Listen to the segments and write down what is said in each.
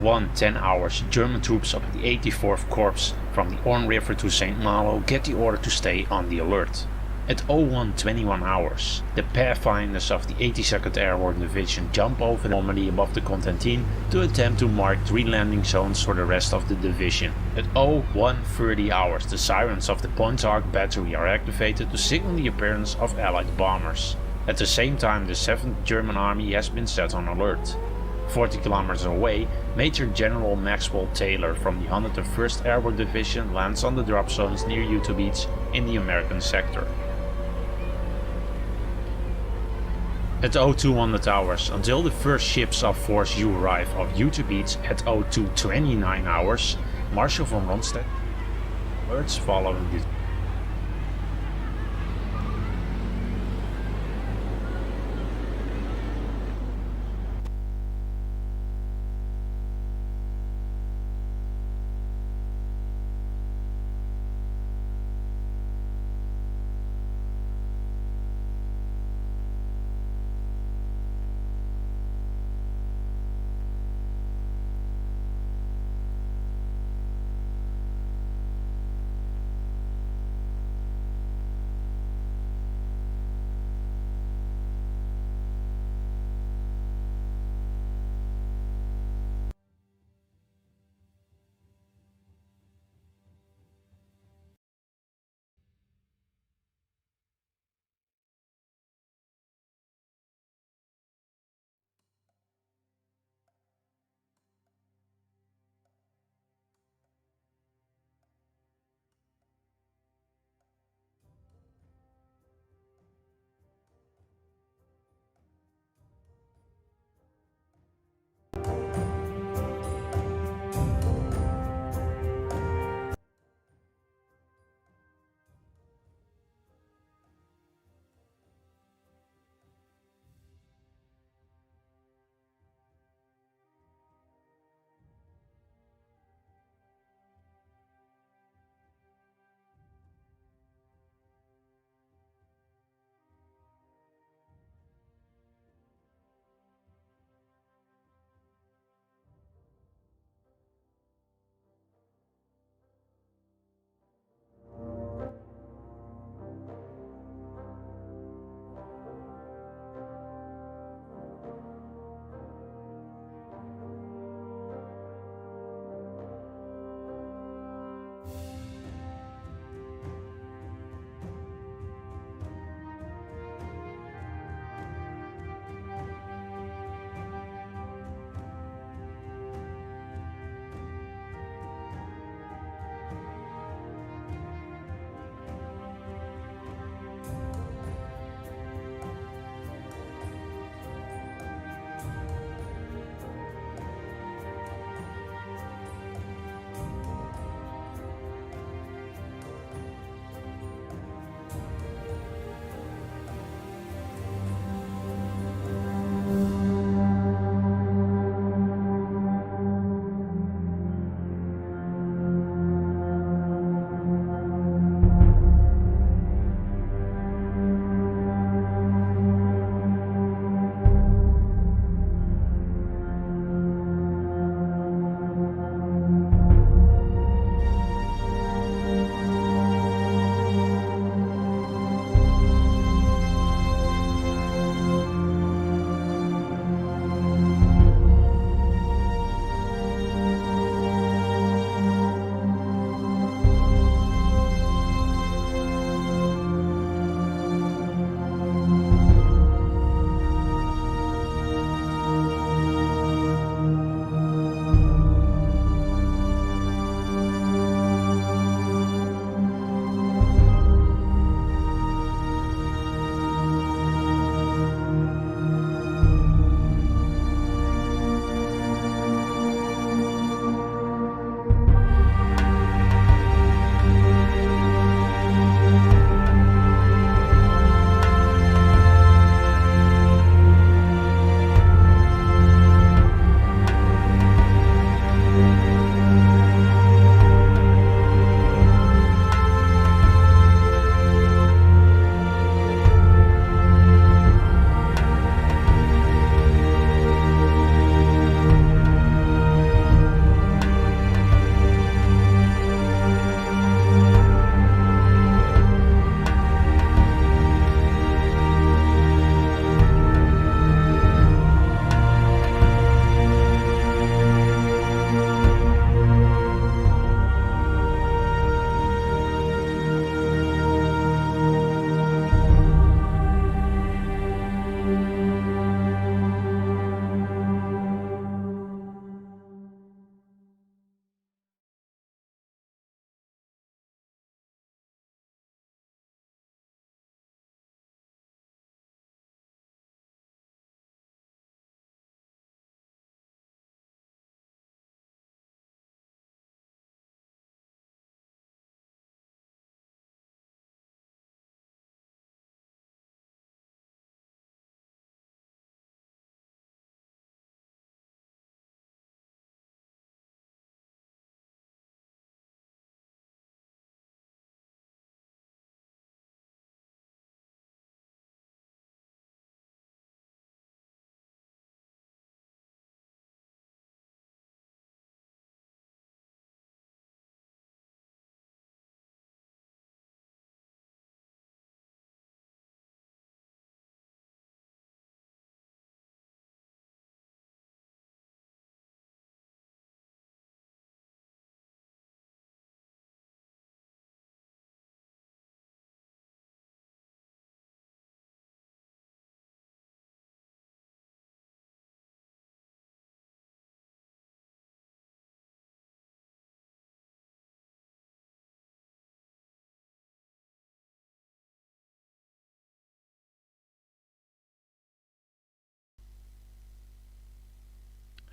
10 hours, German troops of the 84th Corps from the Orne River to St. Malo get the order to stay on the alert. At 21 hours, the Pathfinders of the 82nd Airborne Division jump over Normandy above the Cotentin to attempt to mark 3 landing zones for the rest of the division. At 30 hours, the sirens of the Pointe-Arc battery are activated to signal the appearance of Allied bombers. At the same time, the 7th German Army has been set on alert. 40 kilometers away, Major General Maxwell Taylor from the 101st Airborne Division lands on the drop zones near Utah Beach in the American sector. At 0200 hours, until the first ships of Force U arrive off Utah Beach at 0229 hours, Marshal von Rundstedt alerts following this.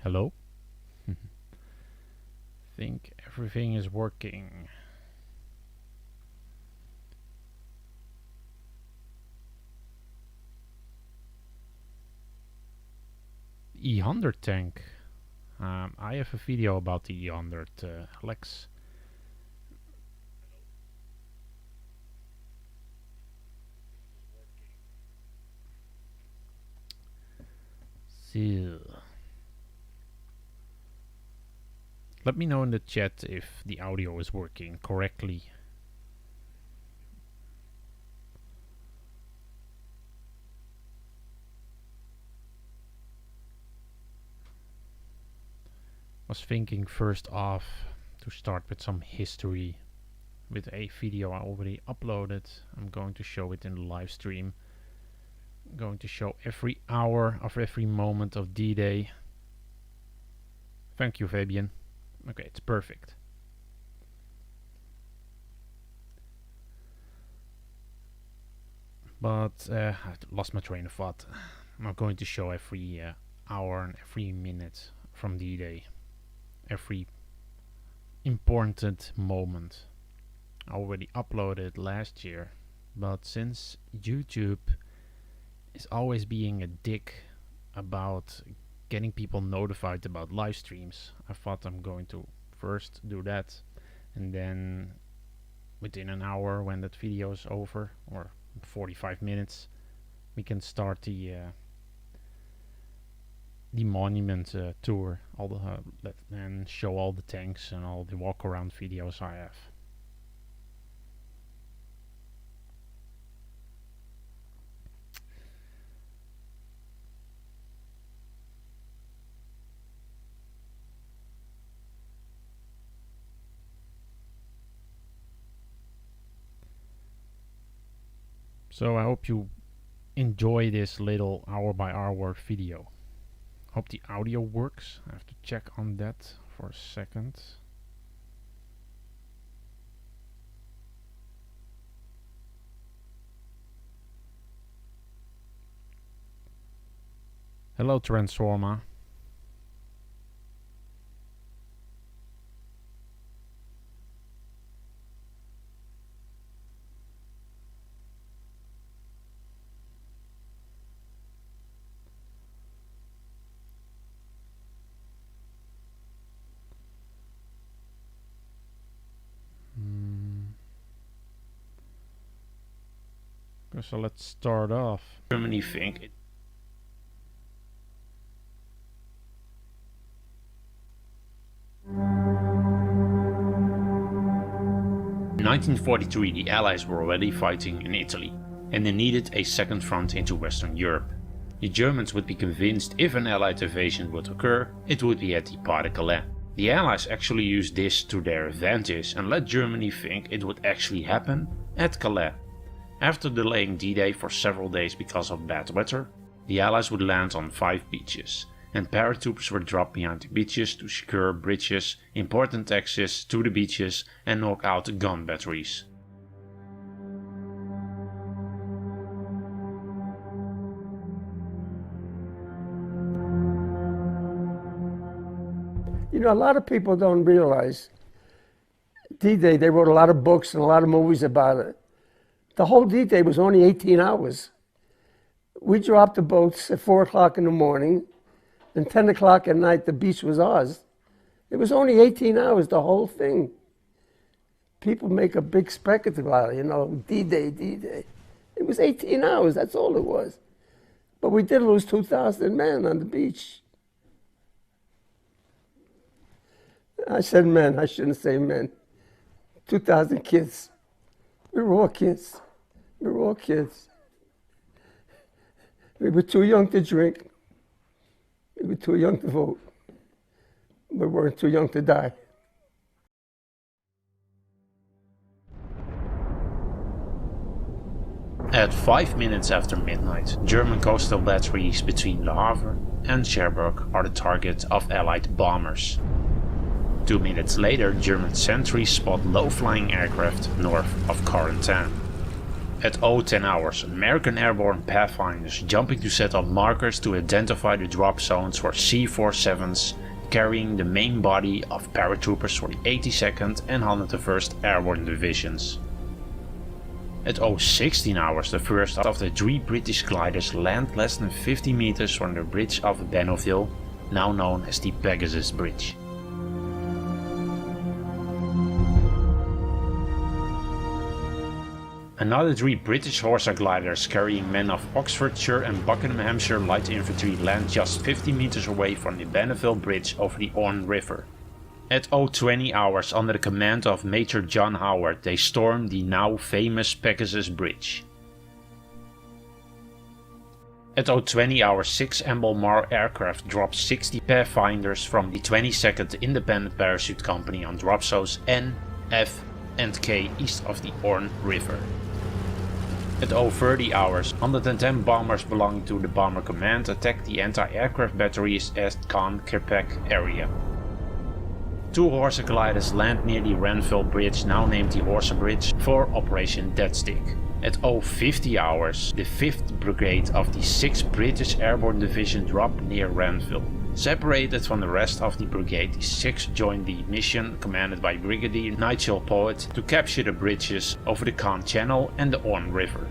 Hello? Think everything is working. E100 tank. I have a video about the E100. Lex. So, let me know in the chat if the audio is working correctly. Was thinking first off to start with some history with a video I already uploaded. I'm going to show it in the live stream. I'm going to show every hour of every moment of D-Day. Thank you, Fabian. Okay, it's perfect. But I lost my train of thought. I'm not going to show every hour and every minute from D-Day. Every important moment. I already uploaded last year, but since YouTube is always being a dick about getting people notified about live streams, I thought I'm going to first do that, and then within an hour when that video is over, or 45 minutes, we can start the monument tour, all the and show all the tanks and all the walk around videos I have. So I hope you enjoy this little hour by hour video. Hope the audio works. I have to check on that for a second. Hello, Transformer. So let's start off. Germany think it. In 1943, the Allies were already fighting in Italy, and they needed a second front into Western Europe. The Germans would be convinced if an Allied invasion would occur, it would be at the Pas de Calais. The Allies actually used this to their advantage and let Germany think it would actually happen at Calais. After delaying D-Day for several days because of bad weather, the Allies would land on 5 beaches, and paratroopers were dropped behind the beaches to secure bridges, important access to the beaches, and knock out gun batteries. You know, a lot of people don't realize D-Day, they wrote a lot of books and a lot of movies about it. The whole D-Day was only 18 hours. We dropped the boats at 4 o'clock in the morning, and 10 o'clock at night the beach was ours. It was only 18 hours, the whole thing. People make a big spectacle out of it, you know, D-Day, D-Day. It was 18 hours, that's all it was. But we did lose 2,000 men on the beach. I said men, I shouldn't say men. 2,000 kids. We were all kids. We were all kids. We were too young to drink. We were too young to vote. We weren't too young to die. At 5 minutes after midnight, German coastal batteries between Le Havre and Cherbourg are the target of Allied bombers. 2 minutes later, German sentries spot low-flying aircraft north of Corentin. At 010 hours, American airborne pathfinders jumping to set up markers to identify the drop zones for C-47s carrying the main body of paratroopers for the 82nd and 101st Airborne Divisions. At 016 hours, the first of the 3 British gliders land less than 50 meters from the bridge of Benouville, now known as the Pegasus Bridge. Another 3 British Horsa gliders carrying men of Oxfordshire and Buckinghamshire light infantry land just 50 meters away from the Benouville Bridge over the Orne River. At 020 hours, under the command of Major John Howard, they storm the now famous Pegasus Bridge. At 020 hours, 6 Embalmar aircraft dropped 60 pathfinders from the 22nd Independent Parachute Company on drop zones N, F and K east of the Orne River. At 030 hours, 110 bombers belonging to the Bomber Command attacked the anti-aircraft batteries at Khan Kirpak area. 2 Horsa gliders land near the Renville Bridge, now named the Horsa Bridge, for Operation Deadstick. At 050 hours, the 5th Brigade of the 6th British Airborne Division dropped near Renville. Separated from the rest of the brigade, the 6th joined the mission commanded by Brigadier Nigel Powett to capture the bridges over the Khan Channel and the Orne River.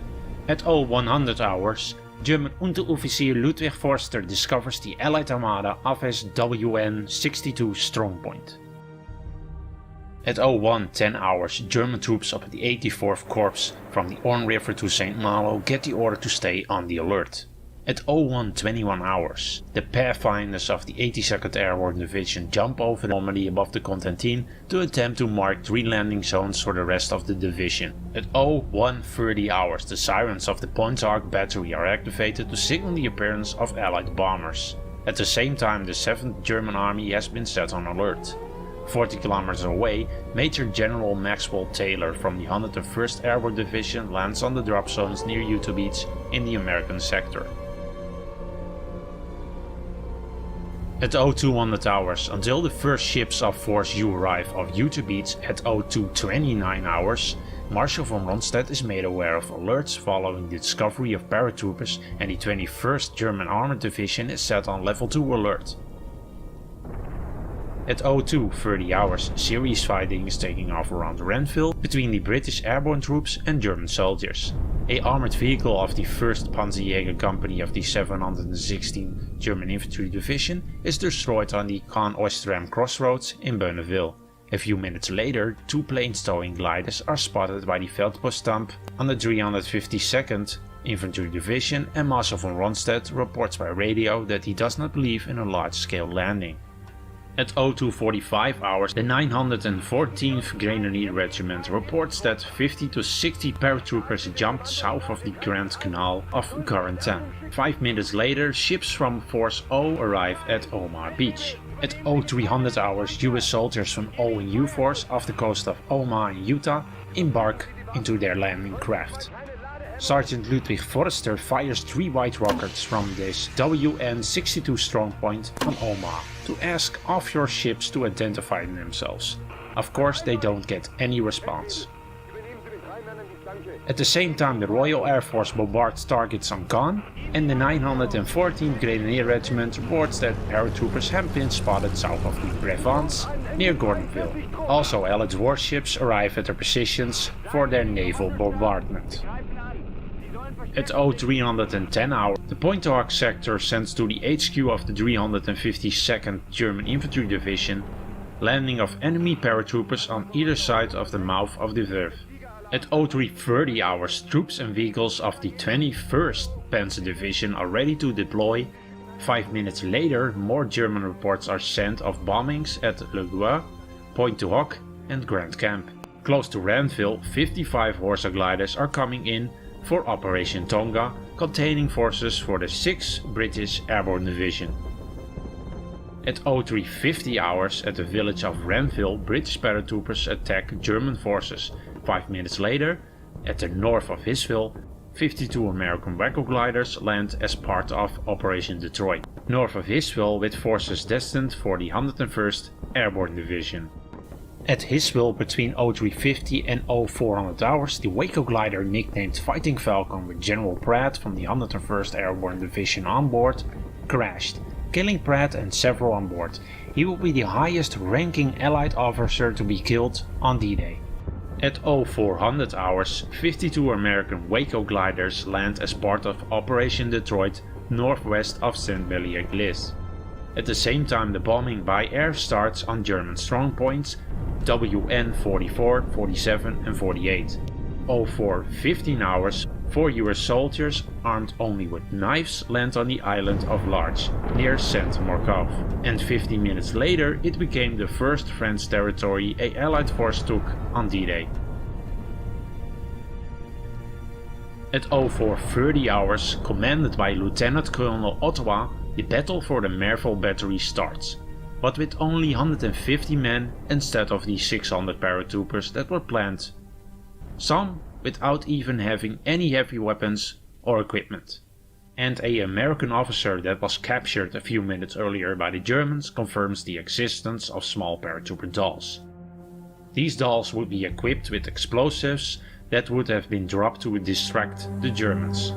At 0100 hours, German Unteroffizier Ludwig Forster discovers the Allied Armada AFSWN-62 strongpoint. At 0110 hours, German troops of the 84th Corps from the Orne River to St. Malo get the order to stay on the alert. At 0121 hours, the pathfinders of the 82nd Airborne Division jump over Normandy above the Cotentin to attempt to mark 3 landing zones for the rest of the division. At 0130 hours, the sirens of the Pointe-Arc battery are activated to signal the appearance of Allied bombers. At the same time, the 7th German Army has been set on alert. 40 kilometers away, Major General Maxwell Taylor from the 101st Airborne Division lands on the drop zones near Utah Beach in the American sector. At 0200 hours, until the first ships of Force U arrive off Utah Beach at 0229 hours, Marshal von Rundstedt is made aware of alerts following the discovery of paratroopers, and the 21st German Armored Division is set on level 2 alert. At 0230 hours, serious fighting is taking off around Renville between the British airborne troops and German soldiers. A armored vehicle of the 1st Panzerjäger Company of the 716th German Infantry Division is destroyed on the Caen-Ouistreham crossroads in Benouville. A few minutes later, 2 planes towing gliders are spotted by the Veldpoststamp on the 352nd Infantry Division, and Marshal von Rundstedt reports by radio that he does not believe in a large-scale landing. At 0245 hours, the 914th Grenadier Regiment reports that 50 to 60 paratroopers jumped south of the Grand Canal of Corentin. 5 minutes later, ships from Force O arrive at Omaha Beach. At 0300 hours, US soldiers from O and U Force off the coast of Omaha in Utah embark into their landing craft. Sergeant Ludwig Forster fires 3 white rockets from this WN-62 strongpoint on Omaha to ask offshore ships to identify themselves. Of course, they don't get any response. At the same time, the Royal Air Force bombards targets on Caen, and the 914th Grenadier Regiment reports that paratroopers have been spotted south of the Brevants near Gordonville. Also, Allied warships arrive at their positions for their naval bombardment. At 0310 hours, the Pointe-Arc sector sends to the HQ of the 352nd German Infantry Division landing of enemy paratroopers on either side of the mouth of the Veuve. At 0330 hours, troops and vehicles of the 21st Panzer Division are ready to deploy. 5 minutes later, more German reports are sent of bombings at Le Goux, Pointe-du-Hoc and Grand Camp. Close to Renville, 55 Horsa gliders are coming in for Operation Tonga, containing forces for the 6th British Airborne Division. At 0350 hours, at the village of Renville, British paratroopers attack German forces. 5 minutes later, at the north of Hisville, 52 American Waco gliders land as part of Operation Detroit, north of Hisville with forces destined for the 101st Airborne Division. At his will between 0350 and 0400 hours, the Waco glider nicknamed Fighting Falcon with General Pratt from the 101st Airborne Division on board crashed, killing Pratt and several on board. He will be the highest ranking Allied officer to be killed on D-Day. At 0400 hours, 52 American Waco gliders land as part of Operation Detroit northwest of St. Bellier-Glis. At the same time, the bombing by air starts on German strongpoints WN 44, 47 and 48. 04:15 hours, 4 US soldiers armed only with knives land on the island of Larch near St. Morkov, and 15 minutes later it became the first French territory a Allied force took on D-Day. At 04:30 hours, commanded by Lieutenant Colonel Ottawa, the battle for the Merville battery starts, but with only 150 men instead of the 600 paratroopers that were planned. Some without even having any heavy weapons or equipment. And an American officer that was captured a few minutes earlier by the Germans confirms the existence of small paratrooper dolls. These dolls would be equipped with explosives that would have been dropped to distract the Germans.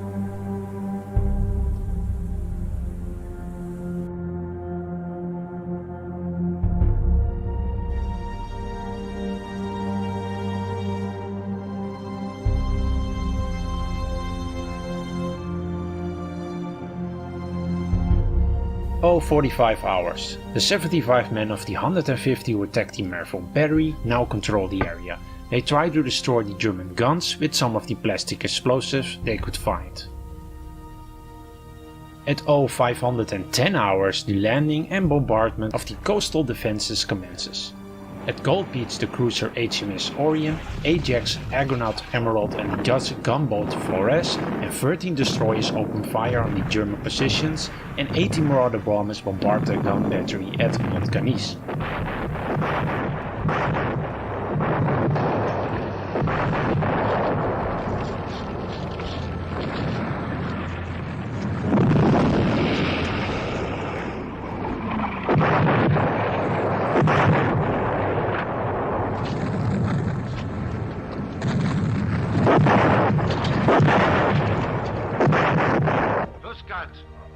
Oh, 45 hours. The 75 men of the 150 who attacked the Merville battery now control the area. They try to destroy the German guns with some of the plastic explosives they could find. At 0510 hours, the landing and bombardment of the coastal defenses commences. At Gold Beach, the cruiser HMS Orion, Ajax, Argonaut, Emerald and the Dutch gunboat Flores and 13 destroyers open fire on the German positions, and 80 Marauder bombers bombard the gun battery at Montcanis.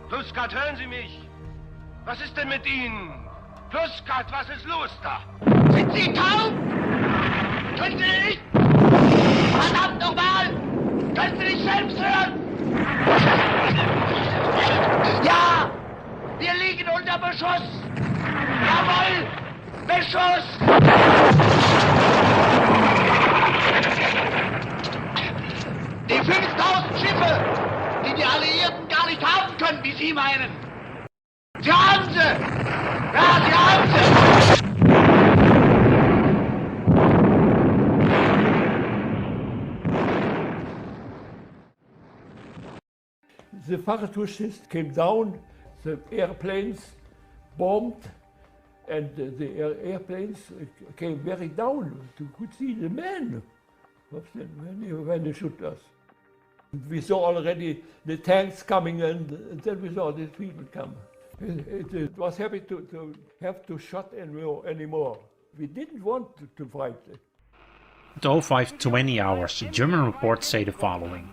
Flussgard, hören Sie mich? Was ist denn mit Ihnen? Flussgard, was ist los da? Sind Sie taub? Können Sie nicht? Verdammt nochmal! Können Sie nicht selbst hören? Ja! Wir liegen unter Beschuss! Jawohl! Beschuss! Die 5000 Schiffe, die die Alliierten gar nicht haben können, wie Sie meinen. Sie haben sie! Ja, Sie haben sie! The parachutists came down, the airplanes bombed, and the airplanes came very down. You could see the men when they shoot us. We saw already the tanks coming, and then we saw these people come. It was happy to have to shoot anymore. We didn't want to fight. At 0520 hours, German reports say the following.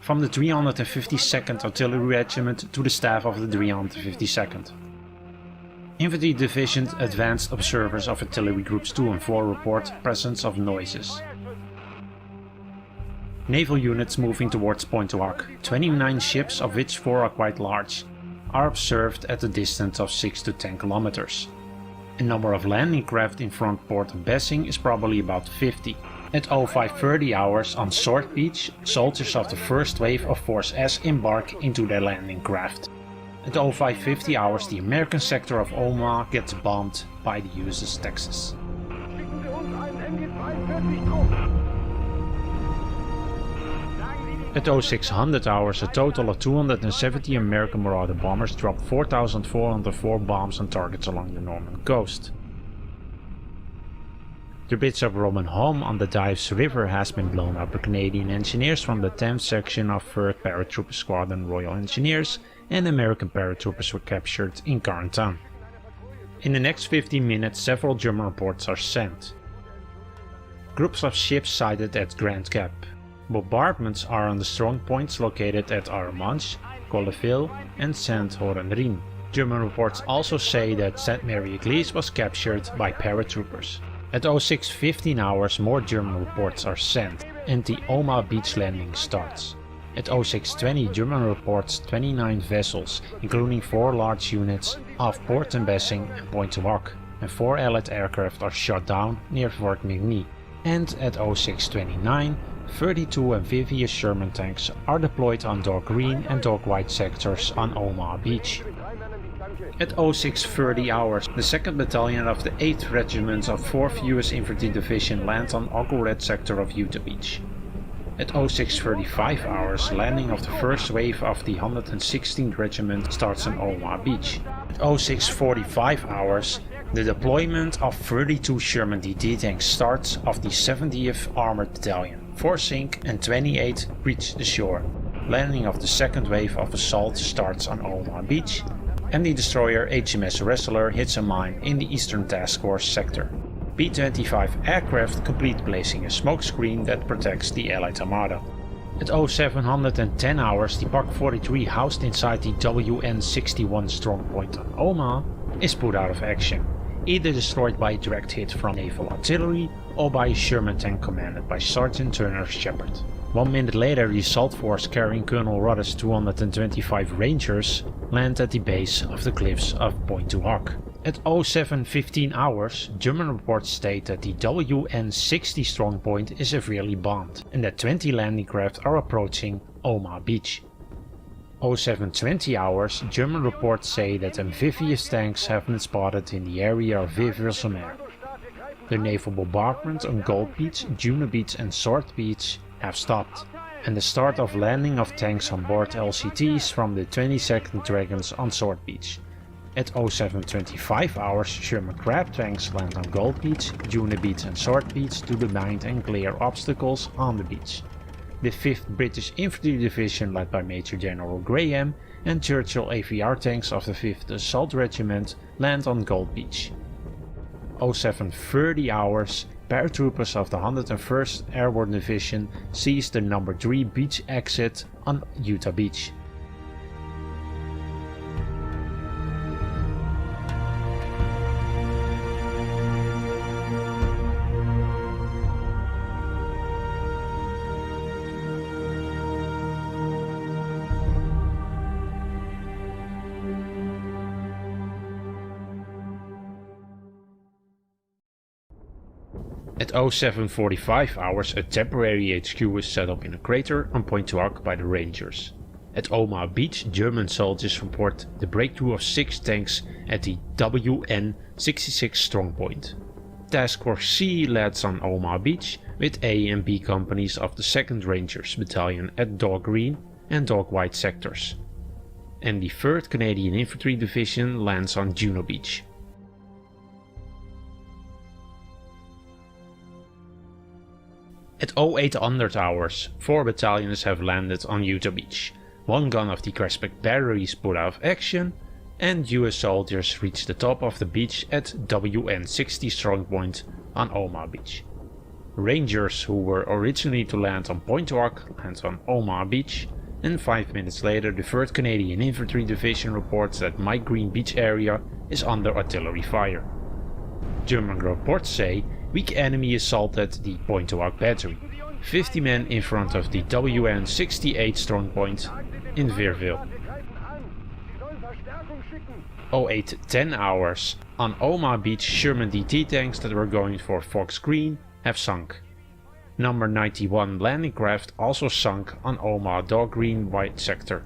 From the 352nd Artillery Regiment to the staff of the 352nd. Infantry Division Advanced Observers of Artillery Groups 2 and 4 report presence of noises. Naval units moving towards Pointe-au-Hoc, 29 ships, of which 4 are quite large, are observed at a distance of 6 to 10 kilometers. A number of landing craft in front port of Bessing is probably about 50. At 0530 hours on Sword Beach, soldiers of the first wave of Force S embark into their landing craft. At 0550 hours, the American sector of Omaha gets bombed by the USS Texas. At 0600 hours, a total of 270 American Marauder bombers dropped 4,404 bombs on targets along the Normandy coast. The bridge of Roman-Holm on the Dives River has been blown up by Canadian engineers from the 10th section of 3rd Paratrooper Squadron Royal Engineers, and American paratroopers were captured in Carentan. In the next 15 minutes several German reports are sent. Groups of ships sighted at Grand Cap. Bombardments are on the strong points located at Armange, Colleville and Saint-Honorine. German reports also say that St. Mary-Église was captured by paratroopers. At 06:15 hours more German reports are sent and the Oma beach landing starts. At 06:20 German reports 29 vessels, including 4 large units off Port en Bessin and Pointe-Hoc, and 4 Allied aircraft are shot down near Fort McNee. And at 06:29 32 amphibious Sherman tanks are deployed on Dock Green and Dock White sectors on Omaha Beach. At 06:30 hours, the 2nd Battalion of the 8th Regiment of 4th US Infantry Division lands on Ogouret sector of Utah Beach. At 06:35 hours, landing of the first wave of the 116th Regiment starts on Omaha Beach. At 06:45 hours, the deployment of 32 Sherman DD tanks starts of the 70th Armored Battalion. 4 sink and 28 reach the shore. Landing of the second wave of assault starts on Omaha Beach, and the destroyer HMS Wrestler hits a mine in the Eastern Task Force sector. B-25 aircraft complete placing a smokescreen that protects the Allied Armada. At 0710 hours, the Pak 43 housed inside the WN-61 strongpoint on Omaha is put out of action, either destroyed by a direct hit from naval artillery or by a Sherman tank commanded by Sergeant Turner Shepard. 1 minute later, the assault force carrying Colonel Rudder's 225 Rangers land at the base of the cliffs of Pointe-Hoc. At 07:15 hours, German reports state that the WN-60 strongpoint is severely bombed and that 20 landing craft are approaching Omaha Beach. 07:20 hours, German reports say that amphibious tanks have been spotted in the area of Vieux-sur-Mer. The naval bombardment on Gold Beach, Juno Beach and Sword Beach have stopped, and the start of landing of tanks on board LCTs from the 22nd Dragons on Sword Beach. At 07:25 hours, Sherman crab tanks land on Gold Beach, Juno Beach and Sword Beach to bind and clear obstacles on the beach. The 5th British Infantry Division led by Major General Graham and Churchill AVR tanks of the 5th Assault Regiment land on Gold Beach. 07:30 hours, paratroopers of the 101st Airborne Division seize the number 3 beach exit on Utah Beach. At 07:45 hours, a temporary HQ is set up in a crater on Pointe-Hoc by the Rangers. At Omaha Beach, German soldiers report the breakthrough of 6 tanks at the WN-66 strongpoint. Task Force C lands on Omaha Beach with A and B companies of the 2nd Rangers Battalion at Dock Green and Dock White sectors. And the 3rd Canadian Infantry Division lands on Juno Beach. At 0800 hours, 4 battalions have landed on Utah Beach. 1 gun of the Cresbeck battery is put out of action, and US soldiers reach the top of the beach at WN-60 strongpoint on Omaha Beach. Rangers who were originally to land on Pointe-Hoc land on Omaha Beach, and 5 minutes later the 3rd Canadian Infantry Division reports that Mike Green Beach area is under artillery fire. German reports say weak enemy assault at the Pointe-Hoc battery, 50 men in front of the WN-68 strongpoint in Veerville. 08:10 hours, on Omaha Beach Sherman DT tanks that were going for Fox Green have sunk. Number 91 landing craft also sunk on Omaha Dock Green White sector.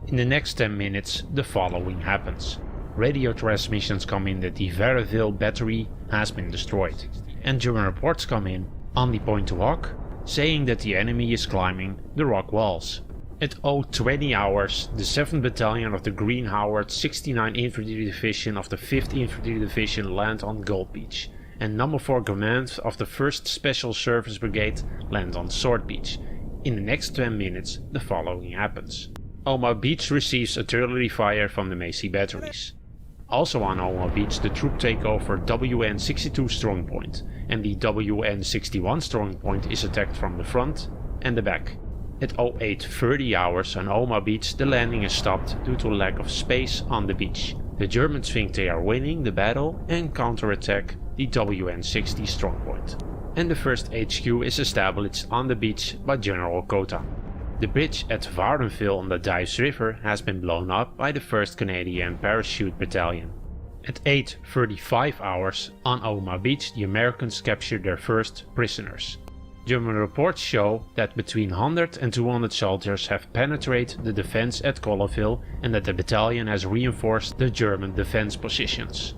In the next 10 minutes the following happens. Radio transmissions come in that the Veerville battery has been destroyed, and German reports come in on the Pointe-Hoc saying that the enemy is climbing the rock walls. At 0:20 hours, the 7th Battalion of the Green Howard 69 Infantry Division of the 5th Infantry Division land on Gold Beach, and number 4 Command of the 1st Special Service Brigade land on Sword Beach. In the next 10 minutes the following happens. Omaha Beach receives artillery fire from the Macy batteries. Also on Oma Beach, the troop takeover WN-62 strongpoint, and the WN-61 strongpoint is attacked from the front and the back. At 08:30 hours on Oma Beach, the landing is stopped due to lack of space on the beach. The Germans think they are winning the battle and counterattack the WN-60 strongpoint. And the first HQ is established on the beach by General Kota. The bridge at Vardenville on the Dives River has been blown up by the 1st Canadian Parachute Battalion. At 8:35 hours on Oma Beach, the Americans captured their first prisoners. German reports show that between 100 and 200 soldiers have penetrated the defense at Colleville and that the battalion has reinforced the German defense positions.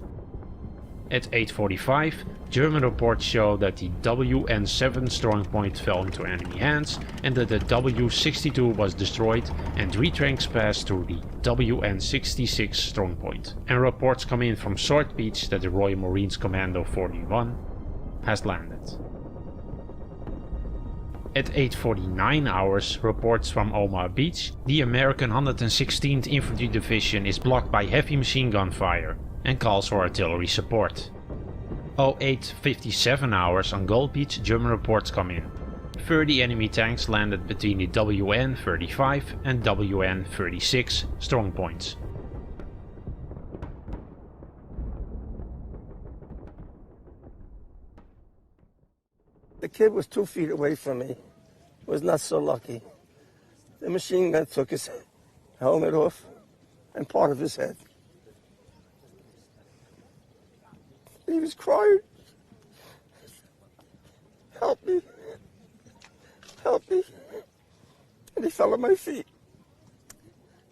At 8:45, German reports show that the WN-7 strongpoint fell into enemy hands and that the W-62 was destroyed and 3 tanks passed through the WN-66 strongpoint. And reports come in from Sword Beach that the Royal Marines Commando 41 has landed. At 8:49 hours, reports from Oma Beach, the American 116th Infantry Division is blocked by heavy machine gun fire and calls for artillery support. 08:57 hours on Gold Beach, German reports come in. 30 enemy tanks landed between the WN-35 and WN-36 strongpoints. The kid was 2 feet away from me. Was not so lucky. The machine gun took his helmet off and part of his head. He was crying. Help me. Help me. And he fell at my feet.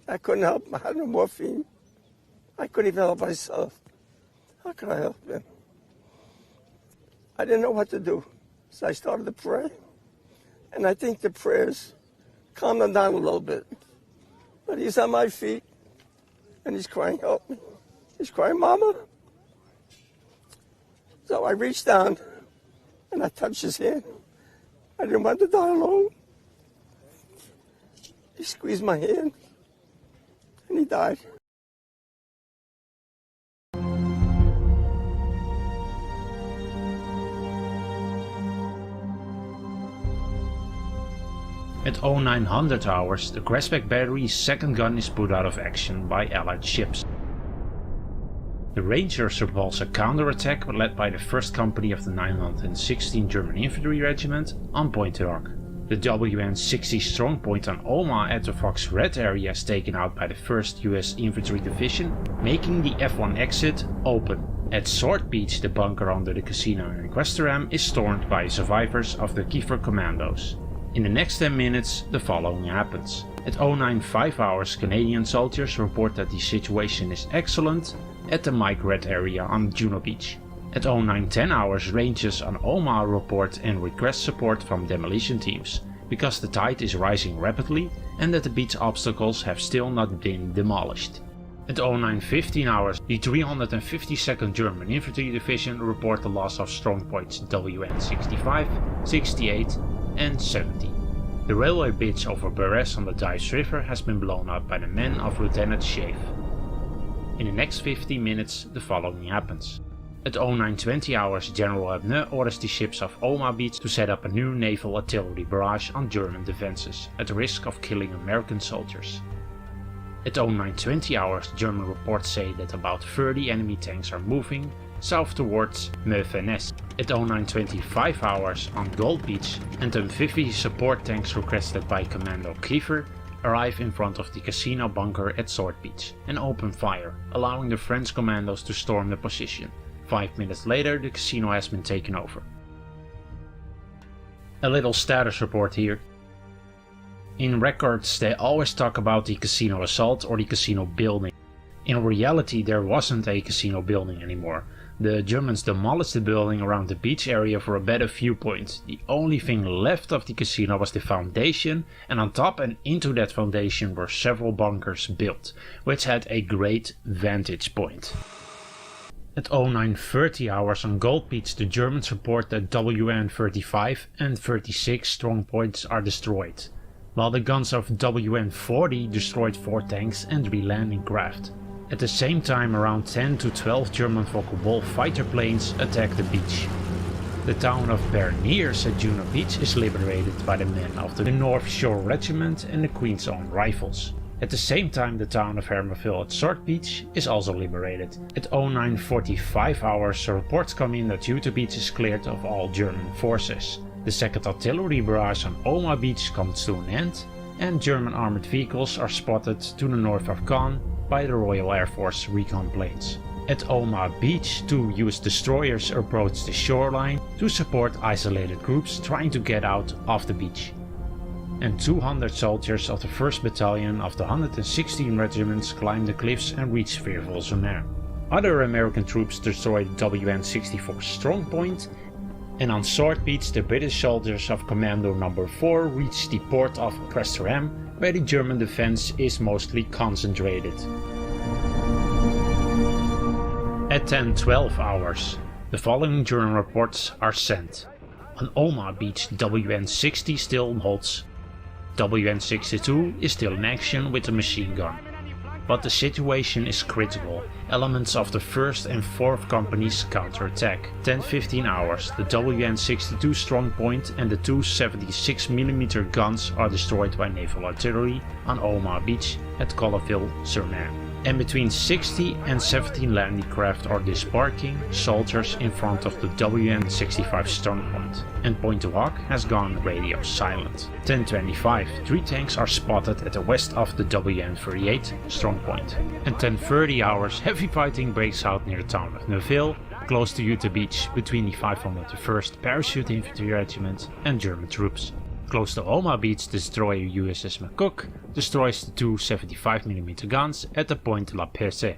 I couldn't help him. I had no morphine. I couldn't even help myself. How could I help him? I didn't know what to do. So I started to pray, and I think the prayers calmed him down a little bit. But he's on my feet, and he's crying, help me. He's crying, Mama. So I reached down, and I touched his hand. I didn't want to die alone. He squeezed my hand, and he died. At 0900 hours, the Grasbeck battery's second gun is put out of action by Allied ships. The Rangers repulse a counterattack led by the 1st Company of the 916th German Infantry Regiment on Point Rock. The WN-60 strongpoint on Oma at the Fox Red area is taken out by the 1st US Infantry Division, making the F1 exit open. At Sword Beach, the bunker under the casino in Questerham is stormed by survivors of the Kiefer Commandos. In the next 10 minutes, the following happens. At 09:05 hours, Canadian soldiers report that the situation is excellent at the Mike Red area on Juno Beach. At 09:10 hours, Rangers on Oma report and request support from demolition teams, because the tide is rising rapidly and that the beach obstacles have still not been demolished. At 09:15 hours, the 352nd German Infantry Division report the loss of strongpoints WN-65, 68 and 70. The railway bridge over Barres on the Dives River has been blown up by the men of Lieutenant Schaeff. In the next 15 minutes, the following happens. At 09:20 hours, General Abneu orders the ships of Oma Beach to set up a new naval artillery barrage on German defenses, at the risk of killing American soldiers. At 09:20 hours, German reports say that about 30 enemy tanks are moving south towards Meuvenes. At 09:25 hours on Gold Beach, and amphibious support tanks requested by Commando Kiefer arrive in front of the casino bunker at Sword Beach and open fire, allowing the French commandos to storm the position. 5 minutes later, the casino has been taken over. A little status report here. In records, they always talk about the casino assault or the casino building. In reality, there wasn't a casino building anymore. The Germans demolished the building around the beach area for a better viewpoint. The only thing left of the casino was the foundation, and on top and into that foundation were several bunkers built, which had a great vantage point. At 09:30 hours on Gold Beach, the Germans report that WN-35 and 36 strongpoints are destroyed, while the guns of WN-40 destroyed 4 tanks and 3 landing craft. At the same time, around 10 to 12 German Focke-Wulf fighter planes attack the beach. The town of Berniers at Juno Beach is liberated by the men of the North Shore Regiment and the Queen's Own Rifles. At the same time, the town of Hermeville at Sword Beach is also liberated. At 09:45 hours, reports come in that Utah Beach is cleared of all German forces. The second artillery barrage on Oma Beach comes to an end, and German armored vehicles are spotted to the north of Caen by the Royal Air Force recon planes. At Oma Beach, 2 US destroyers approach the shoreline to support isolated groups trying to get out of the beach. And 200 soldiers of the 1st Battalion of the 116 regiments climb the cliffs and reach Vierville-sur-Mer. Other American troops destroy the WN-64 strongpoint, and on Sword Beach the British soldiers of Commando No. 4 reach the port of Prestera, where the German defense is mostly concentrated. At 10:12 hours, the following German reports are sent. On Oma Beach, WN-60 still holds. WN-62 is still in action with a machine gun. But the situation is critical. Elements of the 1st and 4th companies counterattack. 10:15 hours, the WN-62 strongpoint and the 2 76mm guns are destroyed by naval artillery on Oma Beach at Colleville-sur-Mer. And between 60 and 17 landing craft are disembarking soldiers in front of the WN-65 strongpoint, and Point du Hoc has gone radio silent. 10:25, 3 tanks are spotted at the west of the WN-38 strongpoint. And 10:30 hours, heavy fighting breaks out near the town of Neuville, close to Utah Beach, between the 501st Parachute Infantry Regiment and German troops. Close to Oma Beach, the destroyer USS McCook destroys the 2 75mm guns at the Point de la Percée.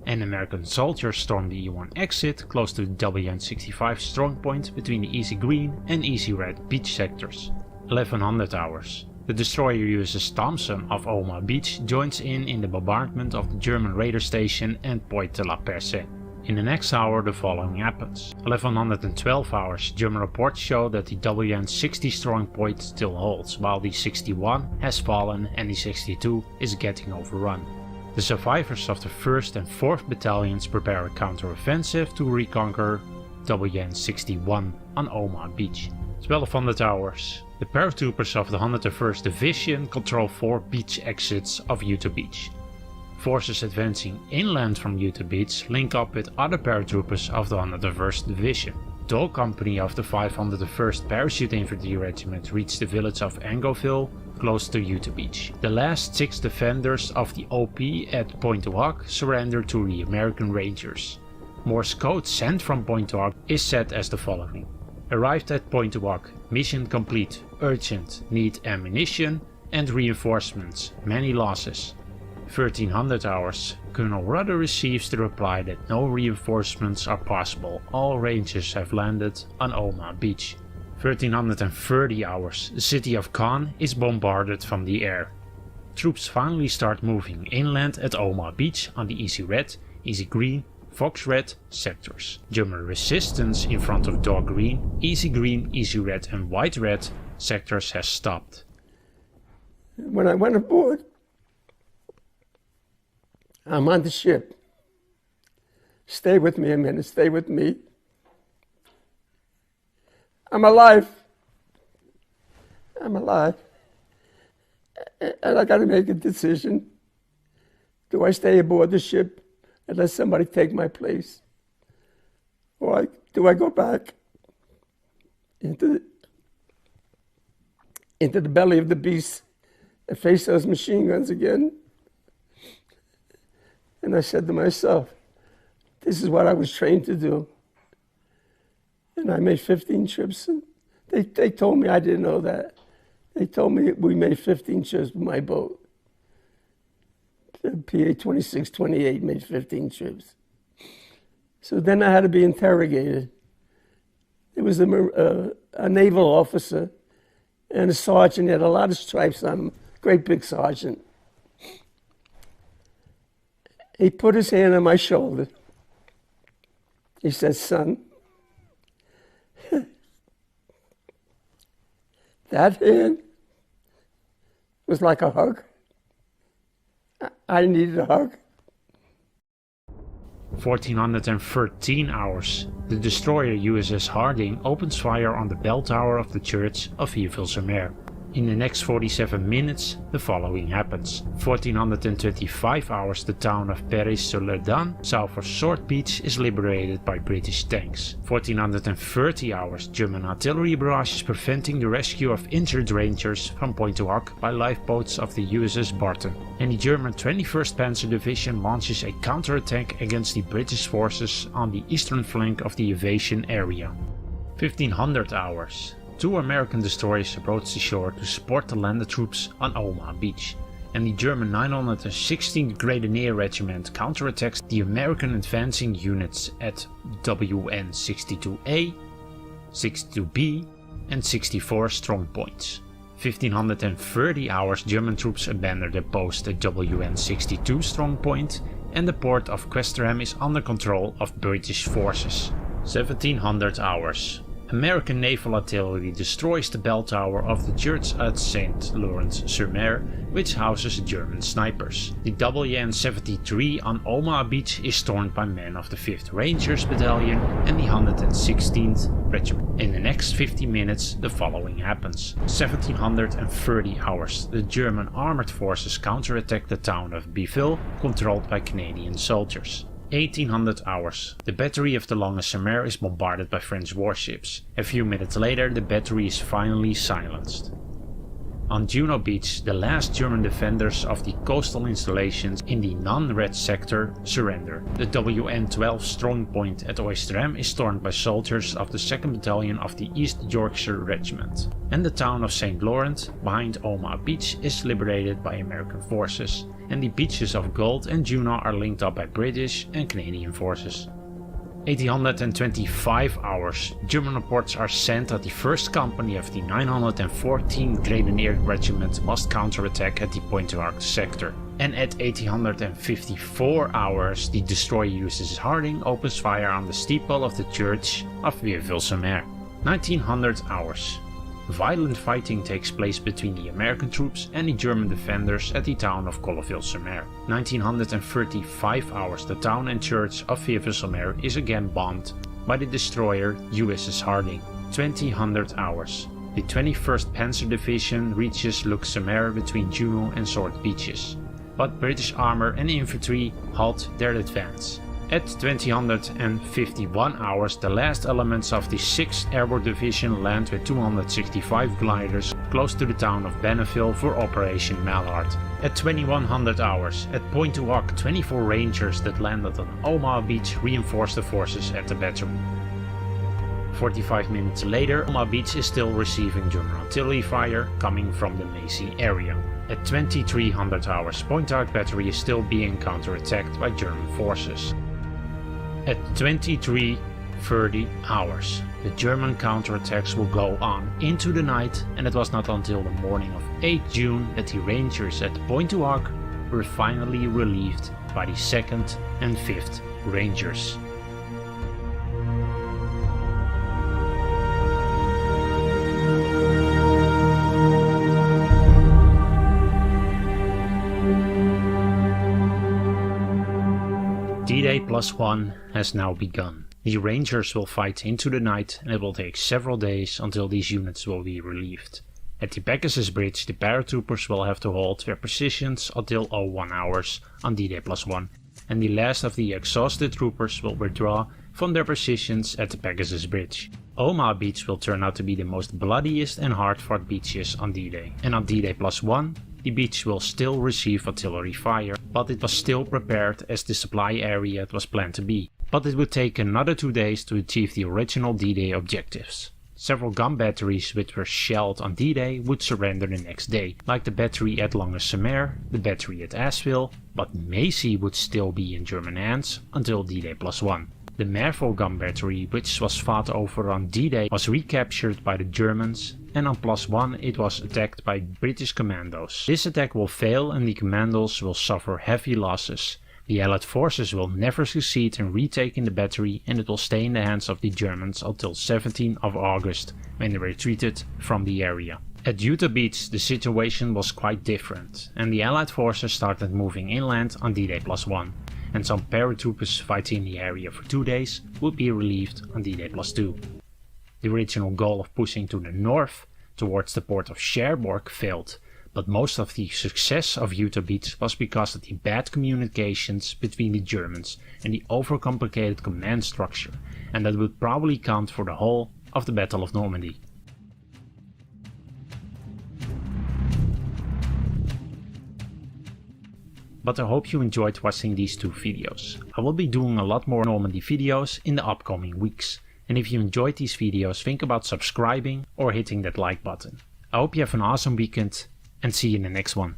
And American soldiers storm the E1 exit close to the WN-65 strongpoint between the Easy Green and Easy Red beach sectors. 1100 hours. The destroyer USS Thompson of Oma Beach joins in the bombardment of the German radar station and Point de la Percée. In the next hour the following happens. 1112 hours, German reports show that the WN-60 strongpoint still holds, while the 61 has fallen and the 62 is getting overrun. The survivors of the 1st and 4th battalions prepare a counter-offensive to reconquer WN-61 on Oma Beach. 1200 hours. The paratroopers of the 101st Division control 4 beach exits of Utah Beach. Forces advancing inland from Utah Beach link up with other paratroopers of the 101st Division. Dole Company of the 501st Parachute Infantry Regiment reached the village of Angoville, close to Utah Beach. The last 6 defenders of the OP at Point du Hoc surrender to the American Rangers. Morse code sent from Point du Hoc is set as the following. Arrived at Point du Hoc, mission complete, urgent, need ammunition and reinforcements, many losses. 1300 hours, Colonel Rudder receives the reply that no reinforcements are possible, all Rangers have landed on Oma Beach. 1330 hours, the city of Caen is bombarded from the air. Troops finally start moving inland at Oma Beach on the Easy Red, Easy Green, Fox Red sectors. German resistance in front of Dog Green, Easy Red and White Red sectors has stopped. When I went aboard, I'm on the ship. Stay with me a minute, stay with me. I'm alive. I'm alive. And I got to make a decision. Do I stay aboard the ship and let somebody take my place? Or do I go back into the belly of the beast and face those machine guns again? And I said to myself, this is what I was trained to do. And I made 15 trips. And they told me I didn't know that. They told me we made 15 trips with my boat. The PA 2628 made 15 trips. So then I had to be interrogated. There was a naval officer and a sergeant. He had a lot of stripes on him, great big sergeant. He put his hand on my shoulder. He said, son, that hand was like a hug. I needed a hug. 1413 hours, the destroyer USS Harding opens fire on the bell tower of the church of Vierville-sur-Mer. In the next 47 minutes, the following happens. 1425 hours, the town of Paris-sur-Lerdan, south of Sword Beach, is liberated by British tanks. 1430 hours, German artillery barrages preventing the rescue of injured rangers from Pointe du Hoc by lifeboats of the USS Barton. And the German 21st Panzer Division launches a counterattack against the British forces on the eastern flank of the invasion area. 1500 hours. 2 American destroyers approach the shore to support the landed troops on Omaha Beach, and the German 916th Grenadier Regiment counterattacks the American advancing units at WN 62A, 62B and 64 strong points. 1530 hours, German troops abandon their post at WN 62 strong point, and the port of Questerham is under control of British forces. 1700 hours. American naval artillery destroys the bell tower of the church at Saint-Laurent-sur-Mer, which houses German snipers. The WN-73 on Omaha Beach is stormed by men of the 5th Rangers Battalion and the 116th Regiment. In the next 50 minutes, the following happens. 1730 hours, the German armored forces counterattack the town of Biville, controlled by Canadian soldiers. 1800 hours. The battery of the Longue-sur-Mer is bombarded by French warships. A few minutes later, the battery is finally silenced. On Juno Beach, the last German defenders of the coastal installations in the non-red sector surrender. The WN-12 strong point at Oysterham is stormed by soldiers of the 2nd Battalion of the East Yorkshire Regiment. And the town of St. Laurent, behind Omaha Beach, is liberated by American forces. And the beaches of Gold and Juno are linked up by British and Canadian forces. 825 hours, German reports are sent that the 1st Company of the 914th Grenadier Regiment must counterattack at the Pointe du Hoc sector. And at 854 hours, the destroyer USS Harding opens fire on the steeple of the church of Vierville-sur-Mer. 1900 hours. Violent fighting takes place between the American troops and the German defenders at the town of Colleville-sur-Mer. 1935 hours, the town and church of Vierville-sur-Mer is again bombed by the destroyer USS Harding. 2000 hours. The 21st Panzer Division reaches Luc-sur-Mer between Juno and Sword Beaches, but British armor and infantry halt their advance. At 2051 hours, the last elements of the 6th Airborne Division land with 265 gliders close to the town of Benneville for Operation Mallard. At 2100 hours, at Pointe du Hoc, 24 Rangers that landed on Omaha Beach reinforced the forces at the battery. 45 minutes later, Omaha Beach is still receiving German artillery fire coming from the Macy area. At 2300 hours, Pointe du Hoc battery is still being counterattacked by German forces. At 23:30 hours, the German counterattacks will go on into the night, and it was not until the morning of 8 June that the Rangers at Pointe du Hoc were finally relieved by the 2nd and 5th Rangers. D-Day +1 has now begun. The Rangers will fight into the night, and it will take several days until these units will be relieved. At the Pegasus Bridge, the paratroopers will have to hold their positions until 01 hours on D-Day +1, and the last of the exhausted troopers will withdraw from their positions at the Pegasus Bridge. Omaha Beach will turn out to be the most bloodiest and hard-fought beaches on D-Day, and on D-Day +1, the beach will still receive artillery fire, but it was still prepared as the supply area it was planned to be. But it would take another 2 days to achieve the original D-Day objectives. Several gun batteries which were shelled on D-Day would surrender the next day, like the battery at Longue-sur-Mer, the battery at Asheville, but Macy would still be in German hands until D-Day +1. The Merville gun battery, which was fought over on D-Day, was recaptured by the Germans, and on +1 it was attacked by British commandos. This attack will fail and the commandos will suffer heavy losses. The Allied forces will never succeed in retaking the battery, and it will stay in the hands of the Germans until 17th of August, when they retreated from the area. At Utah Beach the situation was quite different, and the Allied forces started moving inland on D-Day +1. and some paratroopers fighting in the area for 2 days would be relieved on D-Day +2. The original goal of pushing to the north towards the port of Cherbourg failed, but most of the success of Utah Beach was because of the bad communications between the Germans and the overcomplicated command structure, and that would probably count for the whole of the Battle of Normandy. But I hope you enjoyed watching these 2 videos. I will be doing a lot more Normandy videos in the upcoming weeks, and if you enjoyed these videos, think about subscribing or hitting that like button. I hope you have an awesome weekend, and see you in the next one.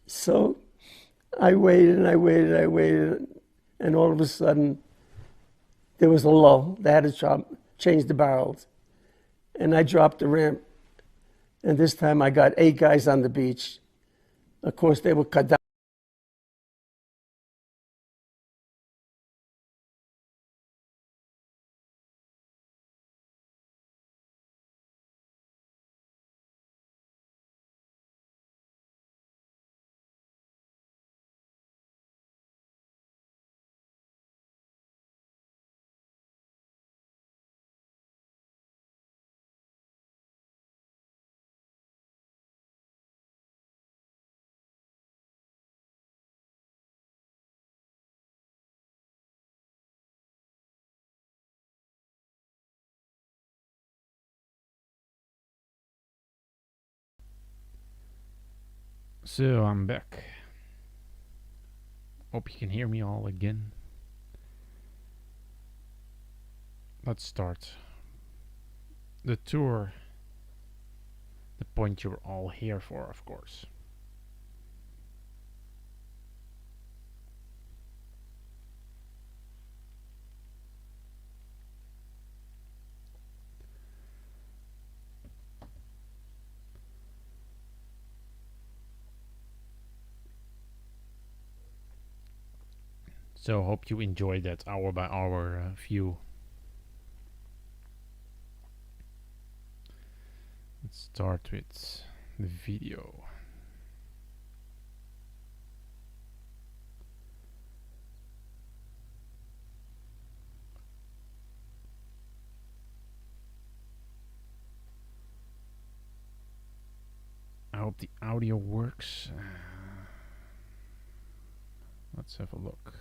So I waited and I waited, and all of a sudden there was a lull. They had to change the barrels. And I dropped the ramp, and this time I got 8 guys on the beach. Of course, they were cut down. So I'm back. Hope you can hear me all again. Let's start the tour. The point you're all here for, of course. So hope you enjoyed that hour by hour view. Let's start with the video. I hope the audio works. Let's have a look.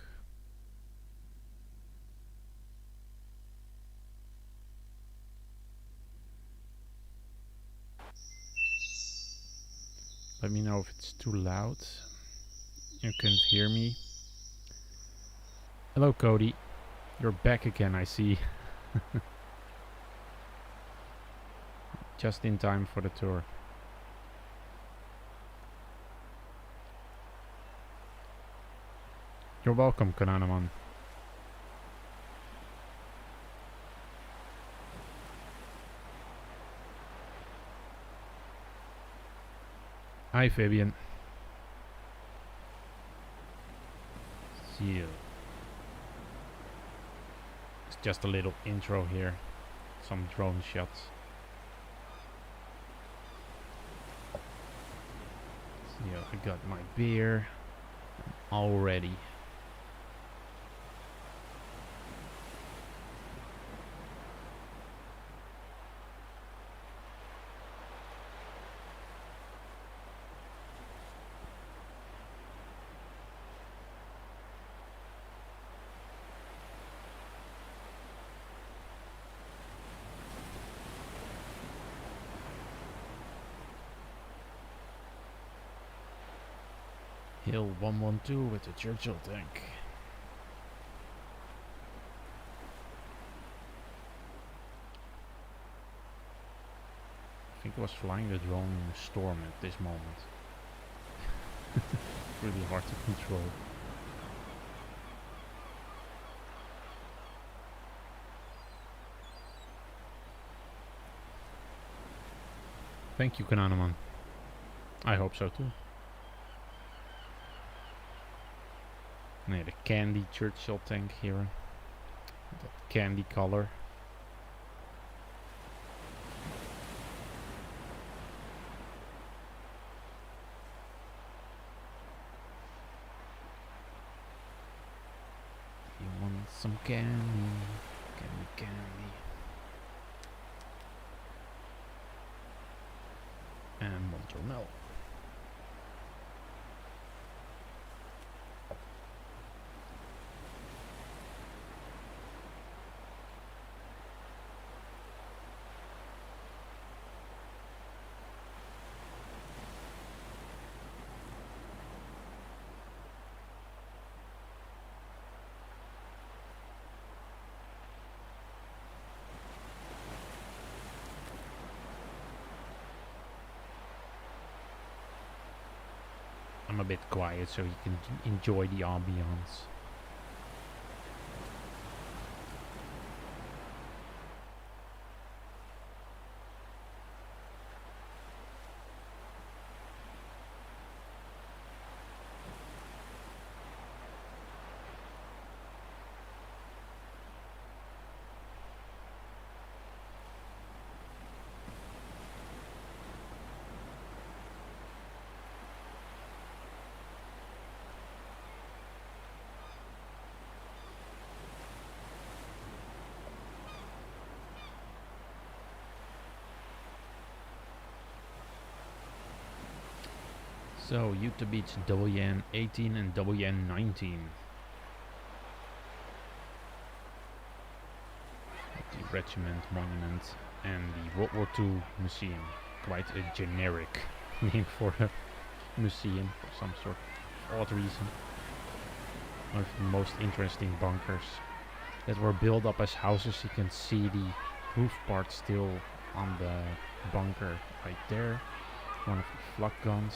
Let me know if it's too loud. You can't hear me. Hello, Cody. You're back again, I see. Just in time for the tour. You're welcome, Kananaman. Hi, Fabian. See you. It's just a little intro here. Some drone shots. See, I got my beer. All ready. Hill 112 with the Churchill tank. I think I was flying the drone in a storm at this moment. Really hard to control. Thank you, Kananaman. I hope so too. Nee, the candy Churchill tank here. That candy color. candy, candy, candy. And Monternal. I'm a bit quiet so you can enjoy the ambience. So, Utah Beach WN18 and WN19. The regiment monument and the World War II museum. Quite a generic name for a museum for some sort of odd reason. One of the most interesting bunkers that were built up as houses. You can see the roof part still on the bunker right there. One of the flak guns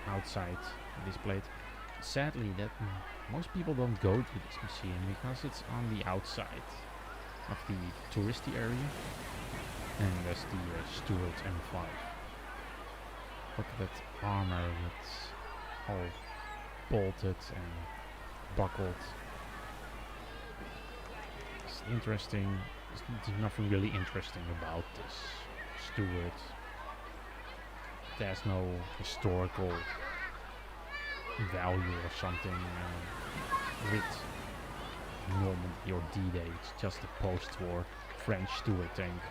outside displayed. Sadly, that most people don't go to this museum because it's on the outside of the touristy area, and there's the Stuart M5. Look at that armor, it's all bolted and buckled. It's interesting. There's nothing really interesting about this Stuart. There's no historical value or something with Normandy or D-Day. It's just a post-war French Stuart tank.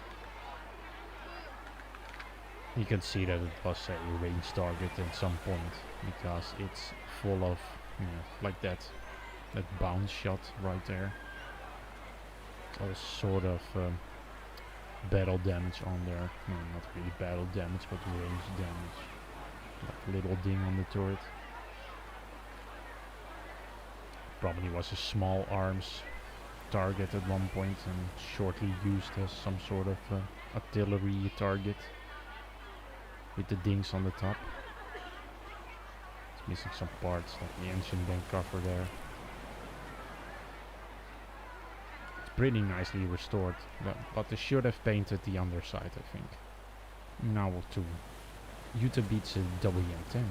You can see that it was a range target at some point because it's full of, like that bounce shot right there. All sort of battle damage on there. No, not really battle damage, but range damage. Like a little ding on the turret. Probably was a small arms target at one point and shortly used as some sort of artillery target with the dings on the top. It's missing some parts like the engine bank cover there. Pretty nicely restored, but they should have painted the underside, I think. Now to Utah Beach WN10.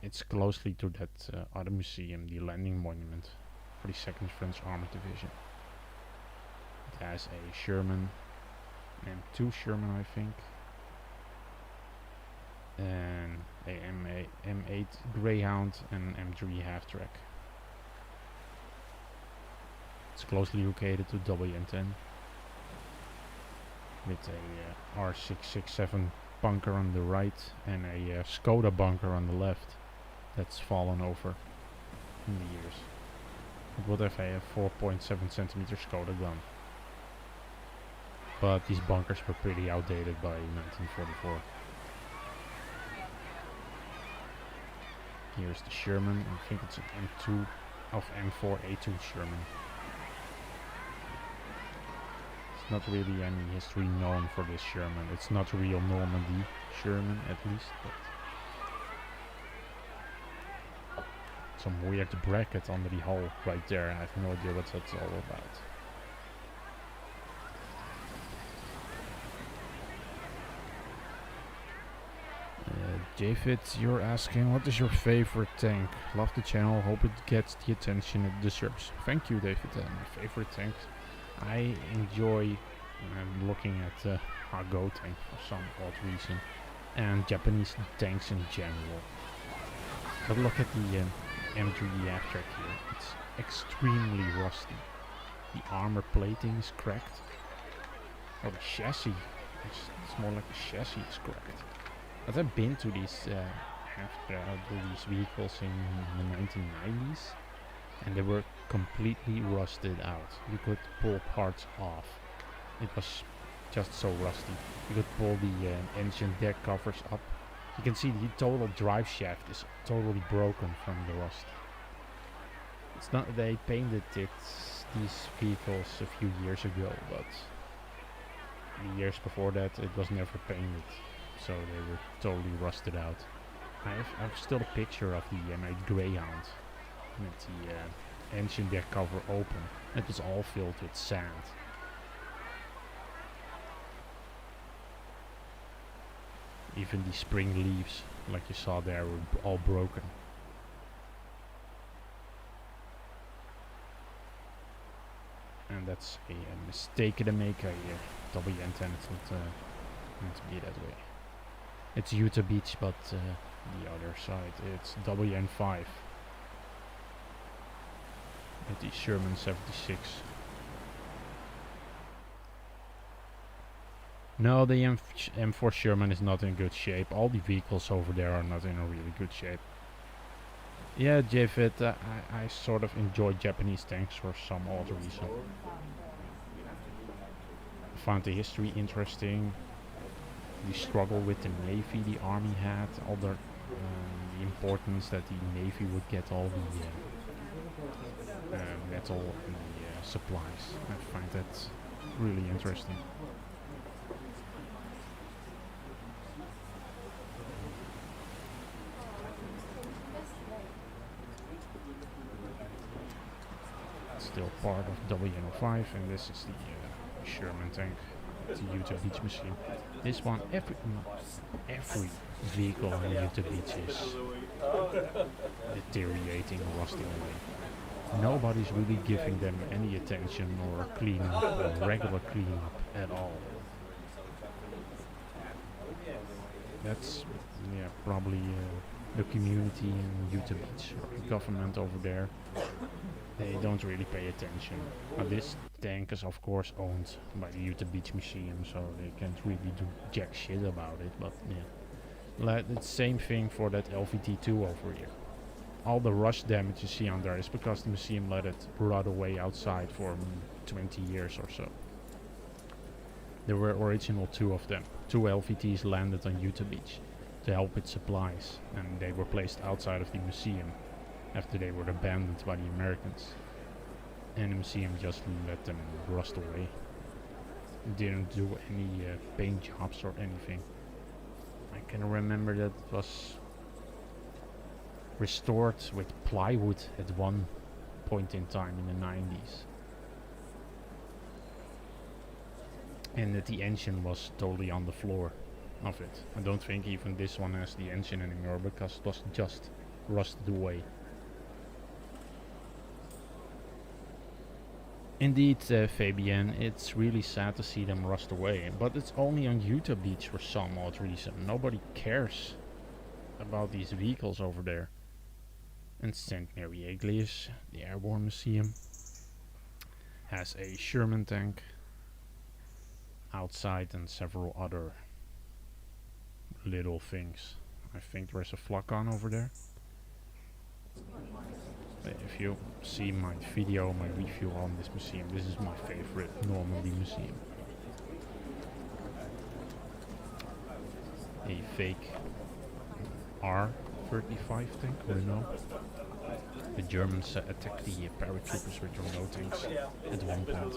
It's closely to that other museum, the landing monument for the 2nd French Armored Division. It has a Sherman and 2 Sherman, I think, and a M8 Greyhound and M3 half-track. It's closely located to WN10 with a R667 bunker on the right and a Skoda bunker on the left that's fallen over in the years. It would have a 4.7 centimeter Skoda gun, but these bunkers were pretty outdated by 1944. Here's the Sherman. I think it's an M2 of M4A2 Sherman. Not really any history known for this Sherman. It's not a real Normandy Sherman, at least, but some weird bracket under the hull right there. I have no idea what that's all about. David, you're asking, what is your favorite tank? Love the channel, hope it gets the attention it deserves. Thank you, David. My favorite tank, I enjoy looking at Argo tank for some odd reason, and Japanese tanks in general. But look at the M3 half-track here. It's extremely rusty. The armor plating is cracked. Or the chassis. It's more like the chassis is cracked. But I've been to these these vehicles in the 1990s, and they were completely rusted out. You could pull parts off. It was just so rusty. You could pull the engine deck covers up. You can see the total drive shaft is totally broken from the rust. It's not they painted these vehicles a few years ago, but the years before that it was never painted, so they were totally rusted out. I've still a picture of the M8 Greyhound with the engine deck cover open. It was all filled with sand. Even the spring leaves, like you saw there, were all broken. And that's a mistake they make. WN10, it's not meant to be that way. It's Utah Beach, but the other side, it's WN5. With the Sherman 76. No, the M4 Sherman is not in good shape. All the vehicles over there are not in a really good shape. Yeah, JFit, I sort of enjoy Japanese tanks for some odd reason. I found the history interesting. The struggle with the Navy the Army had, all the importance that the Navy would get all the metal and the supplies. I find that really interesting. Still part of WN05, and this is the Sherman tank, the Utah Beach machine. This one, every vehicle in Utah Beach is deteriorating, rusting away. Nobody's really giving them any attention or cleanup or regular cleanup at all. That's probably the community in Utah Beach or the government over there. They don't really pay attention. This tank is of course owned by the Utah Beach Museum, so they can't really do jack shit about it, but yeah. It's the same thing for that LVT2 over here. All the rust damage you see on there is because the museum let it rot away outside for 20 years or so. There were original 2 of them. 2 LVTs landed on Utah Beach to help with supplies, and they were placed outside of the museum after they were abandoned by the Americans. And the museum just let them rust away. Didn't do any paint jobs or anything. I can remember that it was restored with plywood at one point in time in the 90s. And that the engine was totally on the floor of it. I don't think even this one has the engine anymore because it was just rusted away. Indeed, Fabian, it's really sad to see them rust away, but it's only on Utah Beach for some odd reason. Nobody cares about these vehicles over there. And St. Mary Aglius, the Airborne Museum, has a Sherman tank outside and several other little things. I think there's a Flakon over there. If you see my video, my review on this museum, this is my favorite Normandy museum. A fake R-35 tank, no. The Germans attacked the paratroopers with remote tanks at one point.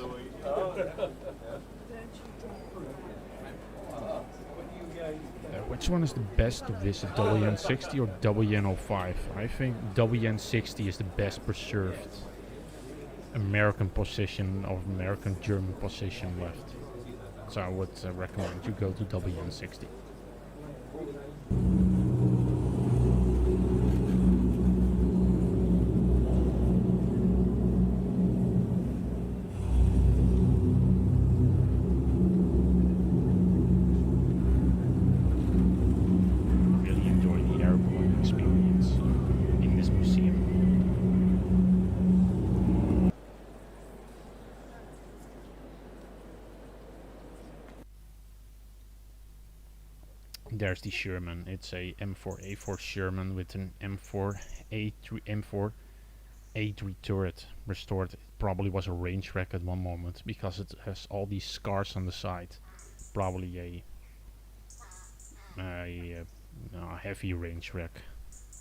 Which one is the best to visit, WN60 or WN05? I think WN60 is the best preserved American position or American-German position left. So I would recommend you go to WN60. There's the Sherman. It's a M4A4 Sherman with an M4A3 turret restored. It probably was a range wreck at one moment because it has all these scars on the side. Probably a heavy range wreck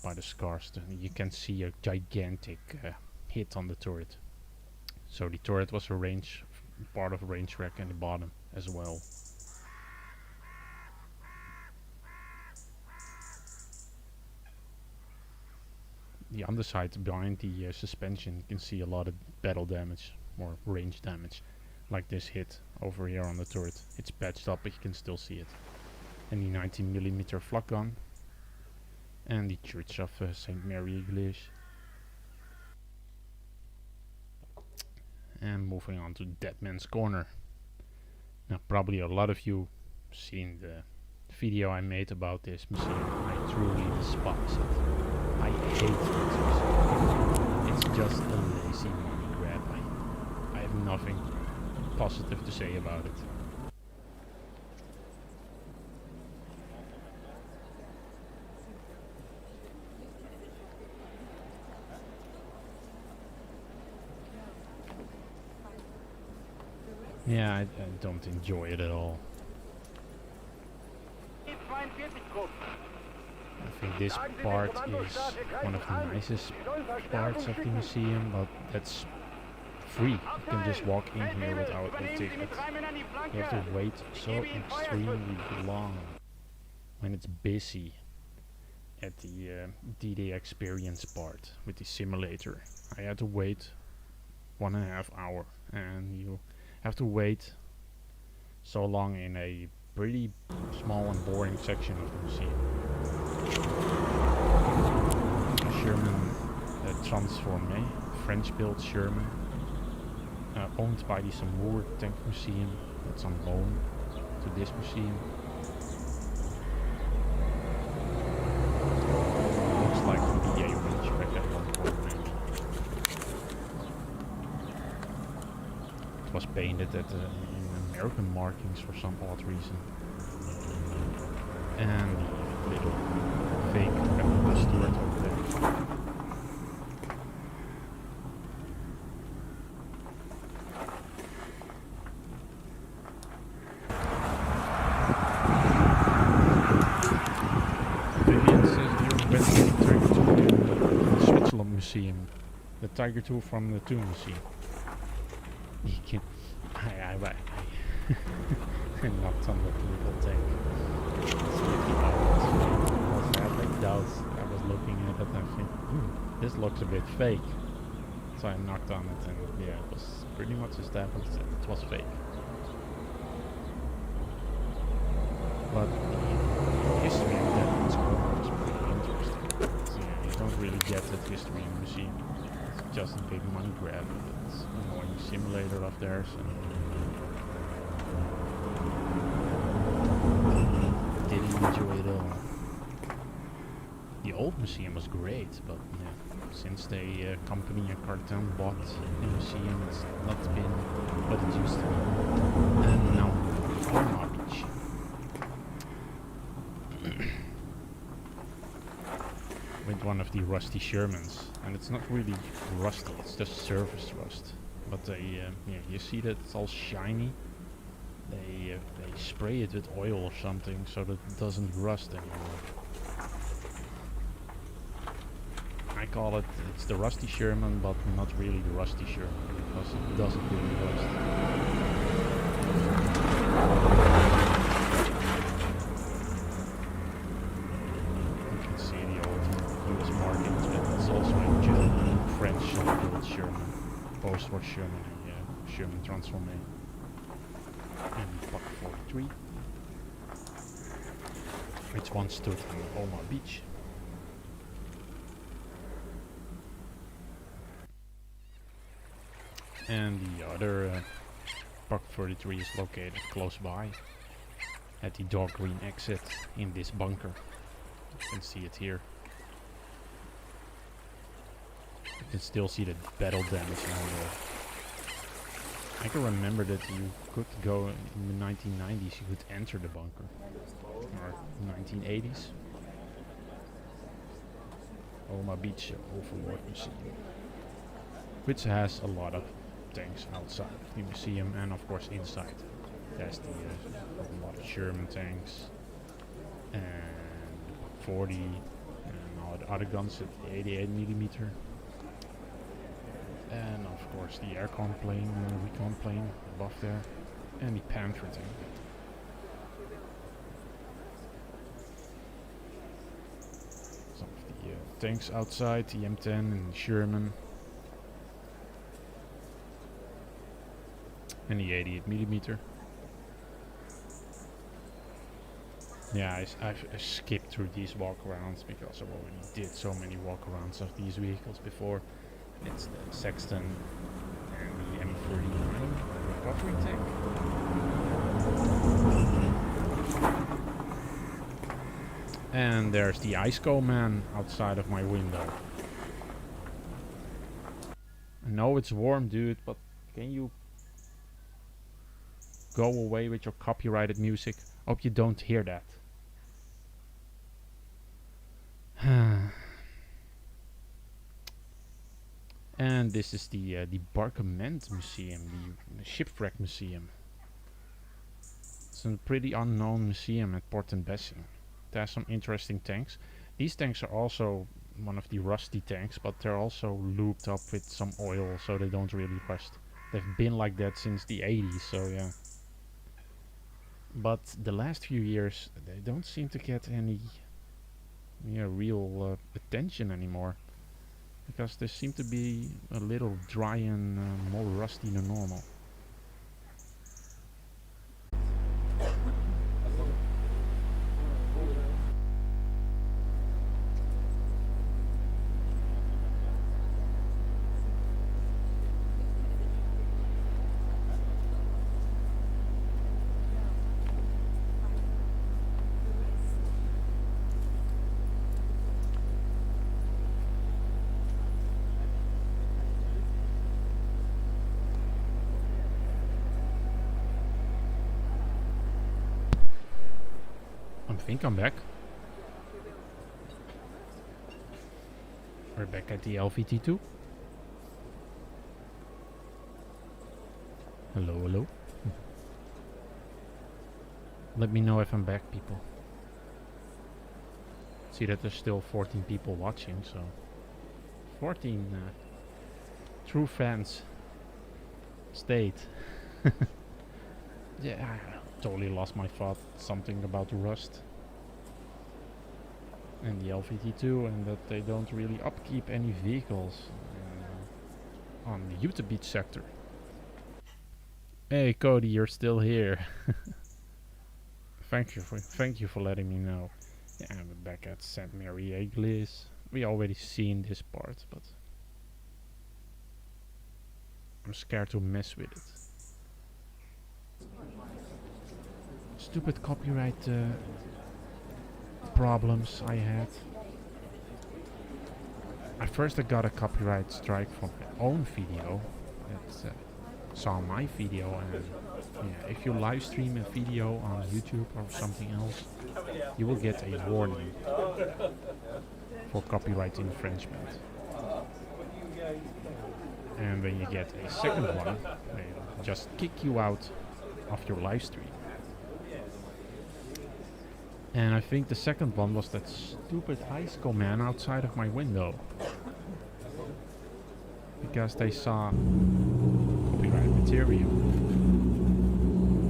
by the scars. You can see a gigantic hit on the turret. So the turret was a part of a range wreck in the bottom as well. The underside behind the suspension, you can see a lot of battle damage or range damage, like this hit over here on the turret. It's patched up, but you can still see it. And the 19mm flak gun, and the Church of St. Mary English. And moving on to Dead Man's Corner. Now, probably a lot of you seen the video I made about this museum. I truly despise it. I hate it. It's just a lazy money grab. I have nothing positive to say about it. Yeah, I don't enjoy it at all. I think this part is one of the nicest parts of the museum, but that's free. You can just walk in here without a ticket. You have to wait so extremely long when it's busy at the D-Day experience part with the simulator. I had to wait 1.5 hours, and you have to wait so long in a pretty small and boring section of the museum. A Sherman Transformé, French-built Sherman, owned by the Samour Tank Museum. That's on loan to this museum. Looks like to be a range wreck at one point, maybe. It was painted in American markings for some odd reason. And the little fake Panzer turret over there. Vivian says you're renting Tiger 2 in the Switzerland Museum. The Tiger 2 from the 2 Museum. You can... I knocked on the little tank. I had doubts. I was looking at it and I think, this looks a bit fake. So I knocked on it and yeah, it was pretty much established that it was fake. But the history of that is pretty interesting. So yeah, you don't really get that history in the museum. It's just a big money grab. It's an annoying simulator of theirs. Didn't enjoy it all. The old museum was great, but yeah, since the company and Carton bought the museum, it's not been what it used to be. And now Normandy Beach. With one of the rusty Shermans, and it's not really rusty; it's just surface rust. But yeah, you see that it's all shiny. They spray it with oil or something so that it doesn't rust anymore. I call it, it's the rusty Sherman, but not really the rusty Sherman, because it doesn't really rust. You can see the old US markings, but it's also a German, French built Sherman. Post-war Sherman and Sherman Transformé. And Pak 43, which once stood on Omaha Beach. And the other Pak 43 is located close by at the dark green exit in this bunker. You can see it here. You can still see the battle damage on there. I can remember that you could go in the 1990s, you could enter the bunker. Or 1980s. Oma Beach Overlord Museum. Which has a lot of tanks outside of the museum and of course inside. There's a lot of German tanks and 40 and all the other guns at the 88mm. And of course the aircon plane, recon plane above there, and the Panzer tank. Some of the tanks outside, the M10 and the Sherman. And the 88mm. Yeah, I've skipped through these walkarounds because I already did so many walkarounds of these vehicles before. It's the Sexton and the M39 rotary tank. And there's the ISCO man outside of my window. I know it's warm, dude, but can you go away with your copyrighted music? Hope you don't hear that. And this is the Barkament Museum, the Shipwreck Museum. It's a pretty unknown museum at Port and Bessin. It has some interesting tanks. These tanks are also one of the rusty tanks, but they're also looped up with some oil so they don't really rust. They've been like that since the 80s, so yeah. But the last few years they don't seem to get any real attention anymore. Because they seem to be a little dry and more rusty than normal. I think I'm back. We're back at the LVT2. Hello, hello. Let me know if I'm back, people. See that there's still 14 people watching, so 14 true fans stayed. Yeah, I totally lost my thought. Something about the rust and the LVT2, and that they don't really upkeep any vehicles on the Utah Beach sector. Hey Cody, you're still here. Thank you for letting me know. Yeah, I'm back at St. Mary Église. We already seen this part, but I'm scared to mess with it. Stupid copyright problems I had. At first I got a copyright strike from my own video that saw my video, and yeah, if you live stream a video on YouTube or something else, you will get a warning for copyright infringement. And when you get a second one, they just kick you out of your live stream. And I think the second one was that stupid high school man outside of my window. Because they saw copyright material.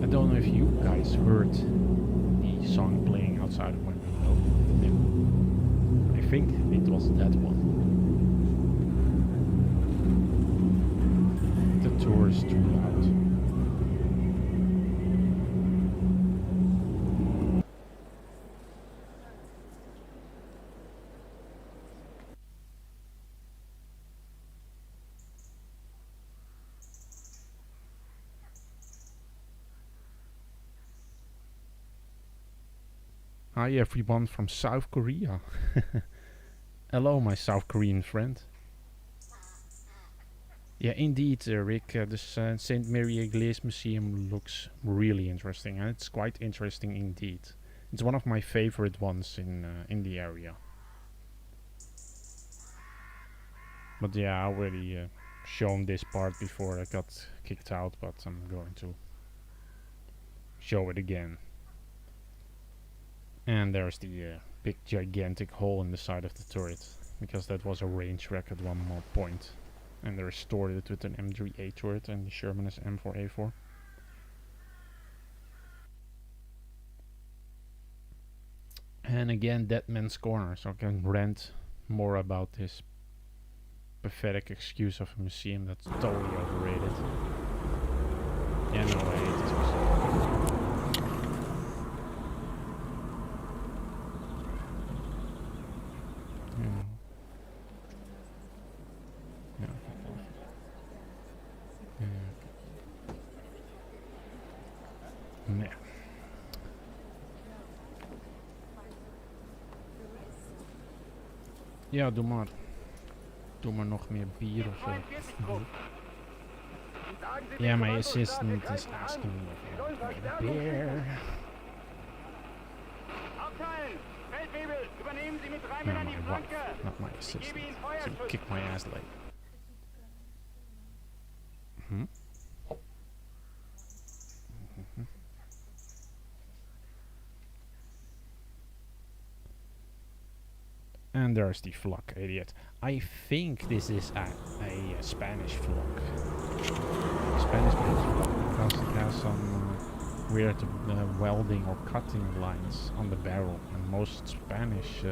I don't know if you guys heard the song playing outside of my window. Yeah. I think it was that one. The tour is too loud. Hi everyone from South Korea. Hello my South Korean friend. Yeah, indeed, Rick. This St. Mary Église Museum looks really interesting, and it's quite interesting indeed. It's one of my favorite ones in the area. But yeah, I already shown this part before I got kicked out, but I'm going to show it again. And there's the big gigantic hole in the side of the turret, because that was a range wreck at one more point. And they restored it with an M3A turret, and the Sherman is M4A4. And again, Dead Man's Corner, so I can rant more about this pathetic excuse of a museum that's totally overrated. Yeah, no, I hate this museum. Yeah. Nee. Ja, doe maar. Doe maar nog meer bier of zo. Yeah, my assistant is asking me if I want a beer. No, my wife, not my assistant. So kick my ass later. And there's the flak, idiot. I think this is a Spanish flak. Spanish built flak, because it has some weird welding or cutting lines on the barrel. And most Spanish,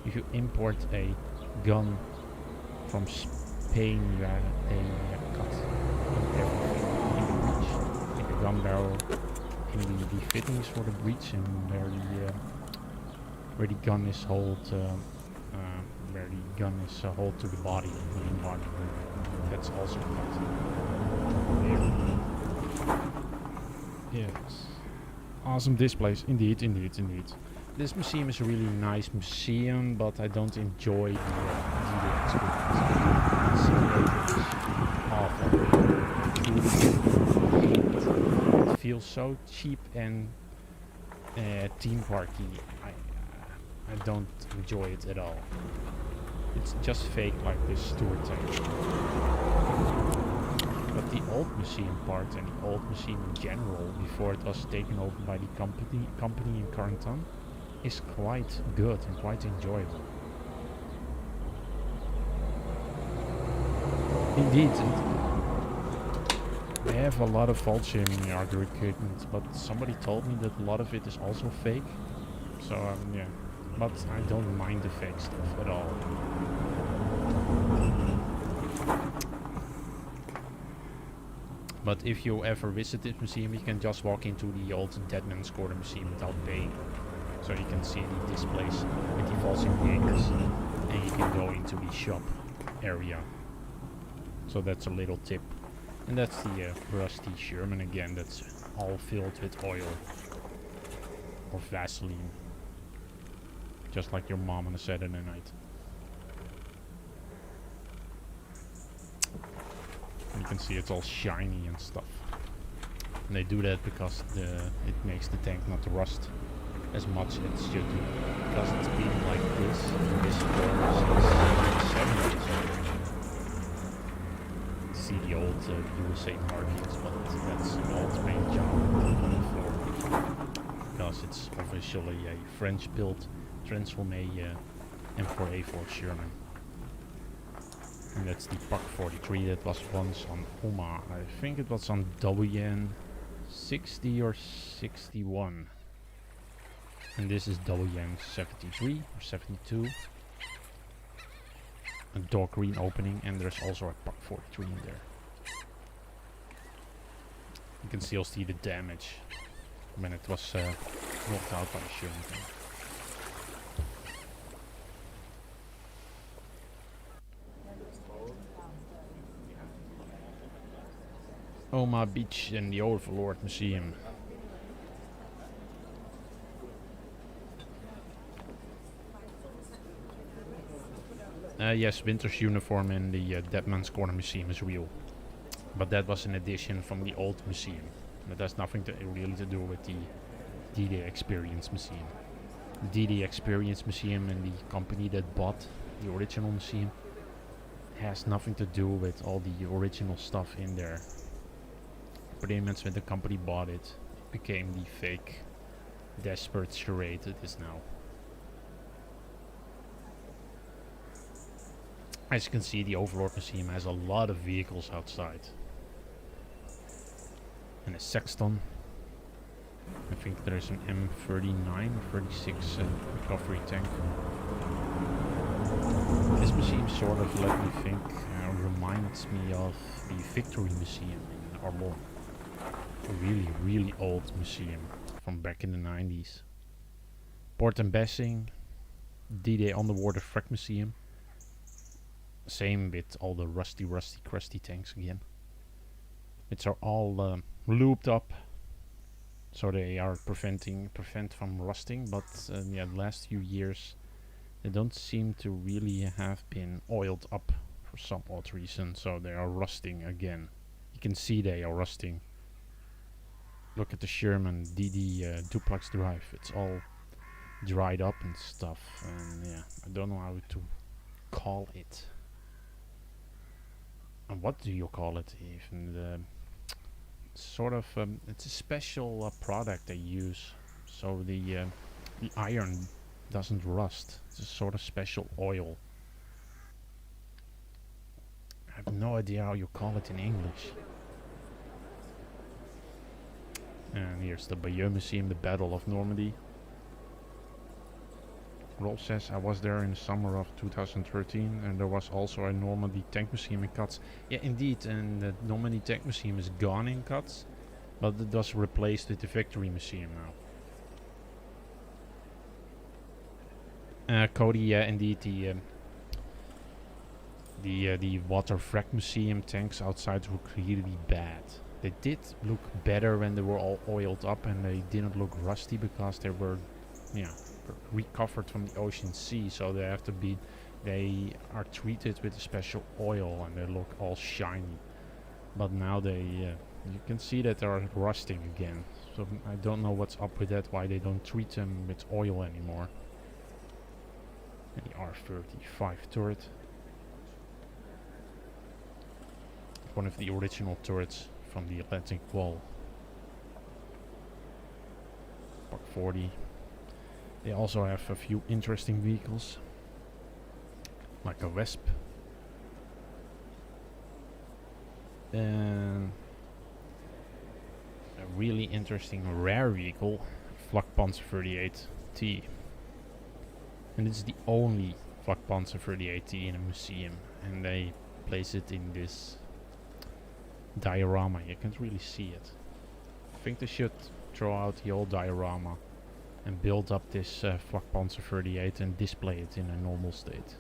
if you import a gun from Spain, they cut everything in the breech. Like a gun barrel in the fittings for the breech, and where the gun is hold hold to the body, the main body. That's also cut. There. Yes. Awesome displays, indeed. This museum is a really nice museum, but I don't enjoy the experience. The simulator is awful. It feels so cheap and theme parky. I don't enjoy it at all. It's just fake, like this tour tank. But the old museum part and the old museum in general, before it was taken over by the company in Carentan, is quite good and quite enjoyable. Indeed, they have a lot of false in the archer equipment, but somebody told me that a lot of it is also fake. So yeah. But I don't mind the fake stuff at all. But if you ever visit this museum, you can just walk into the old Dead Man's Corner museum without paying. So you can see the displays with the false indicators, and you can go into the shop area. So that's a little tip. And that's the rusty Sherman again, that's all filled with oil or Vaseline. Just like your mom on a Saturday night. You can see it's all shiny and stuff. And they do that because it makes the tank not rust as much as it should do. Because it's been like this in this form since the 70s. See the old USA markings, but that's an old paint job because it's officially a French built Transformé M4A4 Sherman. And that's the Pak 43 that was once on Oma. I think it was on WN 60 or 61. And this is WN 73 or 72. A dark green opening, and there's also a Pak 43 in there. You can still see the damage when it was knocked out by the Sherman tank. Oma Beach and the Overlord Museum. Yes, Winter's uniform in the Deadman's Corner Museum is real. But that was an addition from the old museum. That has nothing to really to do with the D-Day Experience Museum. The D-Day Experience Museum and the company that bought the original museum has nothing to do with all the original stuff in there. Pretty much when the company bought it, it became the fake, desperate charade it is now. As you can see, the Overlord Museum has a lot of vehicles outside. And a sexton. I think there's an M39 or 36 recovery tank. This museum sort of, let me think, reminds me of the Victory Museum in Arlon. A really, really old museum from back in the 90s. Port and Bessing, D-Day Underwater Frag Museum. Same with all the rusty, crusty tanks again. Which are all looped up, so they are prevent from rusting. But yeah, the last few years they don't seem to really have been oiled up for some odd reason, so they are rusting again. You can see they are rusting. Look at the Sherman DD duplex drive. It's all dried up and stuff, and yeah, I don't know how to call it. And what do you call it even? The sort of it's a special product they use, so the iron doesn't rust. It's a sort of special oil. I have no idea how you call it in English. And here's the Bayeux Museum, the Battle of Normandy. Rolf says, I was there in the summer of 2013, and there was also a Normandy Tank Museum in Cats. Yeah, indeed, and the Normandy Tank Museum is gone in Cats, but it was replaced with the Victory Museum now. Cody, yeah, indeed, the Water Frag Museum tanks outside look really bad. They did look better when they were all oiled up, and they didn't look rusty because they were, yeah, recovered from the ocean sea, so they are treated with a special oil and they look all shiny. But now you can see that they are rusting again, so I don't know what's up with that, why they don't treat them with oil anymore. And the R35 turret, one of the original turrets from the Atlantic Wall. Pak 40. They also have a few interesting vehicles, like a Wesp. And a really interesting rare vehicle, Flak Panzer 38T. And it's the only Flak Panzer 38T in a museum, and they place it in this diorama. You can't really see it. I think they should throw out the old diorama and build up this Flak Panzer 38 and display it in a normal state.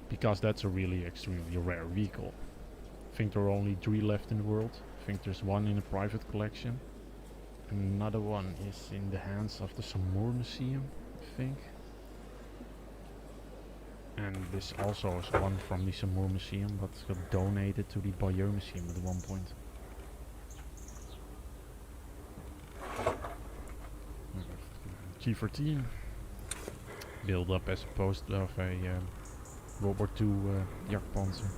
Because that's a really extremely rare vehicle. I think there are only 3 left in the world. I think there's one in a private collection. Another one is in the hands of the Samur Museum, I think. And this also is one from the Samur Museum, but got donated to the Bayeux Museum at one point. G14, build up as opposed of a World War II Jagdpanzer.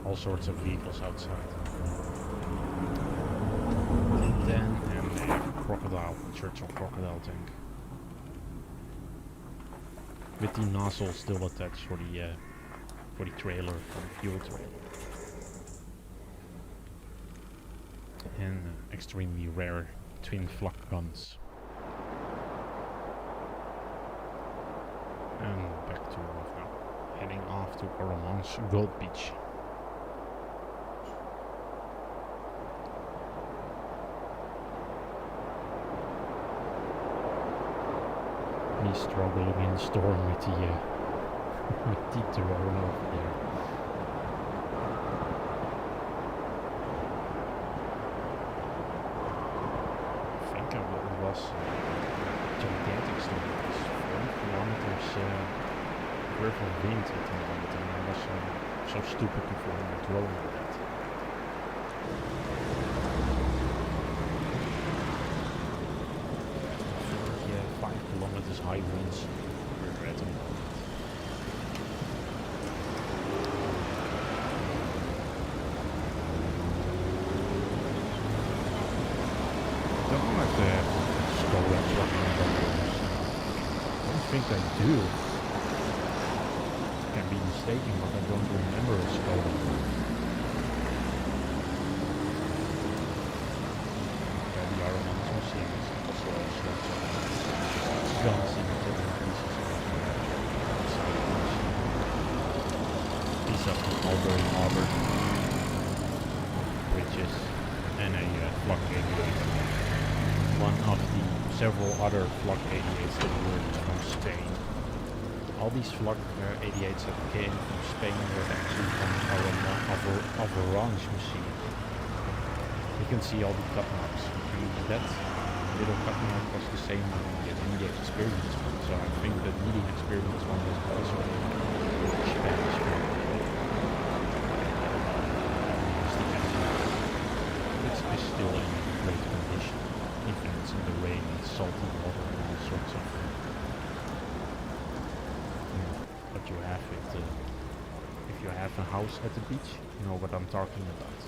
All sorts of vehicles outside. And then they have a crocodile, Churchill crocodile tank. With the nozzle still attached for the trailer, for the fuel trailer. And extremely rare twin flak guns. And back to now, heading off to Orange Gold Beach. Me struggling in the storm with the with the drone over there. I think it was gigantic storm. It was 4 kilometers peripheral wind at the moment, and I was so stupid to fly my drone with that. Yeah, 5 kilometers high winds we're at the moment. Don't know if they have Skolens running on the roads. I don't think I do. Can be mistaken, but I don't remember a Skolen. Yeah, the Armaments Museum is also all sorts of guns and different pieces inside the museum. Piece of the Mulberry Harbor, bridges, and a flak 88. One of the several other flak 88s that were from Spain. All these flak 88s that came from Spain were actually from our Orange Museum. You can see all the cut marks. And that little cut mark was the same on the media experience one. So I think the media experience one was also a Spanish one. It's still in great condition. Even it's in the rain and salty water and all sorts of but you have it if you have a house at the beach, you know what I'm talking about.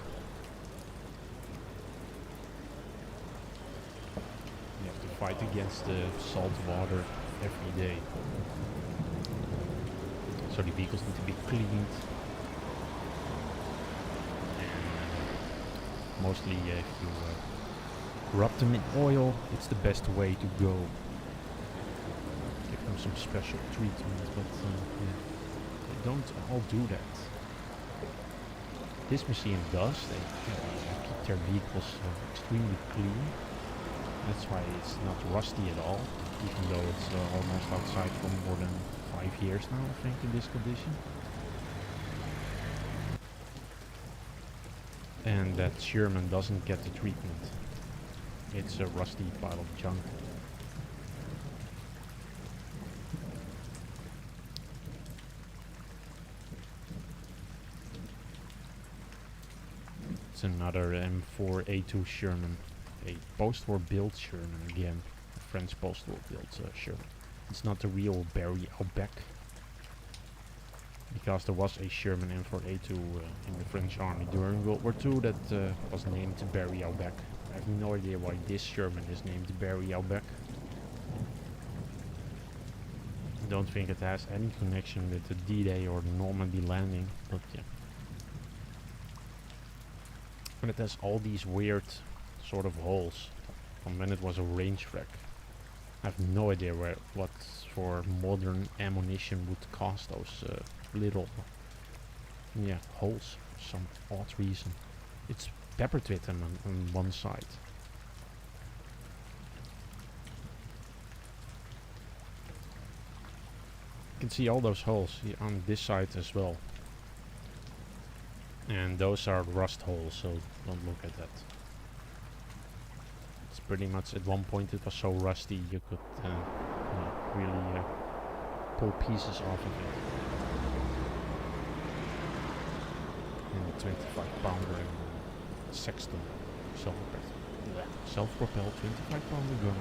You have to fight against the salt water every day. So the vehicles need to be cleaned. And mostly if you rub them in oil, it's the best way to go. Give them some special treatment, but yeah, they don't all do that. This museum does. They keep their vehicles extremely clean. That's why it's not rusty at all, even though it's almost outside for more than 5 years now, I think, in this condition. And that Sherman doesn't get the treatment. It's a rusty pile of junk. It's another M4A2 Sherman, a post-war built Sherman again, a French post-war built Sherman. It's not the real Barry Outback, because there was a Sherman M4A2 in the French army during World War II that was named Barry Outback. I have no idea why this Sherman is named Barry Outback. I don't think it has any connection with the D-Day or the Normandy landing, but yeah. And it has all these weird sort of holes from when it was a range wreck. I have no idea what for modern ammunition would cause those little holes for some odd reason. It's peppered with them on one side. You can see all those holes on this side as well. And those are rust holes, so don't look at that. It's pretty much, at one point it was so rusty you could really pull pieces off of it. And the 25 pounder Sexton self-propelled 25 pounder gun.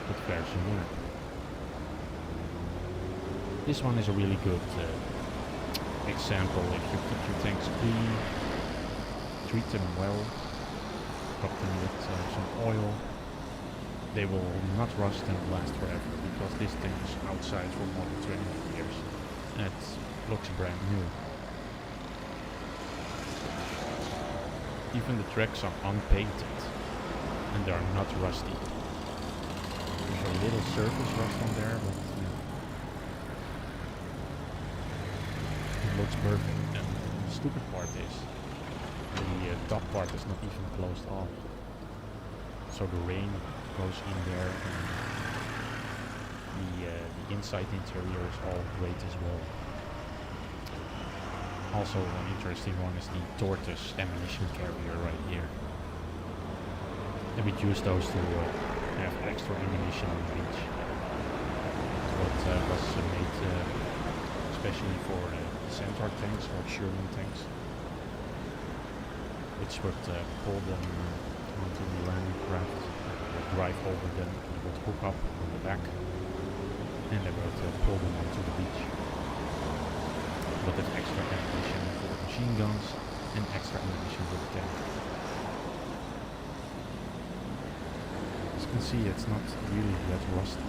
But very similar. This one is a really good example. If you keep your tanks clean, treat them well, rub them with some oil, they will not rust and last forever, because this thing is outside for more than 20 years. And it looks brand new. Even the tracks are unpainted and they are not rusty. There's a little surface rust on there, but it looks perfect. And the stupid part is the top part is not even closed off, so the rain goes in there, and the inside interior is all great as well. Also an interesting one is the Tortoise ammunition carrier right here. And we use those to have extra ammunition on the beach. That's what was made especially for the Centaur tanks or Sherman tanks, which would pull them onto the landing craft, would drive over them, and would hook up on the back, and they would pull them onto the beach. But there's extra ammunition for the machine guns and extra ammunition for the tank. As you can see, it's not really that rusty.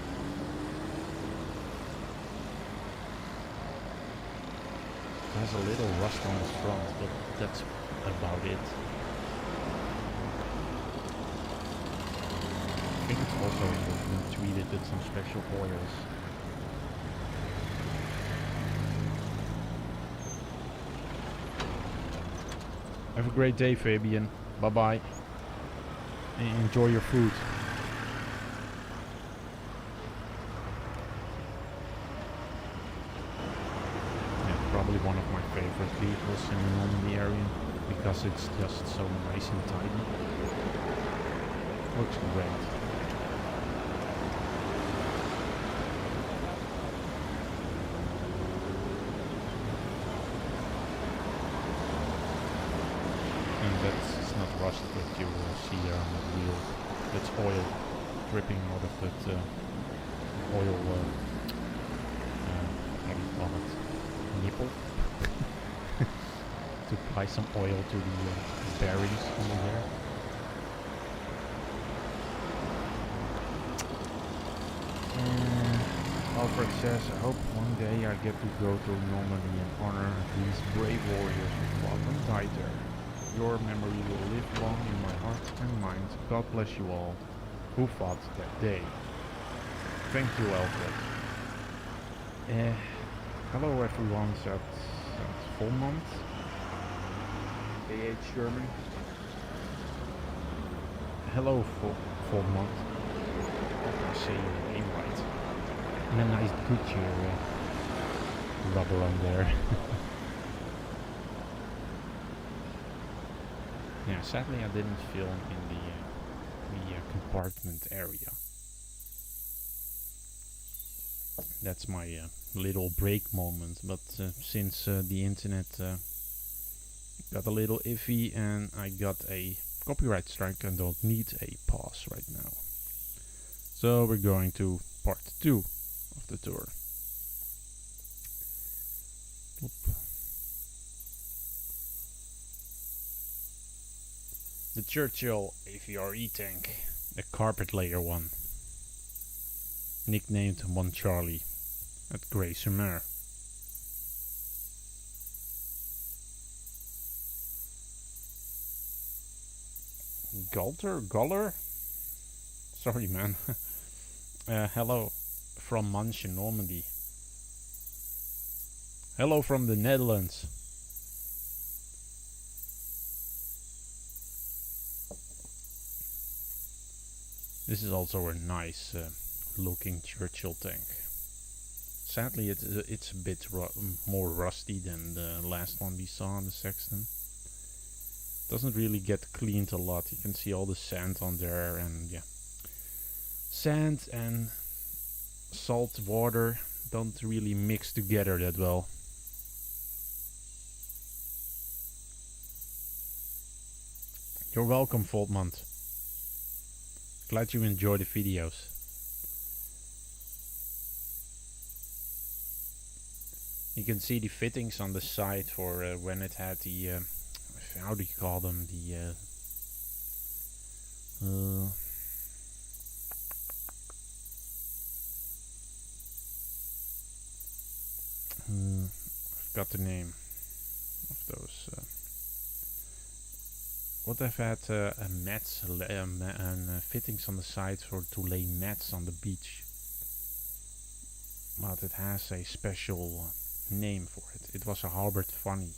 It has a little rust on the front, but that's about it. I think it's also been treated with some special oils. Have a great day, Fabian. Bye bye. And enjoy your food. Yeah, probably one of my favorite vehicles in the Normandy area because it's just so nice and tidy. Looks great. It's not rust that you will see there on the wheel. That's oil dripping out of that oil, how do you call it, nipple? To apply some oil to the bearings in there. Alfred says, I hope one day I get to go to Normandy and honor these brave warriors who fought and died there. Your memory will live long in my heart and mind. God bless you all who fought that day. Thank you, Alfred. Hello everyone at Volmont. A.H. Sherman. Hello, Volmont. I say your name right. And a nice Gucci rubber on there. Yeah, sadly I didn't film in the compartment area. That's my little break moment, but since the internet got a little iffy and I got a copyright strike, I don't need a pause right now. So we're going to part 2 of the tour. Oop. The Churchill AVRE tank, the carpet layer one, nicknamed One Charlie, at Grey-sur-Mer. Guller? Sorry man. Hello from Manche, Normandy. Hello from the Netherlands. This is also a nice looking Churchill tank. Sadly it's a bit more rusty than the last one we saw on the Sexton. Doesn't really get cleaned a lot. You can see all the sand on there, and yeah. Sand and salt water don't really mix together that well. You're welcome, Voltmont. Glad you enjoy the videos. You can see the fittings on the side for when it had the how do you call them, the I've got the name of those. What I've had mats and fittings on the side to lay mats on the beach, but it has a special name for it. It was a Harbert Funny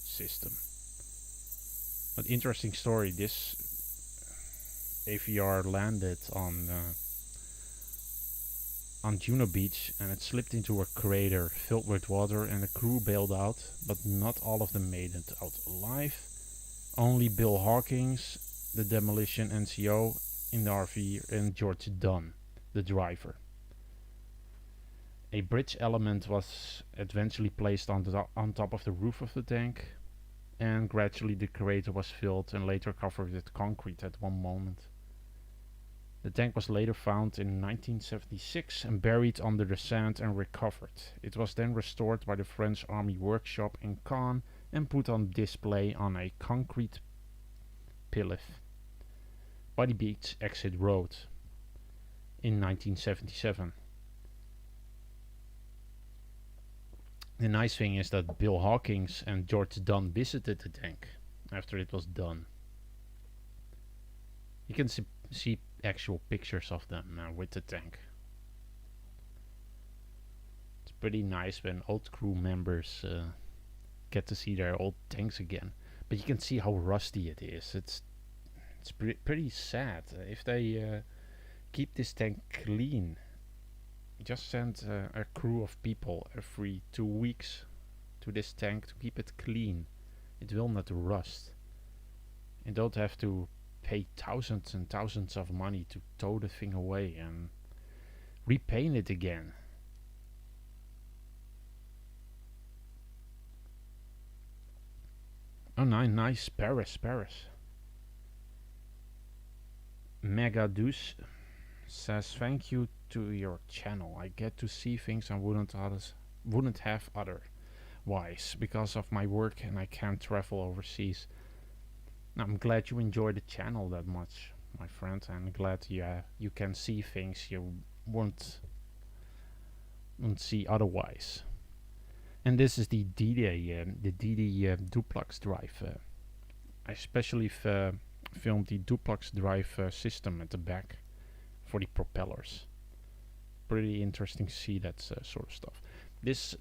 system. But interesting story. This AVR landed on Juno Beach, and it slipped into a crater filled with water, and the crew bailed out, but not all of them made it out alive. Only Bill Hawkins, the demolition NCO in the RV, and George Dunn, the driver. A bridge element was eventually placed on top of the roof of the tank, and gradually the crater was filled and later covered with concrete at one moment. The tank was later found in 1976 and buried under the sand and recovered. It was then restored by the French Army workshop in Caen and put on display on a concrete pillar by the beach exit road in 1977. The nice thing is that Bill Hawkins and George Dunn visited the tank after it was done. You can see actual pictures of them with the tank. It's pretty nice when old crew members get to see their old tanks again. But you can see how rusty it is. It's pretty sad. If they keep this tank clean, just send a crew of people every 2 weeks to this tank to keep it clean. It will not rust. You don't have to pay thousands and thousands of money to tow the thing away and repaint it again. Oh, nice. Paris. Megadus says, thank you to your channel. I get to see things I wouldn't have otherwise because of my work, and I can't travel overseas. I'm glad you enjoy the channel that much, my friend, and glad you can see things you won't see otherwise. And this is the DD duplex drive. I especially filmed the duplex drive system at the back for the propellers. Pretty interesting to see that sort of stuff. This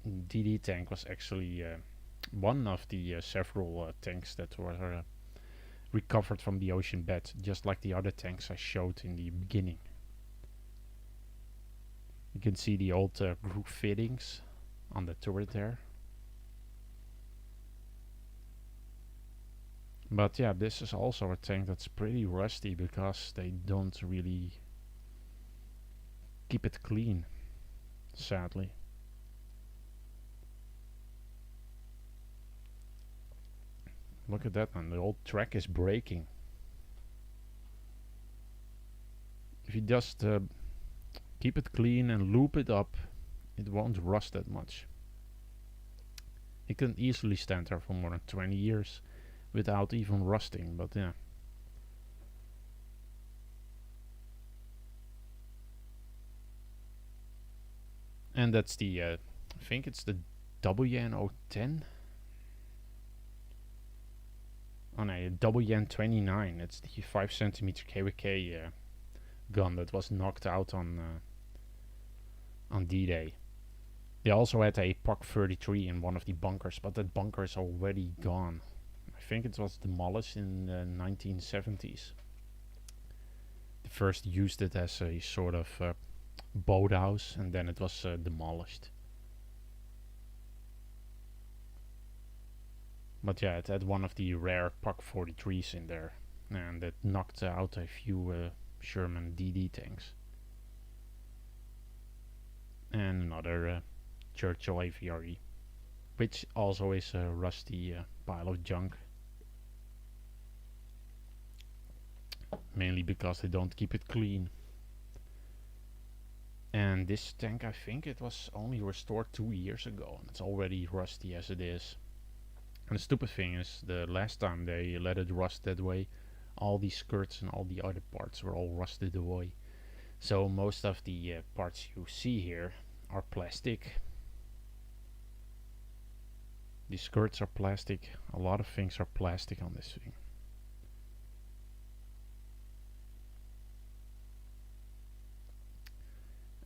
DD tank was actually one of the several tanks that were recovered from the ocean bed, just like the other tanks I showed in the beginning. You can see the old groove fittings on the turret there. But yeah, this is also a tank that's pretty rusty because they don't really keep it clean, sadly. Look at that, man. The old track is breaking. If you just keep it clean and loop it up, it won't rust that much. It can easily stand there for more than 20 years without even rusting, but yeah. And that's the, I think it's the WN010. Oh no, WN29. It's the 5cm KWK gun that was knocked out on D-Day. They also had a POC 33 in one of the bunkers, but that bunker is already gone. I think it was demolished in the 1970s. They first used it as a sort of boathouse, and then it was demolished. But yeah, it had one of the rare POC 43s in there, and it knocked out a few Sherman DD tanks. And another Churchill AVRE, which also is a rusty pile of junk. Mainly because they don't keep it clean. And this tank, I think it was only restored 2 years ago, and it's already rusty as it is. And the stupid thing is, the last time they let it rust that way, all the skirts and all the other parts were all rusted away. So most of the parts you see here are plastic. The skirts are plastic. A lot of things are plastic on this thing.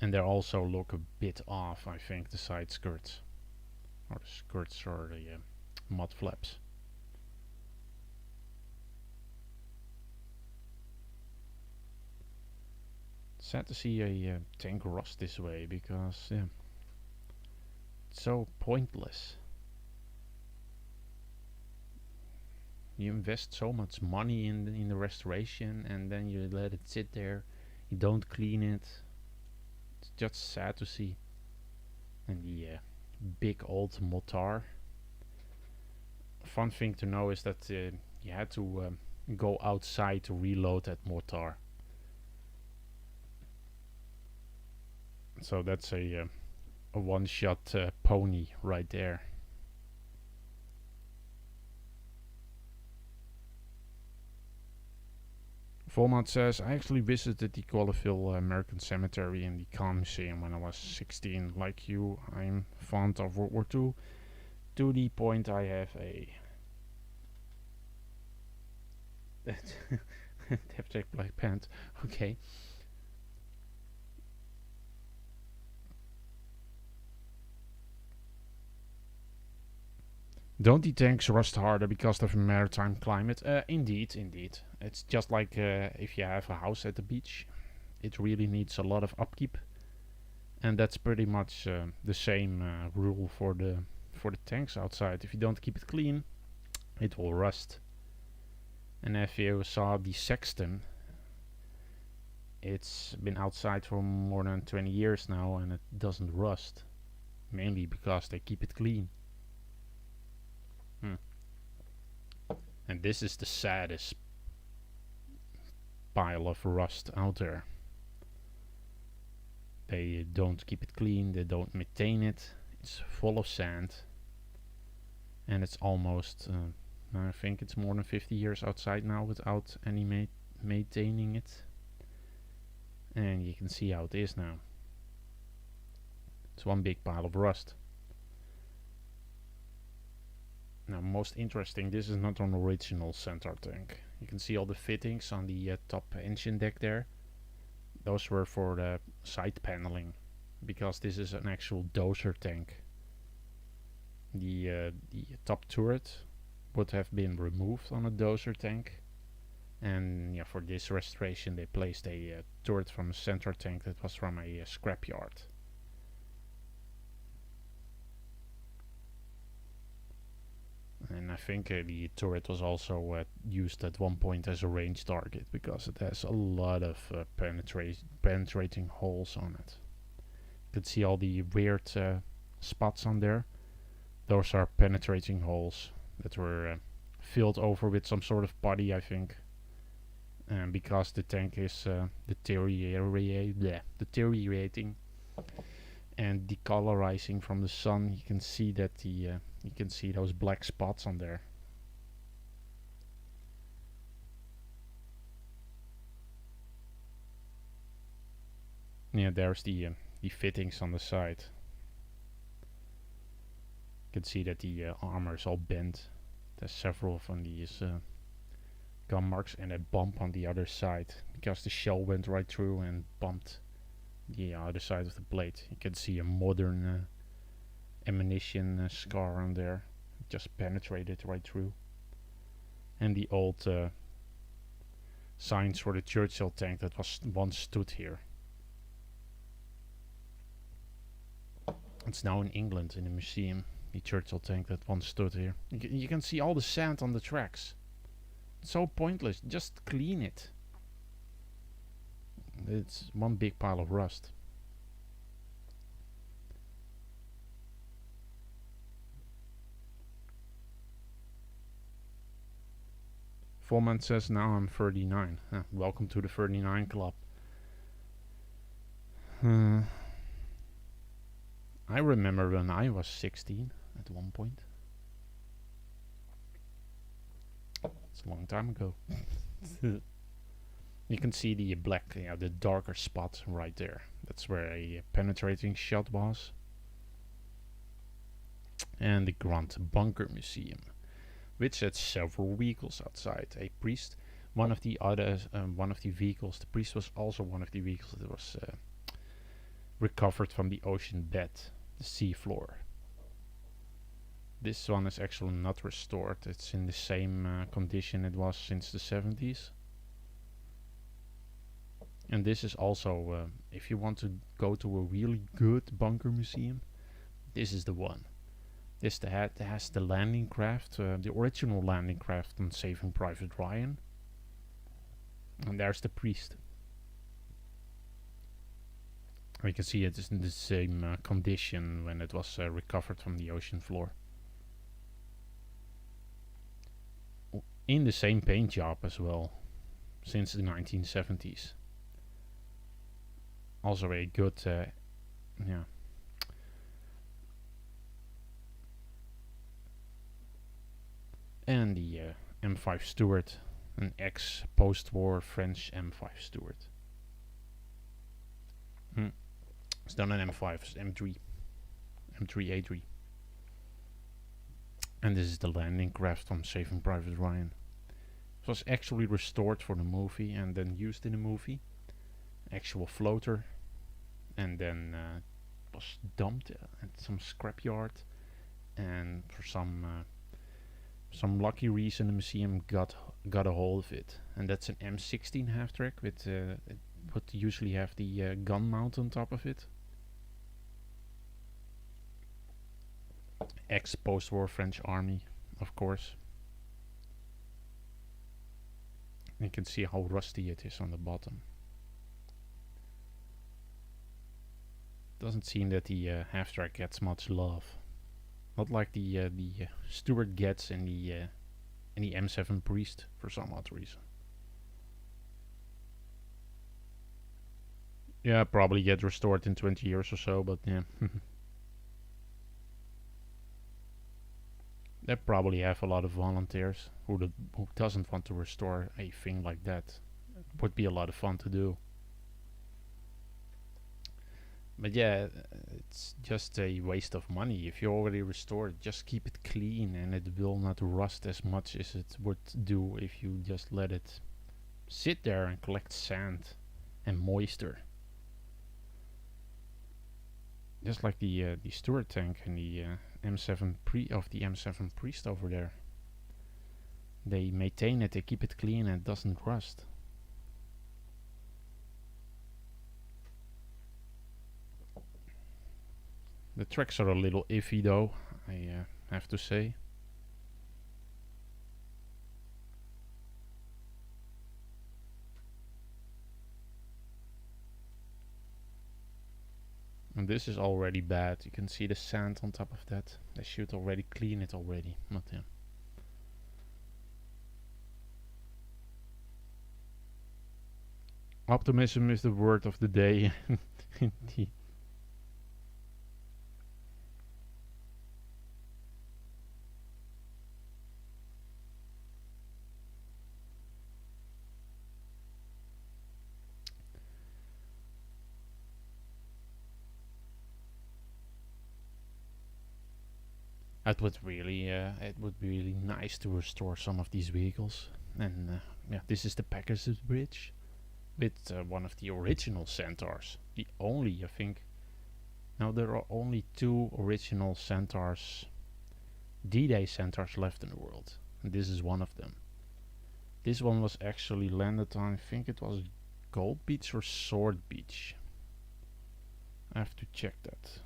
And they also look a bit off, I think, the side skirts. Or the skirts or the mud flaps. Sad to see a tank rust this way, because yeah, it's so pointless. You invest so much money in the restoration, and then you let it sit there. You don't clean it. It's just sad to see. and the big old mortar. Fun thing to know is that you had to go outside to reload that mortar. So that's a one-shot pony right there. Volmat says, I actually visited the Colleyville American Cemetery and the Khan Museum when I was 16. Like you, I'm fond of World War II, to the point I have a Jack Black Pant. Okay. Don't the tanks rust harder because of the maritime climate? Indeed. It's just like if you have a house at the beach. It really needs a lot of upkeep. And that's pretty much the same rule for the tanks outside. If you don't keep it clean, it will rust. And if you saw the Sexton, it's been outside for more than 20 years now and it doesn't rust. Mainly because they keep it clean. And this is the saddest pile of rust out there. They don't keep it clean, they don't maintain it. It's full of sand. And it's almost, I think it's more than 50 years outside now without any maintaining it. And you can see how it is now. It's one big pile of rust. Now, most interesting, this is not an original Centaur tank. You can see all the fittings on the top engine deck there. Those were for the side paneling, because this is an actual dozer tank. The top turret would have been removed on a dozer tank. And yeah, for this restoration they placed a turret from a Centaur tank that was from a scrapyard. And I think the turret was also used at one point as a range target because it has a lot of penetrating holes on it. You can see all the weird spots on there. Those are penetrating holes that were filled over with some sort of putty, I think. And because the tank is deteriorating and decolorizing from the sun, you can see that you can see those black spots on there. Yeah, there's the fittings on the side. You can see that the armor is all bent. There's several of these gun marks and a bump on the other side because the shell went right through and bumped the other side of the blade. You can see a modern ammunition scar on there. It just penetrated right through. And the old signs for the Churchill tank that was once stood here. It's now in England in a museum. The Churchill tank that once stood here. You can see all the sand on the tracks. It's so pointless. Just clean it. It's one big pile of rust. Foreman says now I'm 39. Welcome to the 39 club. I remember when I was 16 at one point. It's a long time ago. You can see the black, the darker spot right there. That's where a penetrating shot was. And the Grand Bunker Museum, which had several vehicles outside. A priest, one of the vehicles. The priest was also one of the vehicles that was recovered from the ocean bed, the sea floor. This one is actually not restored. It's in the same condition it was since the 70s. And this is also, if you want to go to a really good bunker museum, this is the one. This has the landing craft, the original landing craft on Saving Private Ryan. And there's the priest. We can see it is in the same condition when it was recovered from the ocean floor. In the same paint job as well, since the 1970s. Also a good, yeah. And the M5 Stuart, an ex-post-war French M5 Stuart. It's not an M5, it's M3. M3A3. And this is the landing craft from Saving Private Ryan. It was actually restored for the movie and then used in the movie. Actual floater. And then was dumped at some scrapyard. And for some lucky reason the museum got a hold of it. And that's an M16 half-track with it would usually have the gun mount on top of it. Ex-post-war French army, of course. You can see how rusty it is on the bottom. Doesn't seem that the half-track gets much love. Not like the Stuart gets in the M7 Priest for some odd reason. Yeah, probably get restored in 20 years or so, but yeah. They probably have a lot of volunteers who doesn't want to restore a thing like that. Would be a lot of fun to do. But yeah, it's just a waste of money. If you already restore it, just keep it clean and it will not rust as much as it would do if you just let it sit there and collect sand and moisture. Just like the Stuart tank and the M7 M7 Priest over there. They maintain it, they keep it clean and it doesn't rust. The tracks are a little iffy though, I have to say. And this is already bad. You can see the sand on top of that. They should already clean it already. But yeah. Optimism is the word of the day. Indeed. It would be really nice to restore some of these vehicles. And yeah, this is the Pegasus Bridge with one of the original Centaurs. The only, I think. Now there are only 2 original Centaurs, D-Day Centaurs left in the world. And this is one of them. This one was actually landed on, I think it was Gold Beach or Sword Beach. I have to check that.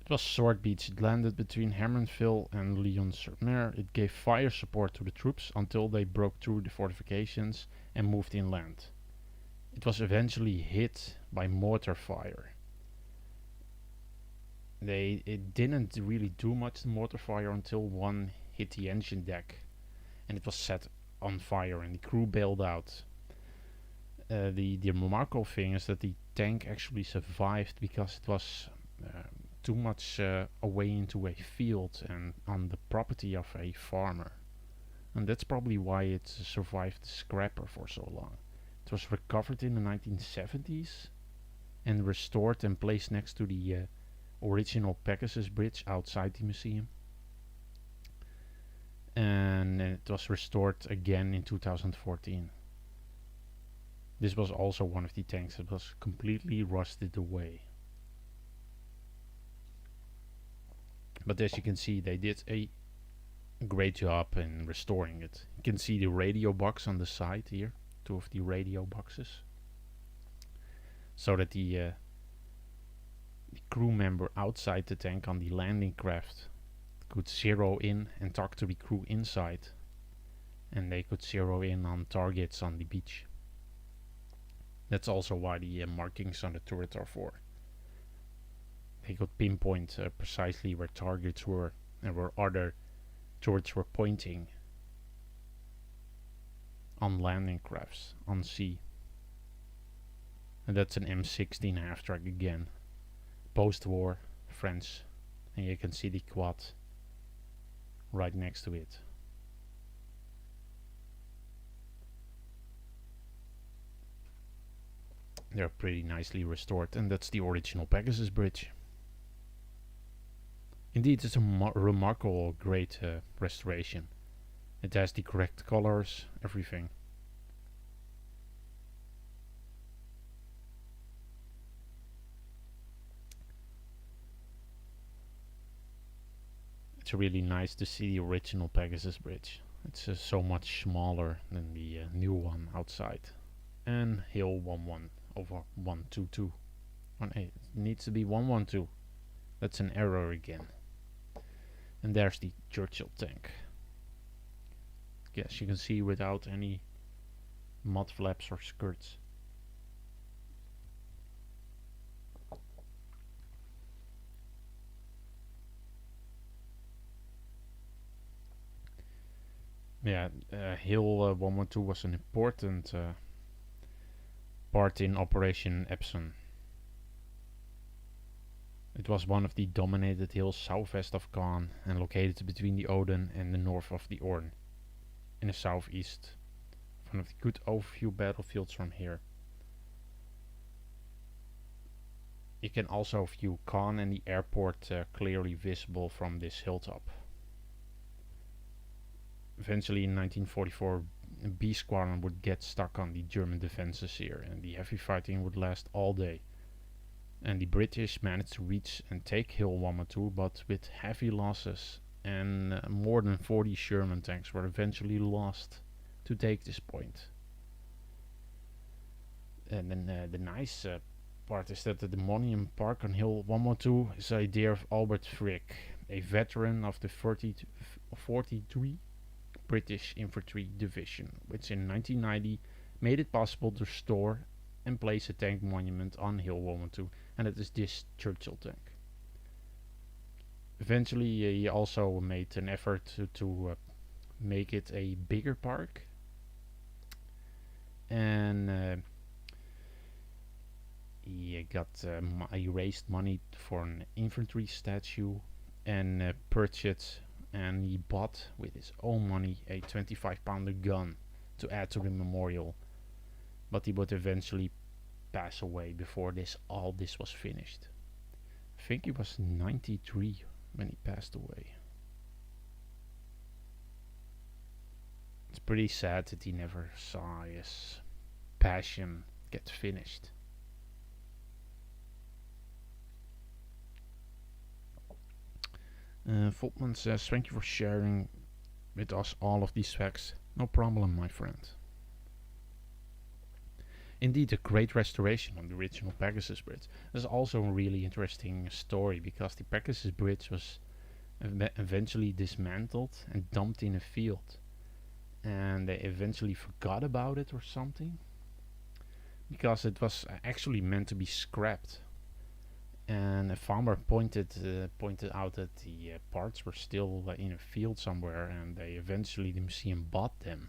It was Sword Beach. It landed between Hermanville and Lyon-sur-Mer. It gave fire support to the troops until they broke through the fortifications and moved inland. It was eventually hit by mortar fire. It didn't really do much, the mortar fire, until one hit the engine deck and it was set on fire and the crew bailed out. The remarkable thing is that the tank actually survived because it was too much away into a field and on the property of a farmer, and that's probably why it survived the scrapper for so long. It was recovered in the 1970s and restored and placed next to the original Pegasus Bridge outside the museum, and it was restored again in 2014. This was also one of the tanks that was completely rusted away. But as you can see, they did a great job in restoring it. You can see the radio box on the side here, 2 of the radio boxes, so that the crew member outside the tank on the landing craft could zero in and talk to the crew inside, and they could zero in on targets on the beach. That's also why the markings on the turret are for. They could pinpoint precisely where targets were and where other turrets were pointing on landing crafts, on sea. And that's an M16 half-track again. Post-war, French. And you can see the quad right next to it. They're pretty nicely restored, and that's the original Pegasus bridge. Indeed, it's a remarkable, great restoration. It has the correct colors, everything. It's really nice to see the original Pegasus bridge. It's so much smaller than the new one outside. And Hill 11 over 122. It needs to be 112. That's an error again. And there's the Churchill tank. Yes, you can see without any mud flaps or skirts. Yeah, Hill 112 was an important part in Operation Epsom. It was one of the dominated hills southwest of Caen and located between the Odin and the north of the Orne, in the southeast. One of the good overview battlefields from here. You can also view Caen and the airport clearly visible from this hilltop. Eventually in 1944 B Squadron would get stuck on the German defenses here and the heavy fighting would last all day. And the British managed to reach and take Hill 112, but with heavy losses, and more than 40 Sherman tanks were eventually lost to take this point. And then the nice part is that the Monument Park on Hill 112 is the idea of Albert Frick, a veteran of the 43 British Infantry Division, which in 1990 made it possible to store and place a tank monument on Hill 112, and it is this Churchill tank. Eventually he also made an effort to make it a bigger park, and he raised money for an infantry statue and purchased, and he bought with his own money a 25-pounder gun to add to the memorial. But he would eventually pass away before all this was finished. I think he was 93 when he passed away. It's pretty sad that he never saw his passion get finished. Voltman says, thank you for sharing with us all of these facts. No problem, my friend. Indeed, a great restoration of the original Pegasus Bridge. There's also a really interesting story, because the Pegasus Bridge was eventually dismantled and dumped in a field. And they eventually forgot about it or something, because it was actually meant to be scrapped. And a farmer pointed out that the parts were still in a field somewhere, and the museum bought them.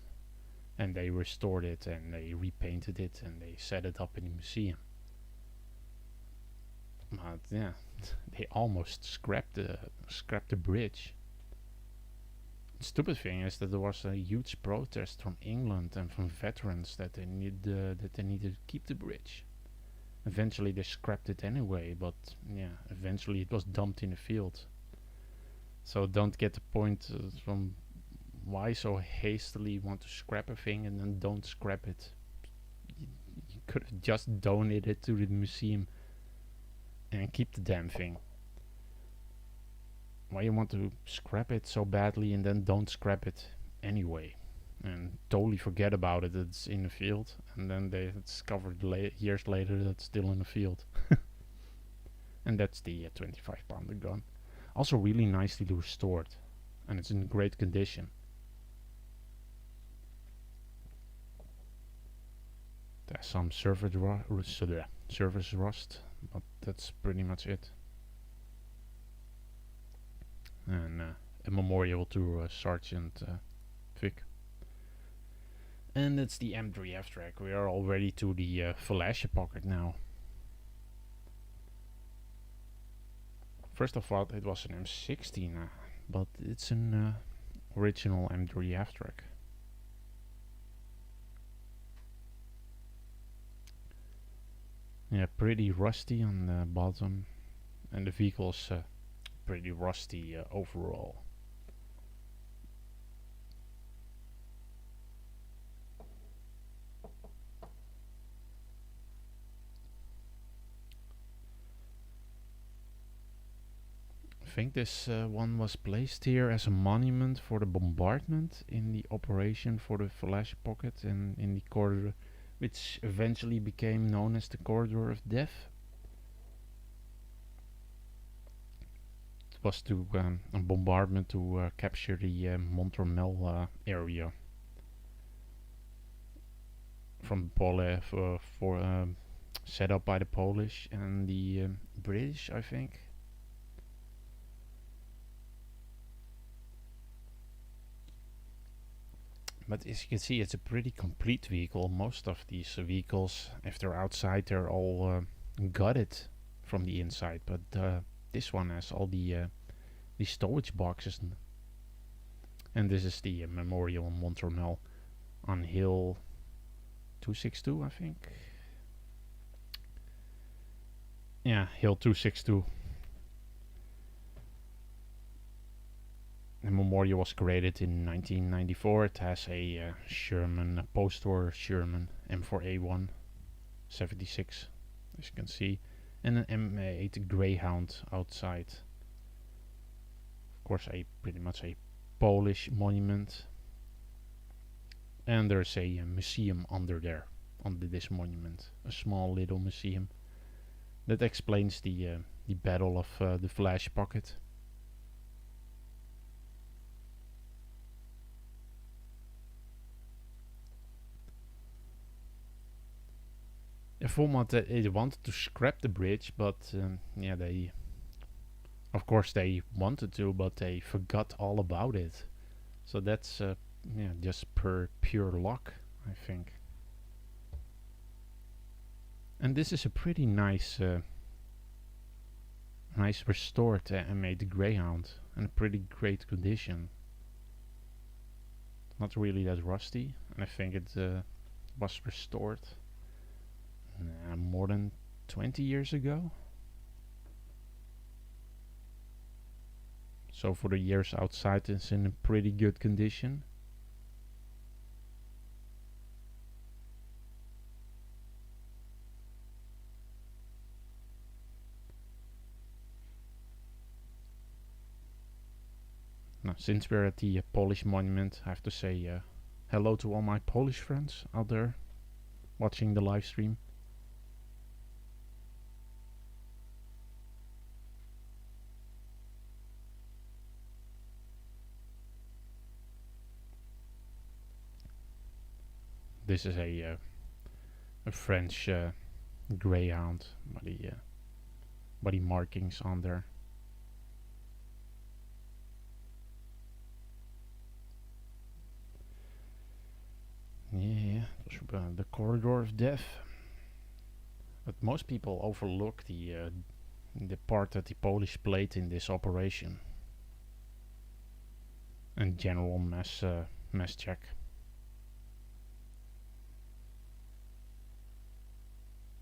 And they restored it, and they repainted it, and they set it up in the museum. But yeah, they almost scrapped the bridge. The stupid thing is that there was a huge protest from England and from veterans that they needed to keep the bridge. Eventually they scrapped it anyway, but yeah, eventually it was dumped in the field. So don't get the point from why so hastily want to scrap a thing and then don't scrap it. You could have just donated it to the museum and keep the damn thing. Why you want to scrap it so badly and then don't scrap it anyway, and totally forget about it, it's in the field, and then they discovered years later that it's still in the field. And that's the 25-pounder gun. Also really nicely restored, and it's in great condition. There's some surface rust, but that's pretty much it. And a memorial to Sergeant Vic. And it's the M3 track. We are already to the flash pocket now. First of all, it was an M16, but it's an original M3 track. Yeah, pretty rusty on the bottom, and the vehicle's pretty rusty overall. I think this one was placed here as a monument for the bombardment in the operation for the flash pocket and in the corridor, which eventually became known as the Corridor of Death. It was to a bombardment to capture the Montreal area from set up by the Polish and the British, I think. But as you can see, it's a pretty complete vehicle. Most of these vehicles, if they're outside, they're all gutted from the inside. But this one has all the storage boxes. And this is the memorial in Montreal on Hill 262, I think. Yeah, Hill 262. The memorial was created in 1994. It has a Sherman, post-war Sherman M4A1 76, as you can see, and an M8 Greyhound outside. Of course, pretty much a Polish monument. And there's a museum under this monument, a small little museum that explains the battle of the Flash Pocket. The format they wanted to scrap the bridge, but yeah, of course they wanted to, but they forgot all about it. So that's yeah, just pure luck, I think. And this is a pretty nice restored M8 Greyhound, in a pretty great condition. Not really that rusty, and I think it was restored more than 20 years ago. So for the years outside, it's in a pretty good condition. Now, since we're at the Polish monument, I have to say hello to all my Polish friends out there watching the live stream. This is a French Greyhound, body markings on there. Yeah, the Corridor of Death. But most people overlook the part that the Polish played in this operation and general mass check.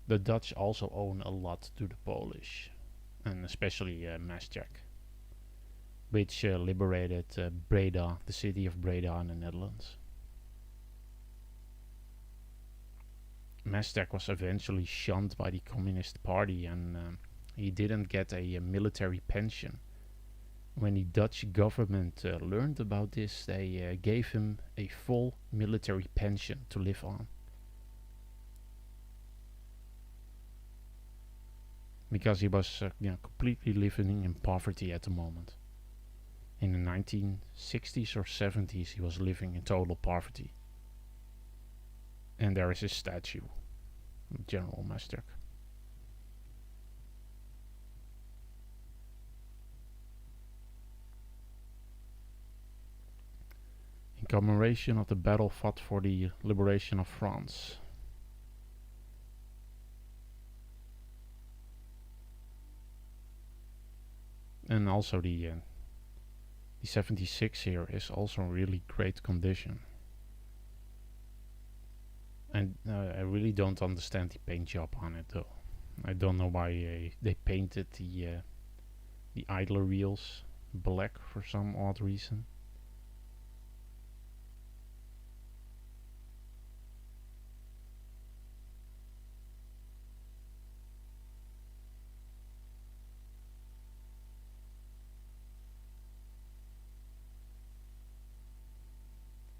The Dutch also own a lot to the Polish, and especially Maastricht, which liberated Breda, the city of Breda in the Netherlands. Maastricht was eventually shunned by the Communist Party, and he didn't get a military pension. When the Dutch government learned about this, they gave him a full military pension to live on. Because he was completely living in poverty at the moment. In the 1960s or 70s he was living in total poverty. And there is his statue General Masterk. In commemoration of the battle fought for the liberation of France. And also the 76 here is also in really great condition. And I really don't understand the paint job on it though. I don't know why they painted the idler wheels black for some odd reason.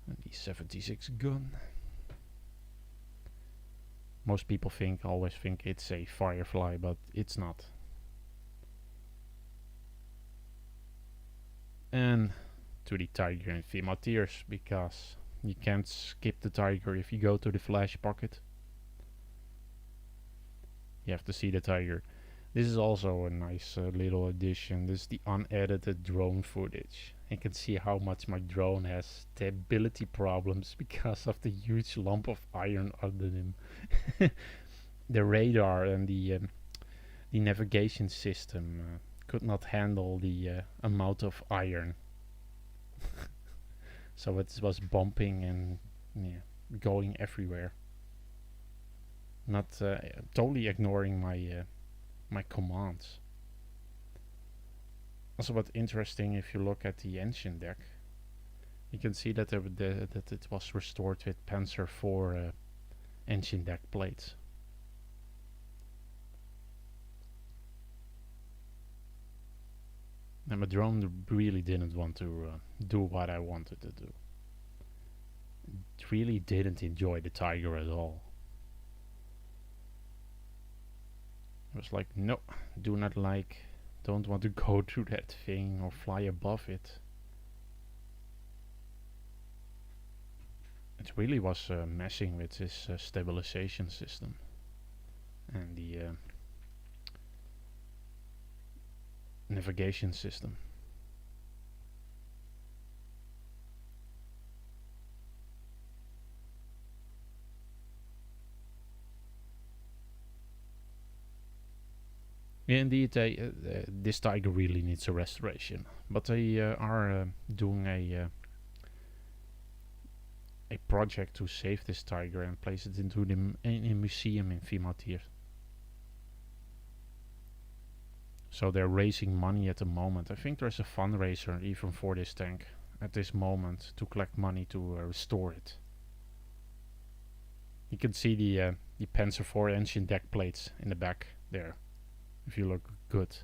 And the 76 gun. Most people always think it's a Firefly, but it's not. And to the Tiger in Female Tears, because you can't skip the Tiger if you go to the flash pocket. You have to see the Tiger. This is also a nice little addition. This is the unedited drone footage. You can see how much my drone has stability problems because of the huge lump of iron under him. The radar and the navigation system could not handle the amount of iron. So it was bumping and going everywhere. Not totally ignoring my commands. Also, what's interesting, if you look at the engine deck, you can see that that it was restored with Panzer IV engine deck plates. And my drone really didn't want to do what I wanted to do. It really didn't enjoy the Tiger at all. It was like, no, do not like, don't want to go through that thing or fly above it. It really was messing with this stabilization system and the navigation system. Indeed, this Tiger really needs a restoration, but they are doing a project to save this Tiger and place it into a museum in Vimatir. So they're raising money at the moment. I think there's a fundraiser even for this tank at this moment to collect money to restore it. You can see the Panzer IV engine deck plates in the back there. If you look good,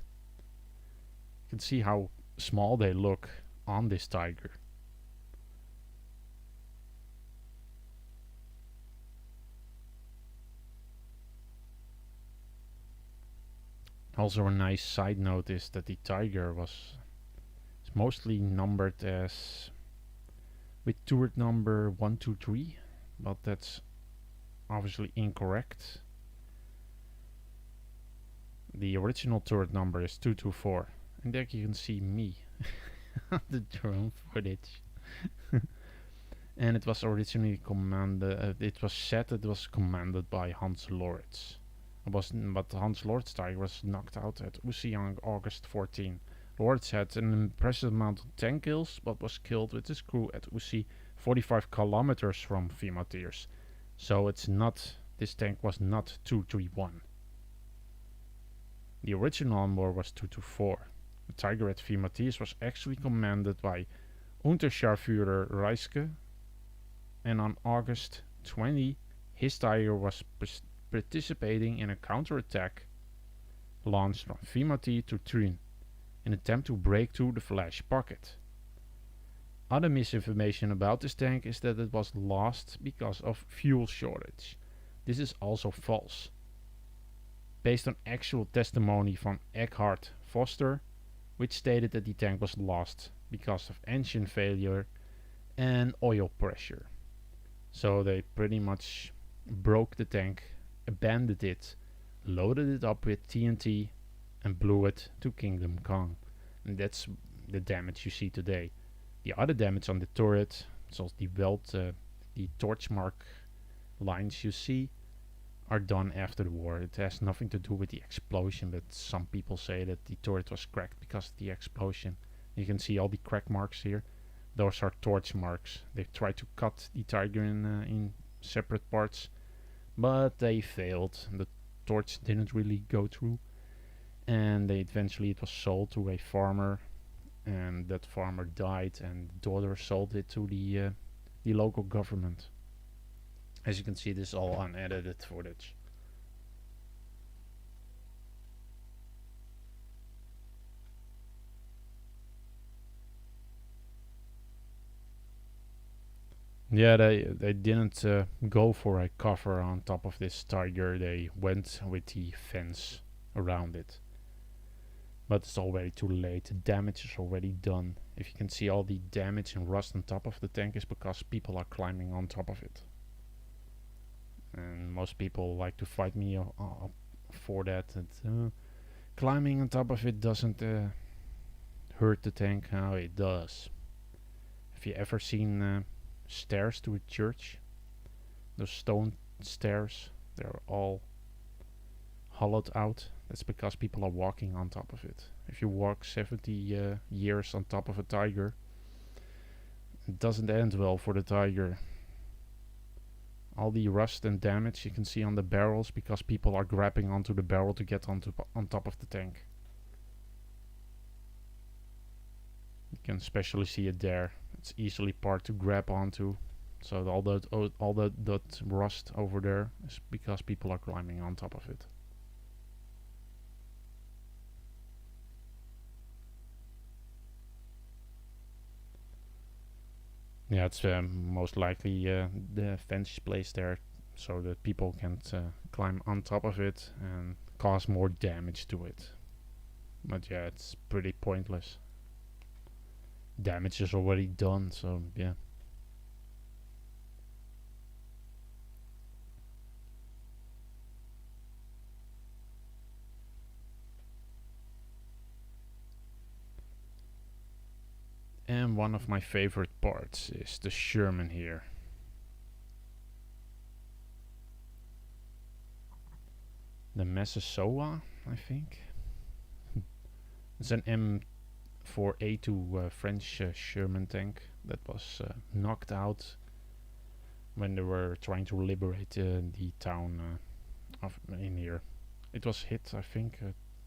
you can see how small they look on this Tiger. Also, a nice side note is that the Tiger is mostly numbered as with turret number 123, but that's obviously incorrect. The original turret number is 224, and there you can see me on the drone footage. And it was originally commanded, it was commanded by Hans Lorentz. But Hans Lorentz Tiger was knocked out at Uzi on August 14. Lorentz had an impressive amount of tank kills, but was killed with his crew at Uzi 45 kilometers from Vimatir. So it's not, this tank was not 231. The original number was 224. The Tiger at Vimatir was actually commanded by Unterscharführer Reiske, and on August 20 his Tiger was participating in a counterattack launched from Vimatir to Trün in an attempt to break through the flash pocket. Other misinformation about this tank is that it was lost because of fuel shortage. This is also false. Based on actual testimony from Eckhard Foster, which stated that the tank was lost because of engine failure and oil pressure. So they pretty much broke the tank abandoned it, loaded it up with TNT, and blew it to Kingdom Come. And that's the damage you see today. The other damage on the turret, zoals die weld, the torch mark lines you see, are done after the war. It has nothing to do with the explosion, but some people say that the turret was cracked because of the explosion. You can see all the crack marks here. Those are torch marks. They tried to cut the Tiger in separate parts, but they failed. The torch didn't really go through, and eventually it was sold to a farmer, and that farmer died, and the daughter sold it to the local government. As you can see, this is all unedited footage. Yeah, they didn't go for a cover on top of this Tiger. They went with the fence around it. But it's already too late. The damage is already done. If you can see all the damage and rust on top of the tank, is because people are climbing on top of it. And most people like to fight me for that. Climbing on top of it doesn't hurt the tank. How it does. Have you ever seen stairs to a church? Those stone stairs, they're all hollowed out. That's because people are walking on top of it. If you walk 70 years on top of a Tiger, it doesn't end well for the Tiger. All the rust and damage you can see on the barrels because people are grabbing onto the barrel to get on top of the tank. You can especially see it there. It's easily part to grab onto. So all that rust over there is because people are climbing on top of it. Yeah, it's most likely the fence is placed there so that people can't climb on top of it and cause more damage to it. But yeah, it's pretty pointless. Damage is already done, so yeah. And one of my favorite parts is the Sherman here. The Massasoit, I think. It's an M4A2 French Sherman tank that was knocked out when they were trying to liberate the town in here. It was hit, I think,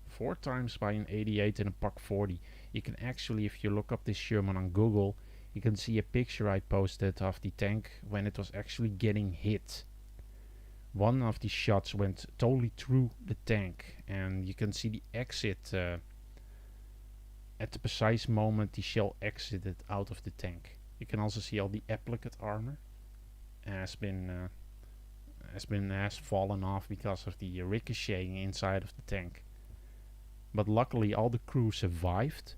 4 times by an 88 and a Pak 40. You can actually, if you look up this Sherman on Google, you can see a picture I posted of the tank when it was actually getting hit. One of the shots went totally through the tank, and you can see the exit at the precise moment the shell exited out of the tank. You can also see all the applicate armor has fallen off because of the ricocheting inside of the tank. But luckily all the crew survived,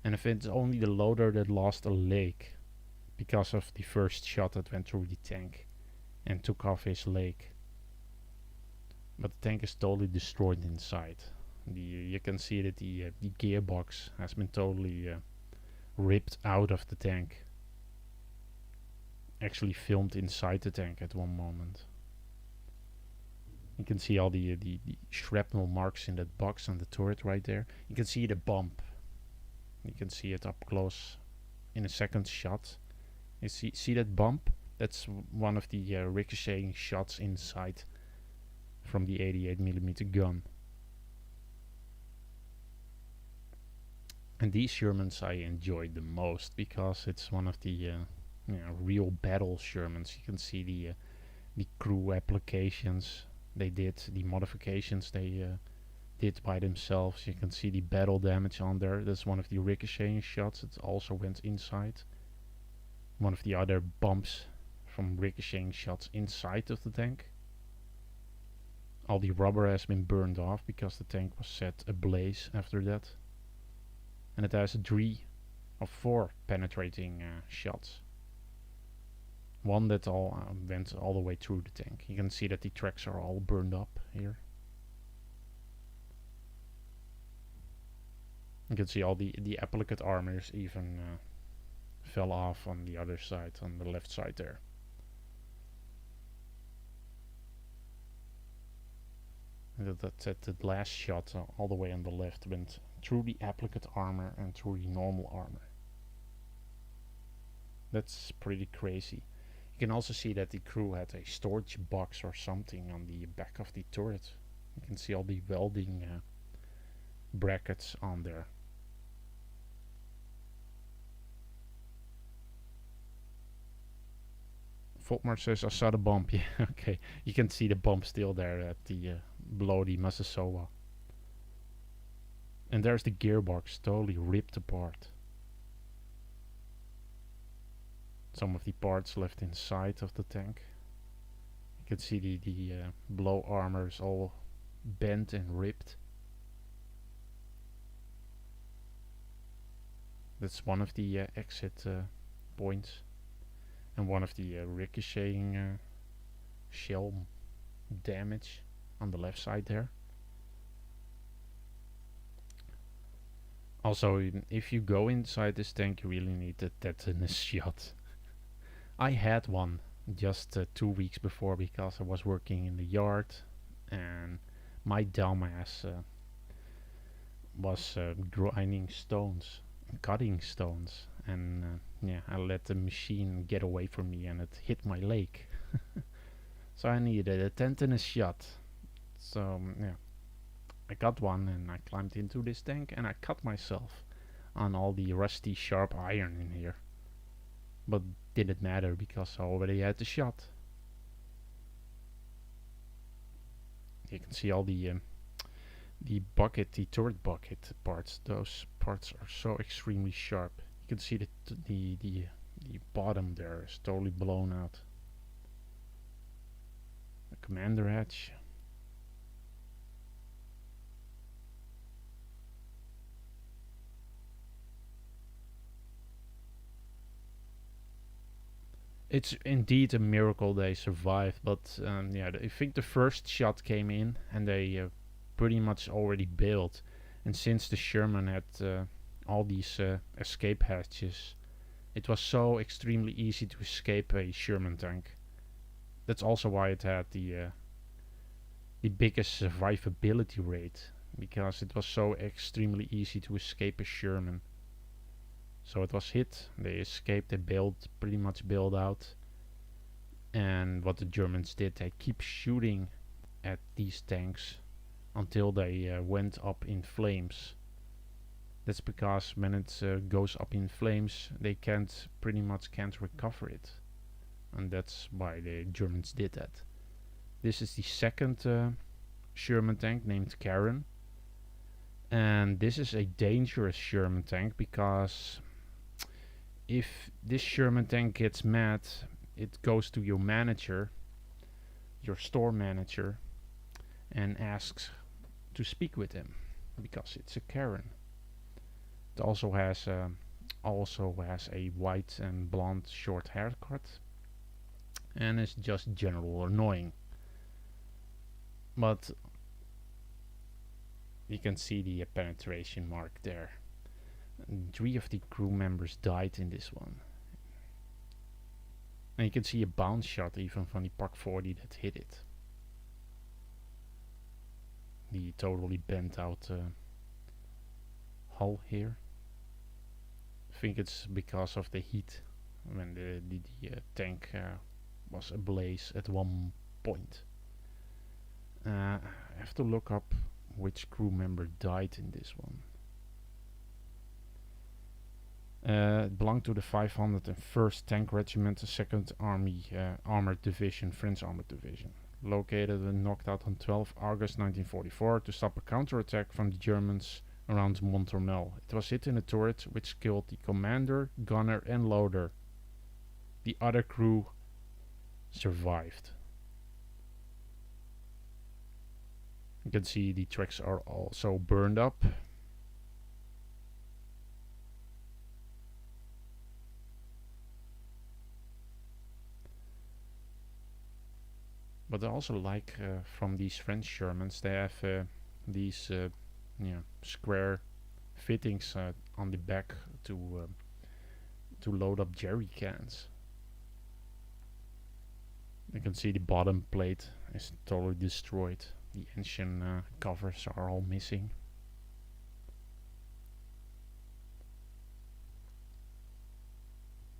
and if it's only the loader that lost a leg because of the first shot that went through the tank and took off his leg. But the tank is totally destroyed inside. You can see that the gearbox has been totally ripped out of the tank. Actually filmed inside the tank at one moment. You can see all the shrapnel marks in that box on the turret right there. You can see the bump. You can see it up close in a second shot. You see that bump? That's one of the ricocheting shots inside from the 88mm gun. And these Shermans I enjoyed the most because it's one of the real battle Shermans. You can see the crew applications they did, the modifications they did by themselves. You can see the battle damage on there. That's one of the ricocheting shots. It also went inside. One of the other bumps from ricocheting shots inside of the tank. All the rubber has been burned off because the tank was set ablaze after that. And it has 3 or 4 penetrating shots. one that all went all the way through the tank. You can see that the tracks are all burned up here. You can see all the applicate armors even fell off on the other side, on the left side there. And that the last shot all the way on the left went through the applicate armor and through the normal armor. That's pretty crazy. You can also see that the crew had a storage box or something on the back of the turret. You can see all the welding brackets on there. Voltmar says, I saw the bump. Yeah, okay. You can see the bump still there at the below the Massasoit. And there's the gearbox totally ripped apart. Some of the parts left inside of the tank. You can see the below armor is all bent and ripped. That's one of the exit points. And one of the ricocheting shell damage on the left side there. Also, if you go inside this tank, you really need a tetanus shot. I had one just 2 weeks before because I was working in the yard and my dumbass was grinding stones, cutting stones, and yeah, I let the machine get away from me and it hit my leg. So I needed a tetanus shot. So yeah, I got one and I climbed into this tank and I cut myself on all the rusty sharp iron in here. But didn't matter because I already had the shot. You can see all the bucket, the turret bucket parts. Those parts are so extremely sharp. You can see the bottom there is totally blown out. The commander hatch. It's indeed a miracle they survived, but yeah, I think the first shot came in and they pretty much already bailed. And since the Sherman had all these escape hatches, it was so extremely easy to escape a Sherman tank. That's also why it had the biggest survivability rate, because it was so extremely easy to escape a Sherman. So it was hit, they escaped, they bailed, pretty much bailed out. And what the Germans did, they keep shooting at these tanks until they went up in flames. That's because when it goes up in flames, they pretty much can't recover it. And that's why the Germans did that. This is the second Sherman tank named Karen. And this is a dangerous Sherman tank because if this Sherman tank gets mad, it goes to your manager, your store manager, and asks to speak with him because it's a Karen. It also has a white and blonde short haircut and is just general annoying. But you can see the penetration mark there. 3 of the crew members died in this one. And you can see a bounce shot even from the Pak 40 that hit it. The totally bent out hull here. I think it's because of the heat when the tank was ablaze at one point. I have to look up which crew member died in this one. It belonged to the 501st Tank Regiment, the 2nd Army Armored Division, French Armored Division. Located and knocked out on 12 August 1944 to stop a counterattack from the Germans around Montreal. It was hit in a turret which killed the commander, gunner and loader. The other crew survived. You can see the tracks are also burned up. But I also like from these French Germans, they have these square fittings on the back to load up jerry cans. You can see the bottom plate is totally destroyed. The engine covers are all missing.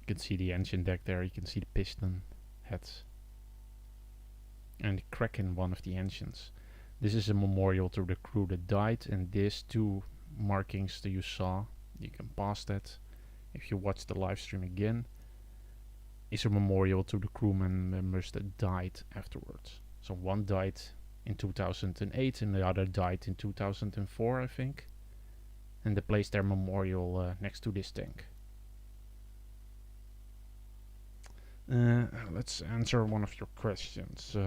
You can see the engine deck there, you can see the piston heads and the crack in one of the engines. This is a memorial to the crew that died, and these two markings that you saw, you can pause that if you watch the live stream again, is a memorial to the crewmen members that died afterwards. So one died in 2008 and the other died in 2004, I think. And they placed their memorial next to this tank. Let's answer one of your questions.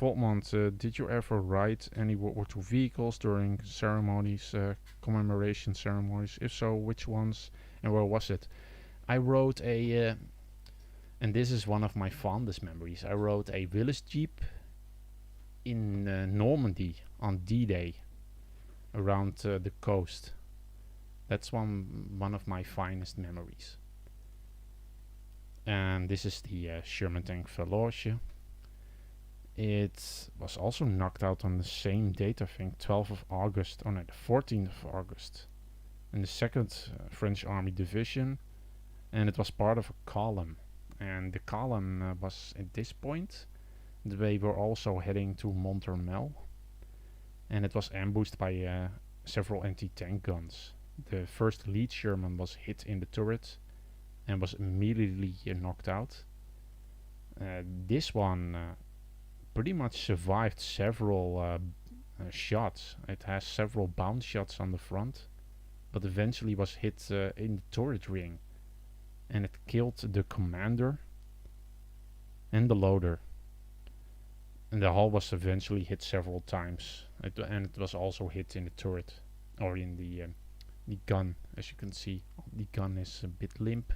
Voltmont, did you ever ride any World War II vehicles during ceremonies, commemoration ceremonies? If so, which ones and where was it? I rode a, and this is one of my fondest memories, I rode a Willys Jeep in Normandy on D-Day around the coast. That's one of my finest memories. And this is the Sherman tank Veloce. It was also knocked out on the same date, I think, 12th of August, the 14th of August, in the 2nd French Army Division, and it was part of a column. And the column was at this point, they were also heading to Monthermel, and it was ambushed by several anti-tank guns. The first lead Sherman was hit in the turret and was immediately knocked out. This one pretty much survived several shots. It has several bounce shots on the front, but eventually was hit in the turret ring, and it killed the commander and the loader. And the hull was eventually hit several times, and it was also hit in the turret, or in the gun. As you can see, the gun is a bit limp.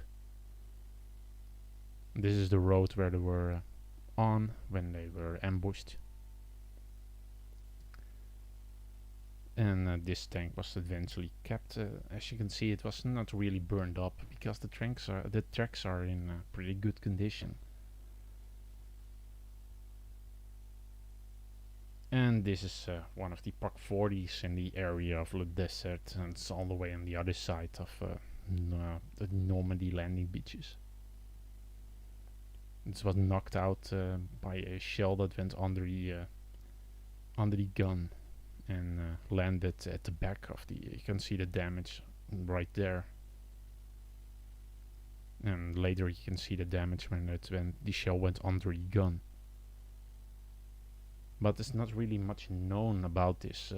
This is the road where they were on when they were ambushed. And this tank was eventually kept. As you can see, it was not really burned up because the tracks are in pretty good condition. And this is one of the Pak 40s in the area of Le Desert, and it's all the way on the other side of the Normandy landing beaches. It was knocked out by a shell that went under the gun and landed at the back of the. You can see the damage right there, and later you can see the damage when the shell went under the gun. But there's not really much known about this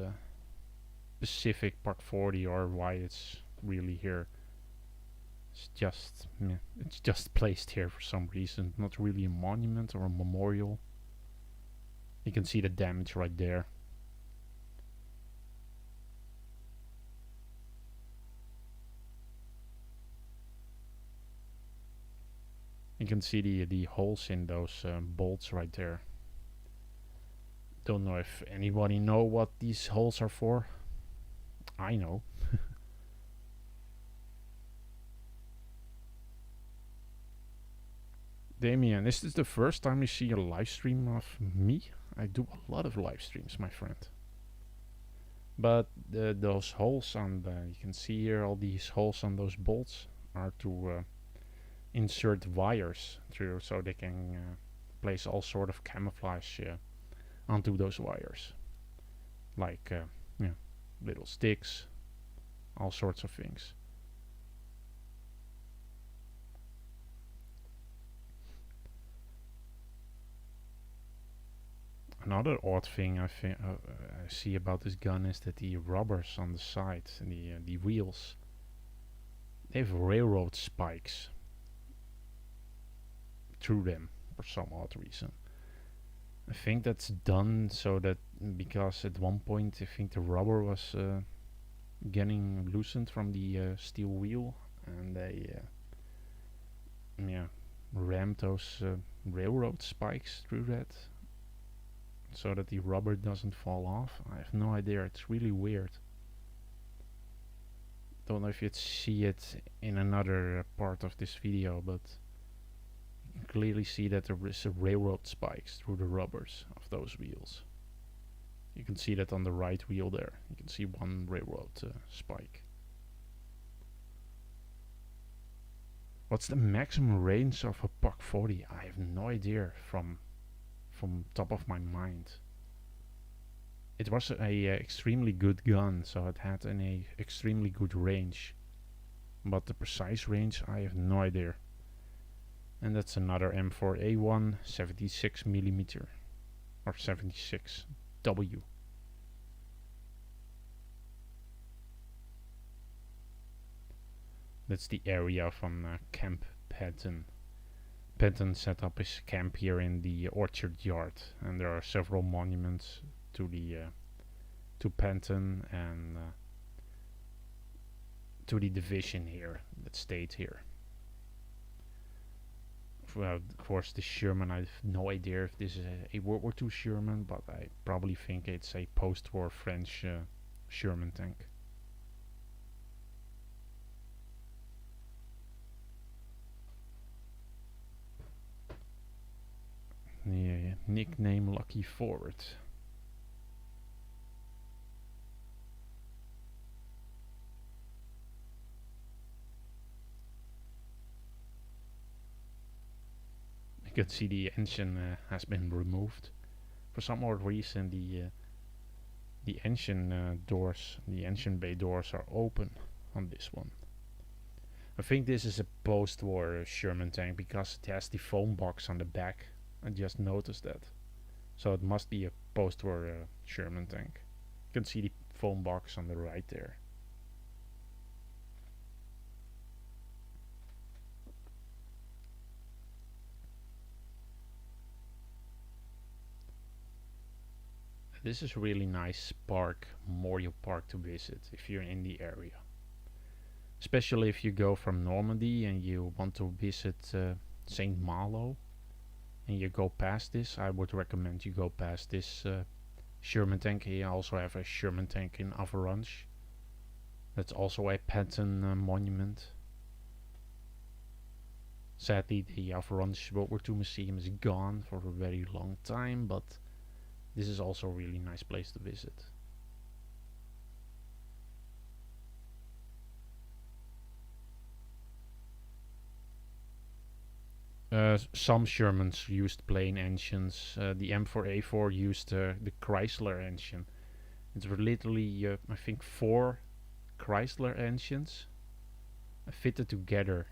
specific Pak 40 or why it's really here. It's just placed here for some reason. Not really a monument or a memorial. You can see the damage right there. You can see the holes in those bolts right there. Don't know if anybody know what these holes are for. I know. Damien, is this the first time you see a live stream of me? I do a lot of live streams, my friend. But those holes on you can see here, all these holes on those bolts are to insert wires through, so they can place all sort of camouflage onto those wires, like little sticks, all sorts of things. Another odd thing I see about this gun is that the rubbers on the side and the wheels, they have railroad spikes through them for some odd reason. I think that's done so that because at one point I think the rubber was getting loosened from the steel wheel, and they rammed those railroad spikes through that. so that the rubber doesn't fall off. I have no idea, it's really weird. Don't know if you'd see it in another part of this video, but you can clearly see that there is a railroad spikes through the rubbers of those wheels. You can see that on the right wheel there. You can see one railroad spike. What's the maximum range of a Pak 40? I have no idea from top of my mind. It was a extremely good gun, so it had an extremely good range. But the precise range, I have no idea. And that's another M4A1 76mm or 76W. That's the area from Camp Patton. Patton set up his camp here in the orchard yard, and there are several monuments to the to Patton and to the division here that stayed here. Well, of course, the Sherman, I have no idea if this is a World War II Sherman, but I probably think it's a post-war French Sherman tank. The nickname Lucky Forward. You can see the engine has been removed. For some odd reason, the engine doors, the engine bay doors, are open on this one. I think this is a post-war Sherman tank because it has the foam box on the back. I just noticed that. So it must be a post-war Sherman tank. You can see the foam box on the right there. This is a really nice park, memorial park to visit if you're in the area. Especially if you go from Normandy and you want to visit St. Malo. And you go past this, I would recommend you go past this Sherman tank. You also have a Sherman tank in Avalanche. That's also a Patton monument. Sadly, the Avalanche World War II Museum is gone for a very long time, but this is also a really nice place to visit. Some Shermans used plain engines. The M4A4 used the Chrysler engine. It's literally, I think, 4 Chrysler engines fitted together.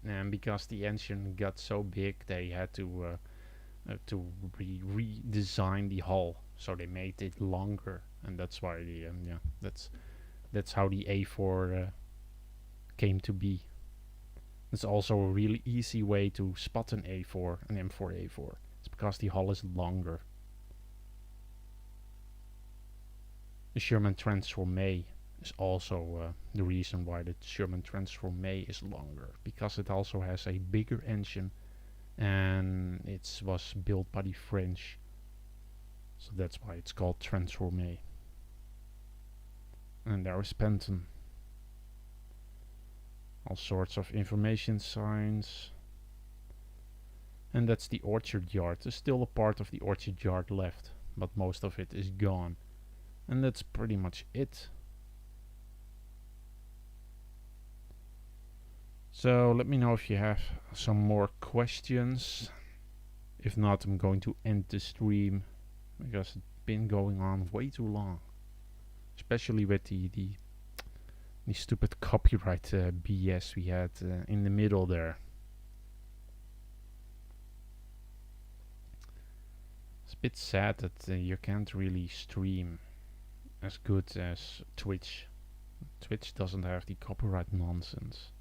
And because the engine got so big, they had to redesign the hull. So they made it longer, and that's why the that's how the A4 came to be. It's also a really easy way to spot an A4, an M4A4. It's because the hull is longer. The Sherman Transformé is also the reason why the Sherman Transformé is longer, because it also has a bigger engine and it was built by the French. So that's why it's called Transformé. And there is Patton. All sorts of information signs. And that's the orchard yard. There's still a part of the orchard yard left, but most of it is gone. And that's pretty much it. So let me know if you have some more questions. If not, I'm going to end the stream because it's been going on way too long. Especially with the stupid copyright BS we had in the middle there. It's a bit sad that you can't really stream as good as Twitch. Twitch doesn't have the copyright nonsense.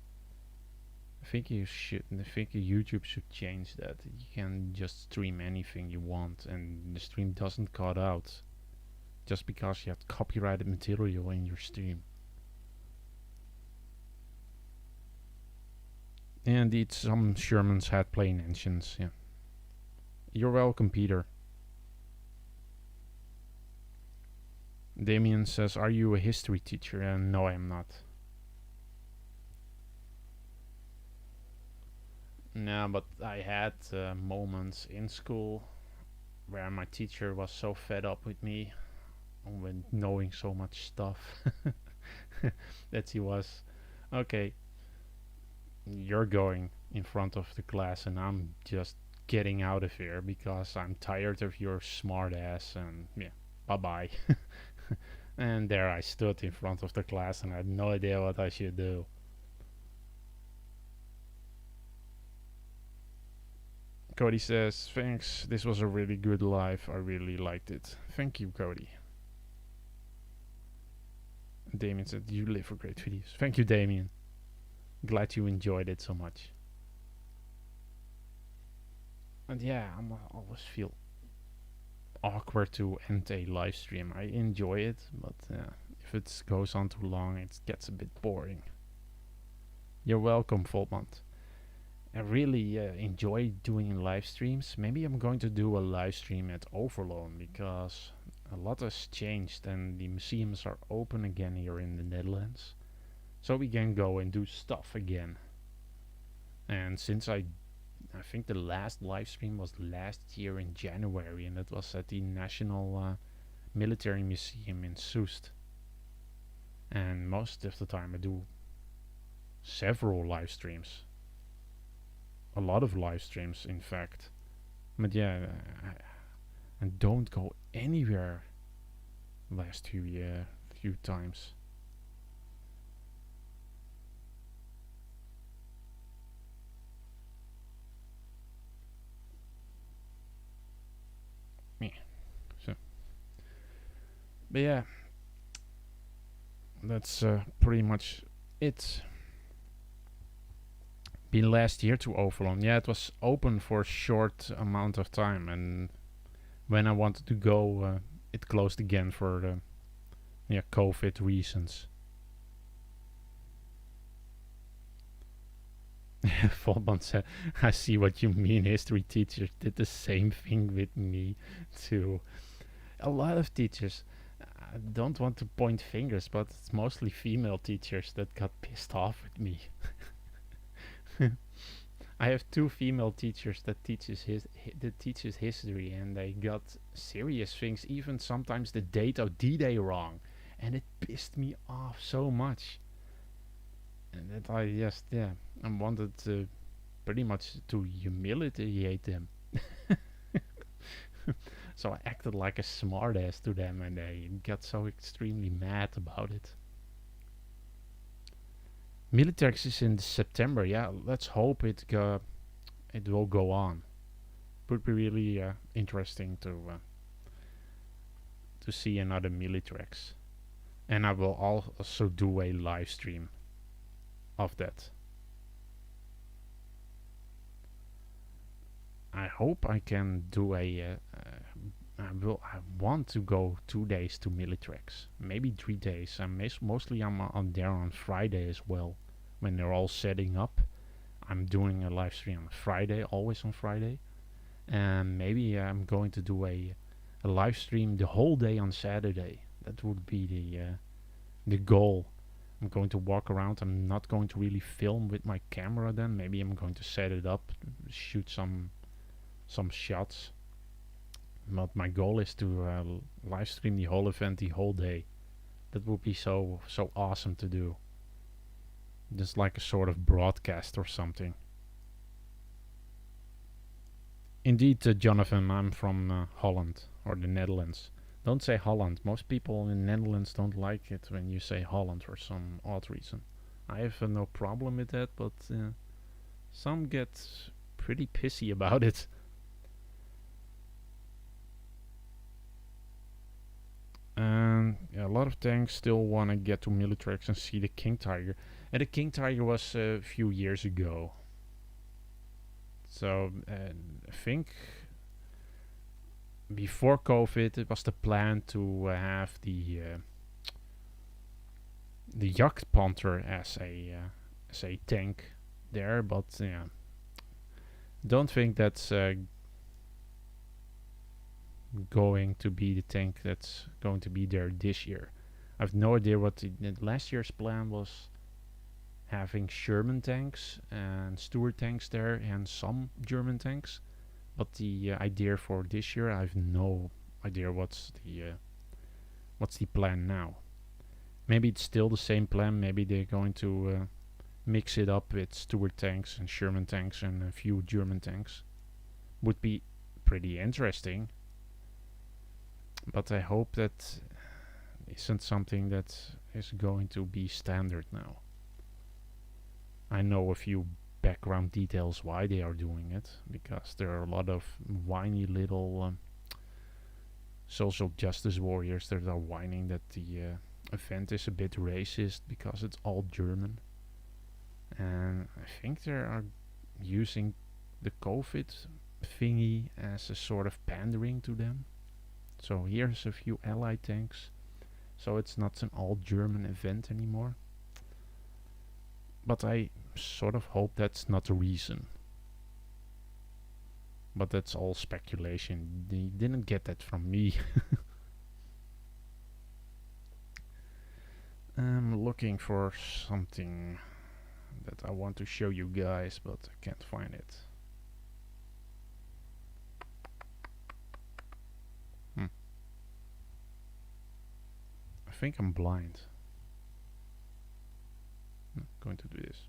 I think YouTube should change that. You can just stream anything you want and the stream doesn't cut out just because you have copyrighted material in your stream. Indeed, some Shermans had plain engines, yeah. You're welcome, Peter. Damien says, are you a history teacher? And no, I'm not. No, but I had moments in school where my teacher was so fed up with me with knowing so much stuff that he was, okay, you're going in front of the class and I'm just getting out of here because I'm tired of your smart ass, and yeah, bye bye. And there I stood in front of the class and I had no idea what I should do. Cody says, thanks, this was a really good live, I really liked it. Thank you, Cody. Damien said, you live for great videos. Thank you, Damien. Glad you enjoyed it so much. And yeah, I always feel awkward to end a live stream. I enjoy it, but if it goes on too long, it gets a bit boring. You're welcome, Voltmand. I really enjoy doing live streams. Maybe I'm going to do a live stream at Overloon because a lot has changed and the museums are open again here in the Netherlands. So we can go and do stuff again. And since I think the last live stream was last year in January, and that was at the National Military Museum in Soest. And most of the time I do several live streams. A lot of live streams, in fact. But yeah, I don't go anywhere last few times. Yeah. So, but yeah, that's pretty much it. Been last year to Overloon. Yeah, it was open for a short amount of time, and when I wanted to go, it closed again for COVID reasons. Volband said, I see what you mean. History teachers did the same thing with me too. A lot of teachers, I don't want to point fingers, but it's mostly female teachers that got pissed off with me. I have 2 female teachers that teaches history, and they got serious things, even sometimes the date of D-Day wrong, and it pissed me off so much. And that I wanted to pretty much to humiliate them. So I acted like a smartass to them, and they got so extremely mad about it. Militax is in September. Yeah, let's hope it will go on. Would be really interesting to see another Militax, and I will also do a live stream of that. I hope I can do I want to go 2 days to Militax, maybe 3 days. Mostly I'm on there on Friday as well. When they're all setting up, I'm doing a live stream on Friday, always on Friday. And maybe I'm going to do a live stream the whole day on Saturday. That would be the goal. I'm going to walk around. I'm not going to really film with my camera then. Maybe I'm going to set it up, shoot some shots. But my goal is to live stream the whole event the whole day. That would be so awesome to do. Just like a sort of broadcast or something. Indeed, Jonathan, I'm from Holland or the Netherlands. Don't say Holland. Most people in the Netherlands don't like it when you say Holland for some odd reason. I have no problem with that, but some get pretty pissy about it. And a lot of tanks still want to get to Militax and see the King Tiger. And the King Tiger was a few years ago. So I think before COVID it was the plan to have the Jagd Panther as a tank there, but don't think that's going to be the tank that's going to be there this year. I have no idea what the last year's plan was. Having Sherman tanks and Stuart tanks there and some German tanks, but the idea for this year, I have no idea what's the plan now. Maybe it's still the same plan. Maybe they're going to mix it up with Stuart tanks and Sherman tanks and a few German tanks. Would be pretty interesting, but I hope that isn't something that is going to be standard now. I know a few background details why they are doing it, because there are a lot of whiny little social justice warriors that are whining that the event is a bit racist because it's all German. And I think they are using the COVID thingy as a sort of pandering to them. So here's a few Allied tanks. So it's not an all German event anymore. But I sort of hope that's not the reason. But that's all speculation. They didn't get that from me. I'm looking for something that I want to show you guys, but I can't find it. I think I'm blind. I'm going to do this.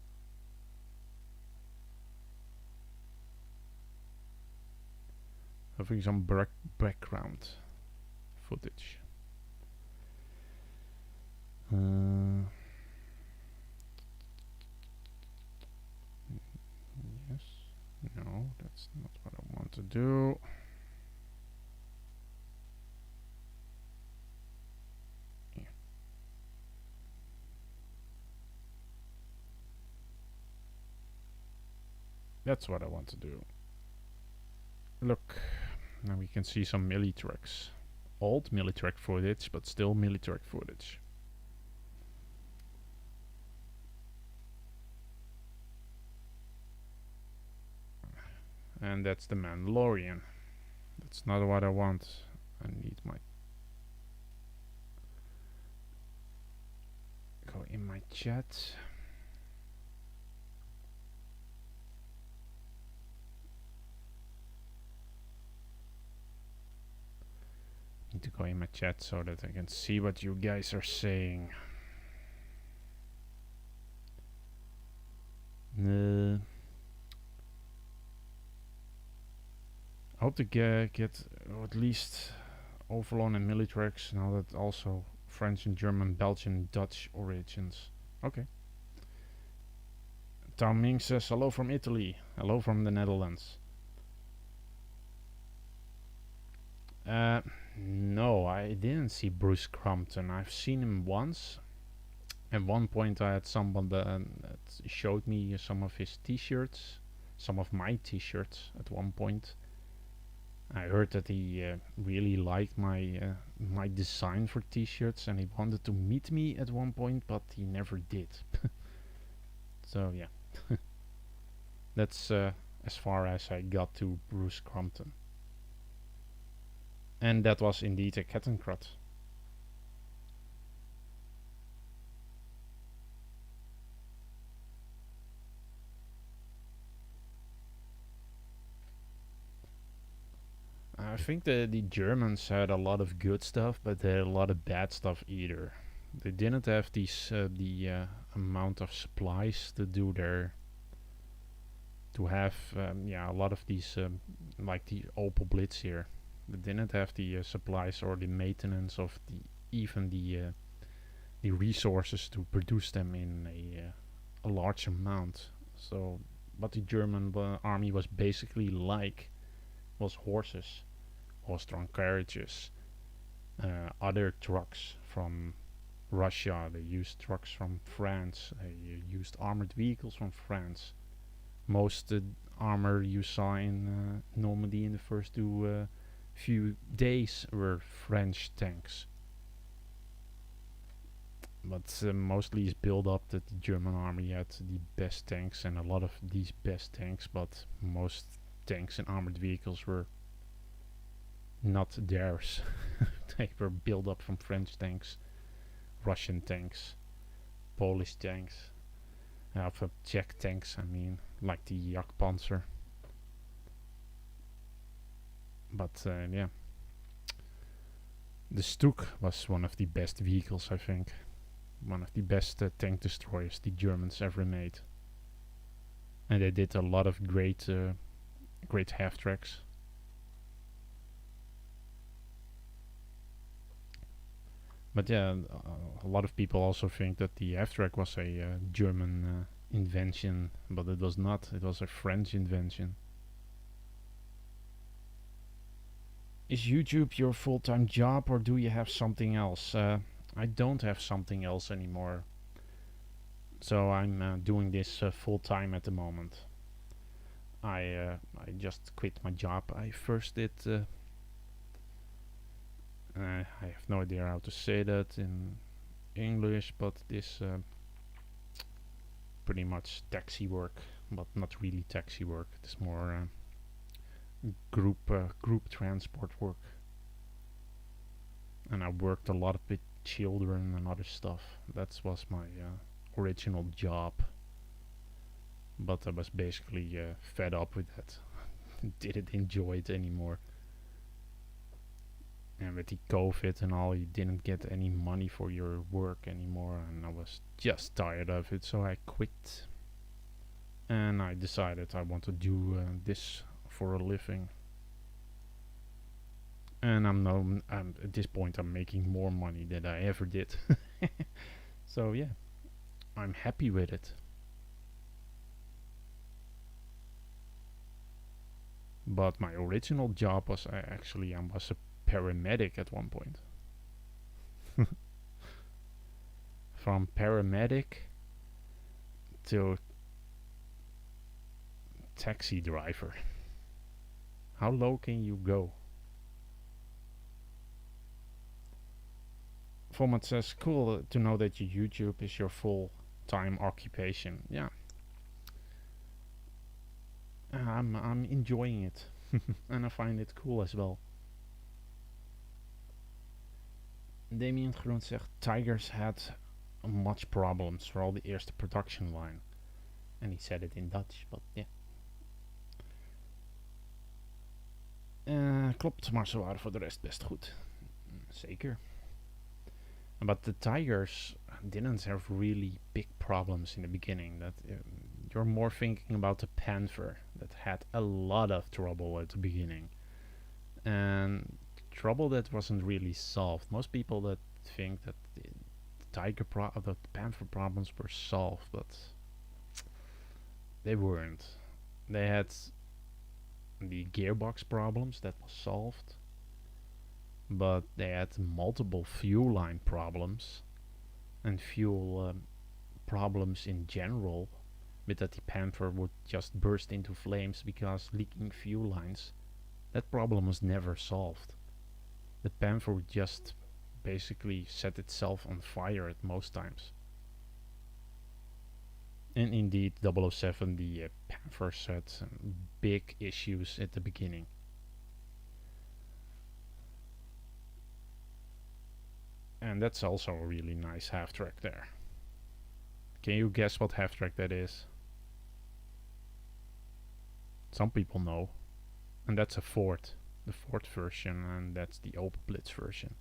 Having some background footage. Yes. No, that's not what I want to do. Yeah. That's what I want to do. Look, now we can see some Militrex. Old Militrex footage, but still Militrex footage. And that's the Mandalorian. That's not what I want. I need my... Go in my chat. Need to go in my chat so that I can see what you guys are saying. I hope to get at least Overlord and Militrex, now that also French and German, Belgian, Dutch origins. Okay. Tom Ming says hello from Italy, hello from the Netherlands. No, I didn't see Bruce Crumpton. I've seen him once. At one point I had someone that showed me some of his t-shirts, some of my t-shirts at one point. I heard that he really liked my my design for t-shirts, and he wanted to meet me at one point, but he never did. So yeah, that's as far as I got to Bruce Crumpton. And that was indeed a Kettenkrot. I think the Germans had a lot of good stuff, but they had a lot of bad stuff either. They didn't have these the amount of supplies to do their a lot of these like the Opel Blitz here. They didn't have the supplies or the maintenance of the resources to produce them in a large amount. So what the German army was basically like was horses, horse-drawn carriages, other trucks from Russia. They used trucks from France. They used armored vehicles from France. Most armor you saw in Normandy in the first few days were French tanks. But mostly it's built up that the German army had the best tanks and a lot of these best tanks, but most tanks and armored vehicles were not theirs. They were built up from French tanks, Russian tanks, Polish tanks, from Czech tanks, I mean, like the Panzer. But yeah, the Stuk was one of the best vehicles, I think. One of the best tank destroyers the Germans ever made. And they did a lot of great half-tracks. But yeah, a lot of people also think that the half-track was a German invention, but it was not. It was a French invention. Is YouTube your full-time job, or do you have something else? I don't have something else anymore. So I'm doing this full-time at the moment. I just quit my job. I first did... I have no idea how to say that in English, but this pretty much taxi work, but not really taxi work. It's more group transport work. And I worked a lot with children and other stuff. That was my original job. But I was basically fed up with that. Didn't enjoy it anymore. And with the COVID and all, you didn't get any money for your work anymore, and I was just tired of it, so I quit. And I decided I want to do this for a living. And at this point I'm making more money than I ever did. So yeah, I'm happy with it. But my original job was I was a paramedic at one point. From paramedic to taxi driver. How low can you go? Format says, cool to know that your YouTube is your full-time occupation. Yeah. I'm enjoying it. And I find it cool as well. Damien Groen zegt, Tigers had much problems for all the eerste production line. And he said it in Dutch, but yeah. Klopt, maar ze waren voor de rest best goed. Zeker. But the Tigers didn't have really big problems in the beginning. That you're more thinking about the Panzer that had a lot of trouble at the beginning. And trouble that wasn't really solved. Most people that think that the Panther problems were solved, but they weren't. They had the gearbox problems that was solved, but they had multiple fuel line problems and fuel problems in general, with that the Panther would just burst into flames because leaking fuel lines. That problem was never solved. The Panther would just basically set itself on fire at most times. And indeed, 007, the Panther had some big issues at the beginning. And that's also a really nice half-track there. Can you guess what half-track that is? Some people know. And that's a Ford. The Ford version, and that's the Opel Blitz version.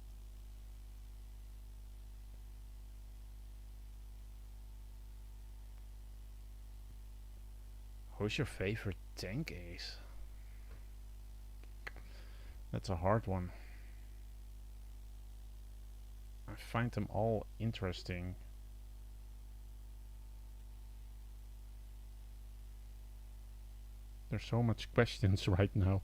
Who's your favorite tank ace? That's a hard one. I find them all interesting. There's so much questions right now.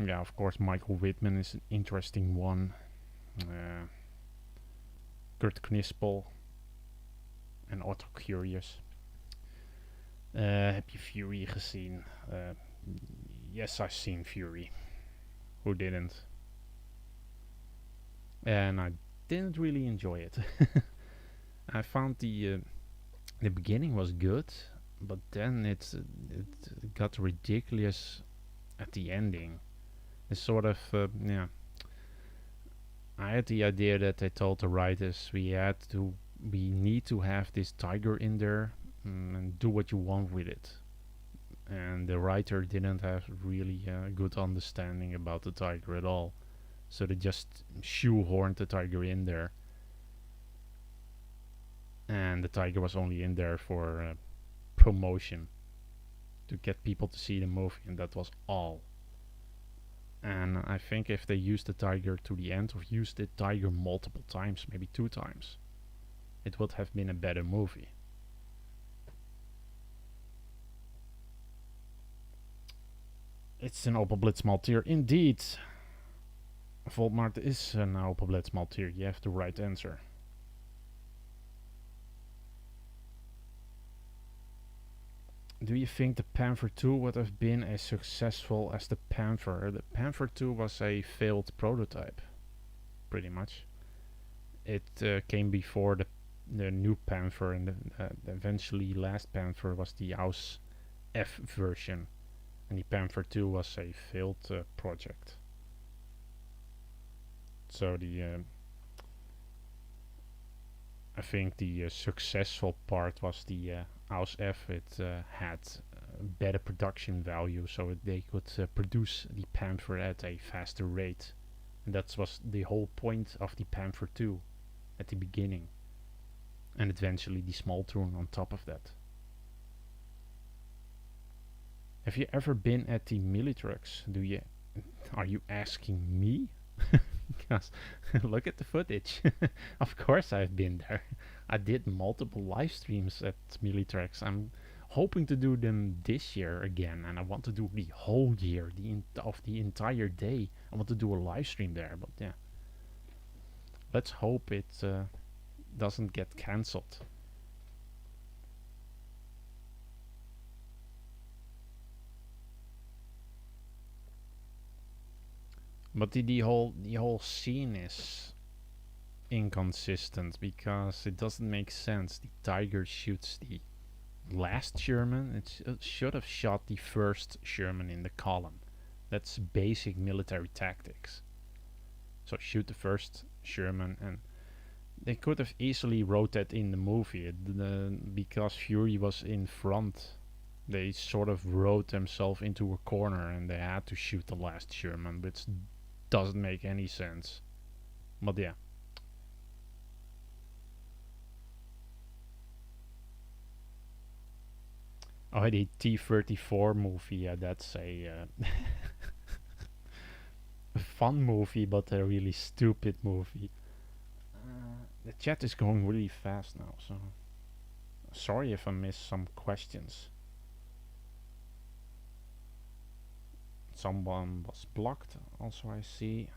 Yeah, of course, Michael Whitman is an interesting one. Kurt Knispel en Otto Curious. Heb je Fury gezien? Yes, I've seen Fury. Who didn't? And I didn't really enjoy it. I found the beginning was good, but then it got ridiculous at the ending. It's sort of yeah. I had the idea that they told the writers we need to have this tiger in there, and do what you want with it. And the writer didn't have really good understanding about the tiger at all, so they just shoehorned the tiger in there, and the tiger was only in there for promotion, to get people to see the movie, and that was all. And I think if they used the tiger to the end, or used the tiger multiple times, maybe 2 times, it would have been a better movie. It's an Opel Blitz Maltier, indeed. Volmart is an Opel Blitz Maltier. You have the right answer. Do you think the Panther 2 would have been as successful as the Panther? The Panther 2 was a failed prototype, pretty much. It came before the new Panther, and the eventually last Panther was the Aus F version, and the Panther 2 was a failed project. So I think the successful part was the Aus F. It had better production value, so they could produce the Panther at a faster rate. And that was the whole point of the Panther 2 at the beginning. And eventually the small turn on top of that. Have you ever been at the Militrex? Are you asking me? Because look at the footage. Of course I've been there. I did multiple live streams at Militrex. I'm hoping to do them this year again, and I want to do the whole year, of the entire day. I want to do a live stream there, but yeah. Let's hope it doesn't get cancelled. But the whole scene is inconsistent, because it doesn't make sense. The tiger shoots the last Sherman. It should have shot the first Sherman in the column. That's basic military tactics. So shoot the first Sherman, and they could have easily wrote that in the movie. Because Fury was in front, they sort of wrote themselves into a corner, and they had to shoot the last Sherman, which doesn't make any sense. But yeah. Oh, the T-34 movie, yeah, that's a fun movie, but a really stupid movie. The chat is going really fast now, so sorry if I missed some questions. Someone was blocked, also I see.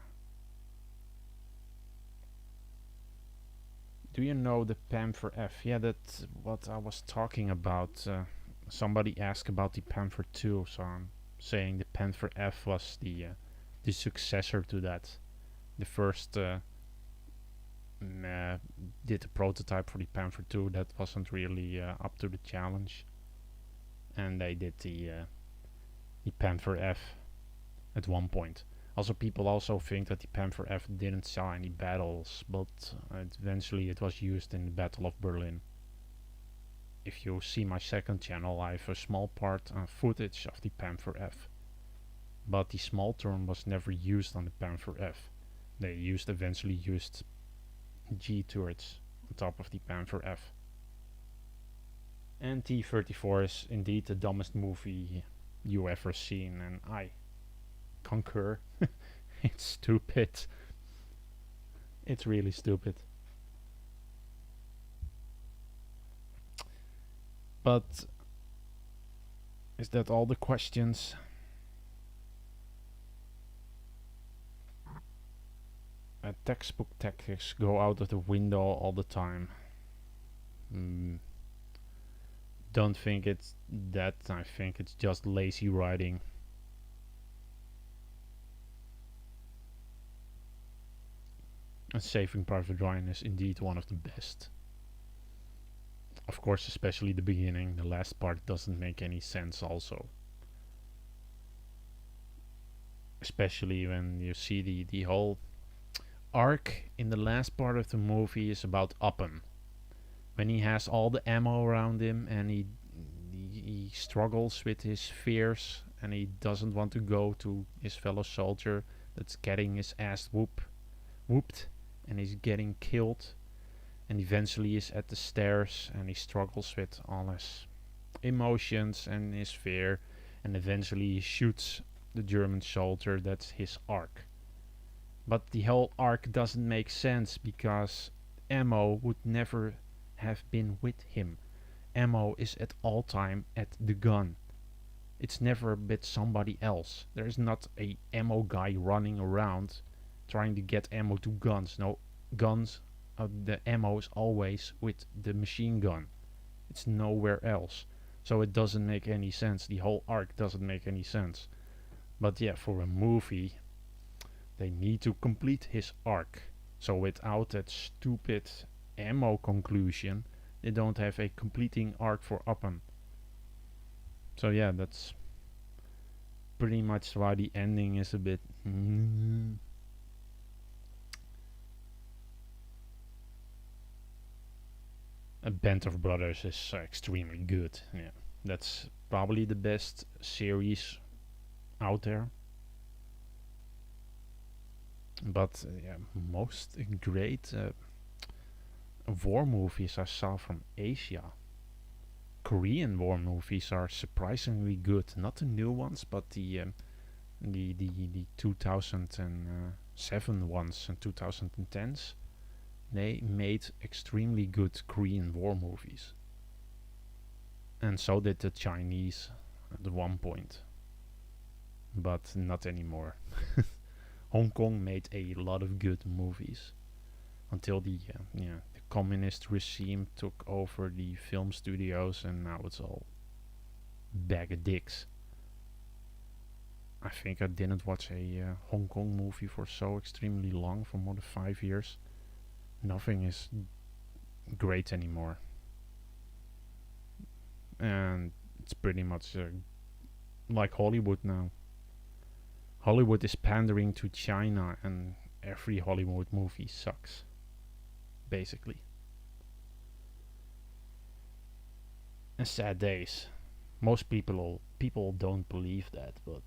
Do you know the Panther F? Yeah, that's what I was talking about. Somebody asked about the Panther 2, so I'm saying the Panther F was the successor to that. The first did a prototype for the Panther 2 that wasn't really up to the challenge, and they did the Panther F at one point. Also, people also think that the Panther F didn't saw any battles, but eventually it was used in the Battle of Berlin. If you see my second channel, I have a small part footage of the Panther F. But the small turn was never used on the Panther F. They eventually used G turrets on top of the Panther F. And T-34 is indeed the dumbest movie you ever seen, and I concur. It's stupid. It's really stupid. But is that all the questions? Textbook tactics go out of the window all the time. Don't think it's that. I think it's just lazy writing. And Saving Private Ryan is indeed one of the best. Of course, especially the beginning. The last part doesn't make any sense also. Especially when you see the whole arc in the last part of the movie is about Upham. When he has all the ammo around him and he struggles with his fears and he doesn't want to go to his fellow soldier that's getting his ass whooped and he's getting killed, and eventually he's at the stairs and he struggles with all his emotions and his fear, and eventually he shoots the German soldier. That's his arc. But the whole arc doesn't make sense because ammo would never have been with him. Ammo is at all time at the gun. It's never with somebody else. There is not a ammo guy running around trying to get ammo to guns. No, guns, the ammo is always with the machine gun. It's nowhere else. So it doesn't make any sense. The whole arc doesn't make any sense. But yeah, for a movie, they need to complete his arc. So without that stupid ammo conclusion, they don't have a completing arc for Upham. So yeah, that's pretty much why the ending is a bit... A Band of Brothers is extremely good. Yeah, that's probably the best series out there. But yeah, most great war movies I saw from Asia. Korean war movies are surprisingly good. Not the new ones, but the 2007 ones and 2010s. They made extremely good Korean war movies. And so did the Chinese at one point. But not anymore. Hong Kong made a lot of good movies until the communist regime took over the film studios, and now it's all bag of dicks. I think I didn't watch a Hong Kong movie for so extremely long, for more than 5 years. Nothing is great anymore. And it's pretty much like Hollywood now. Hollywood is pandering to China, and every Hollywood movie sucks. Basically. And sad days. Most people don't believe that, but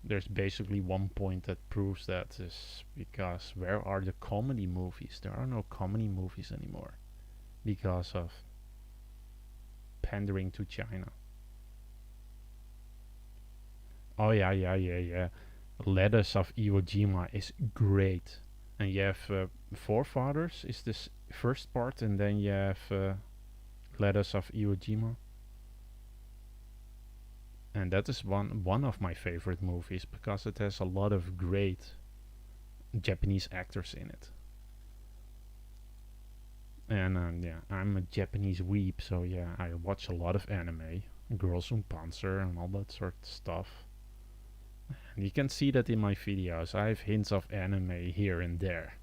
there's basically one point that proves that, is because where are the comedy movies? There are no comedy movies anymore because of pandering to China. Oh yeah. Letters of Iwo Jima is great. And you have Forefathers is this first part, and then you have Letters of Iwo Jima. And that is one of my favorite movies because it has a lot of great Japanese actors in it. And yeah, I'm a Japanese weeb, so yeah, I watch a lot of anime, Girls und Panzer and all that sort of stuff. And you can see that in my videos. I have hints of anime here and there.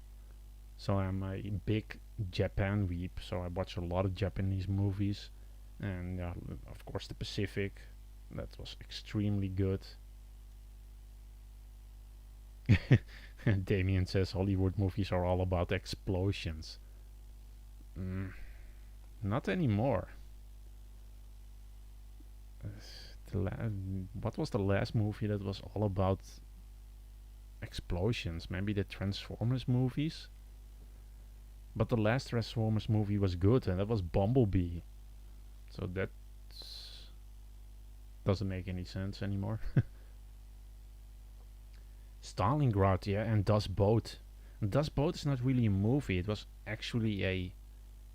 So I'm a big Japan weeb, so I watch a lot of Japanese movies. And of course the Pacific. That was extremely good. Damien says Hollywood movies are all about explosions. Not anymore. What was the last movie that was all about explosions? Maybe the Transformers movies? But the last Transformers movie was good, and that was Bumblebee. So that doesn't make any sense anymore. Stalingrad, yeah, and Das Boot. And Das Boot is not really a movie. It was actually a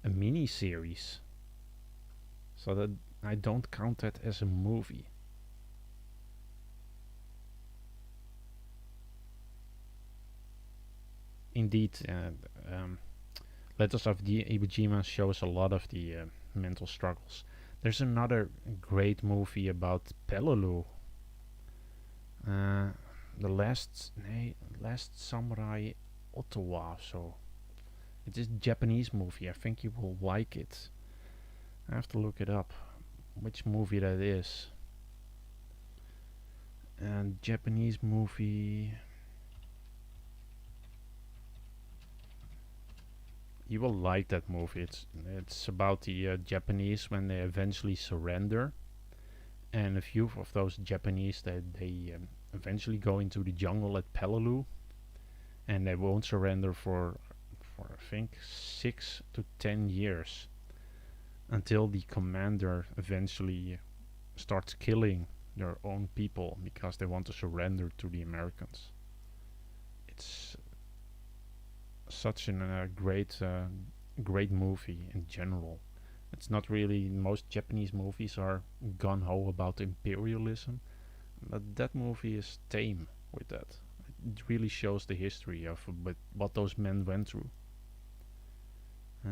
mini-series. So that I don't count that as a movie. Indeed, Letters of Iwo Jima shows a lot of the mental struggles. There's another great movie about Peleliu. The Last Samurai Ottawa, so It is a Japanese movie. I think you will like it. I have to look it up. Which movie that is. And Japanese movie. You will like that movie. It's about the Japanese when they eventually surrender, and a few of those Japanese they eventually go into the jungle at Peleliu, and they won't surrender for I think 6 to 10 years until the commander eventually starts killing their own people because they want to surrender to the Americans. It's such a great movie in general. It's not really, most Japanese movies are gun-ho about imperialism, but that movie is tame with that. It really shows the history of what those men went through. I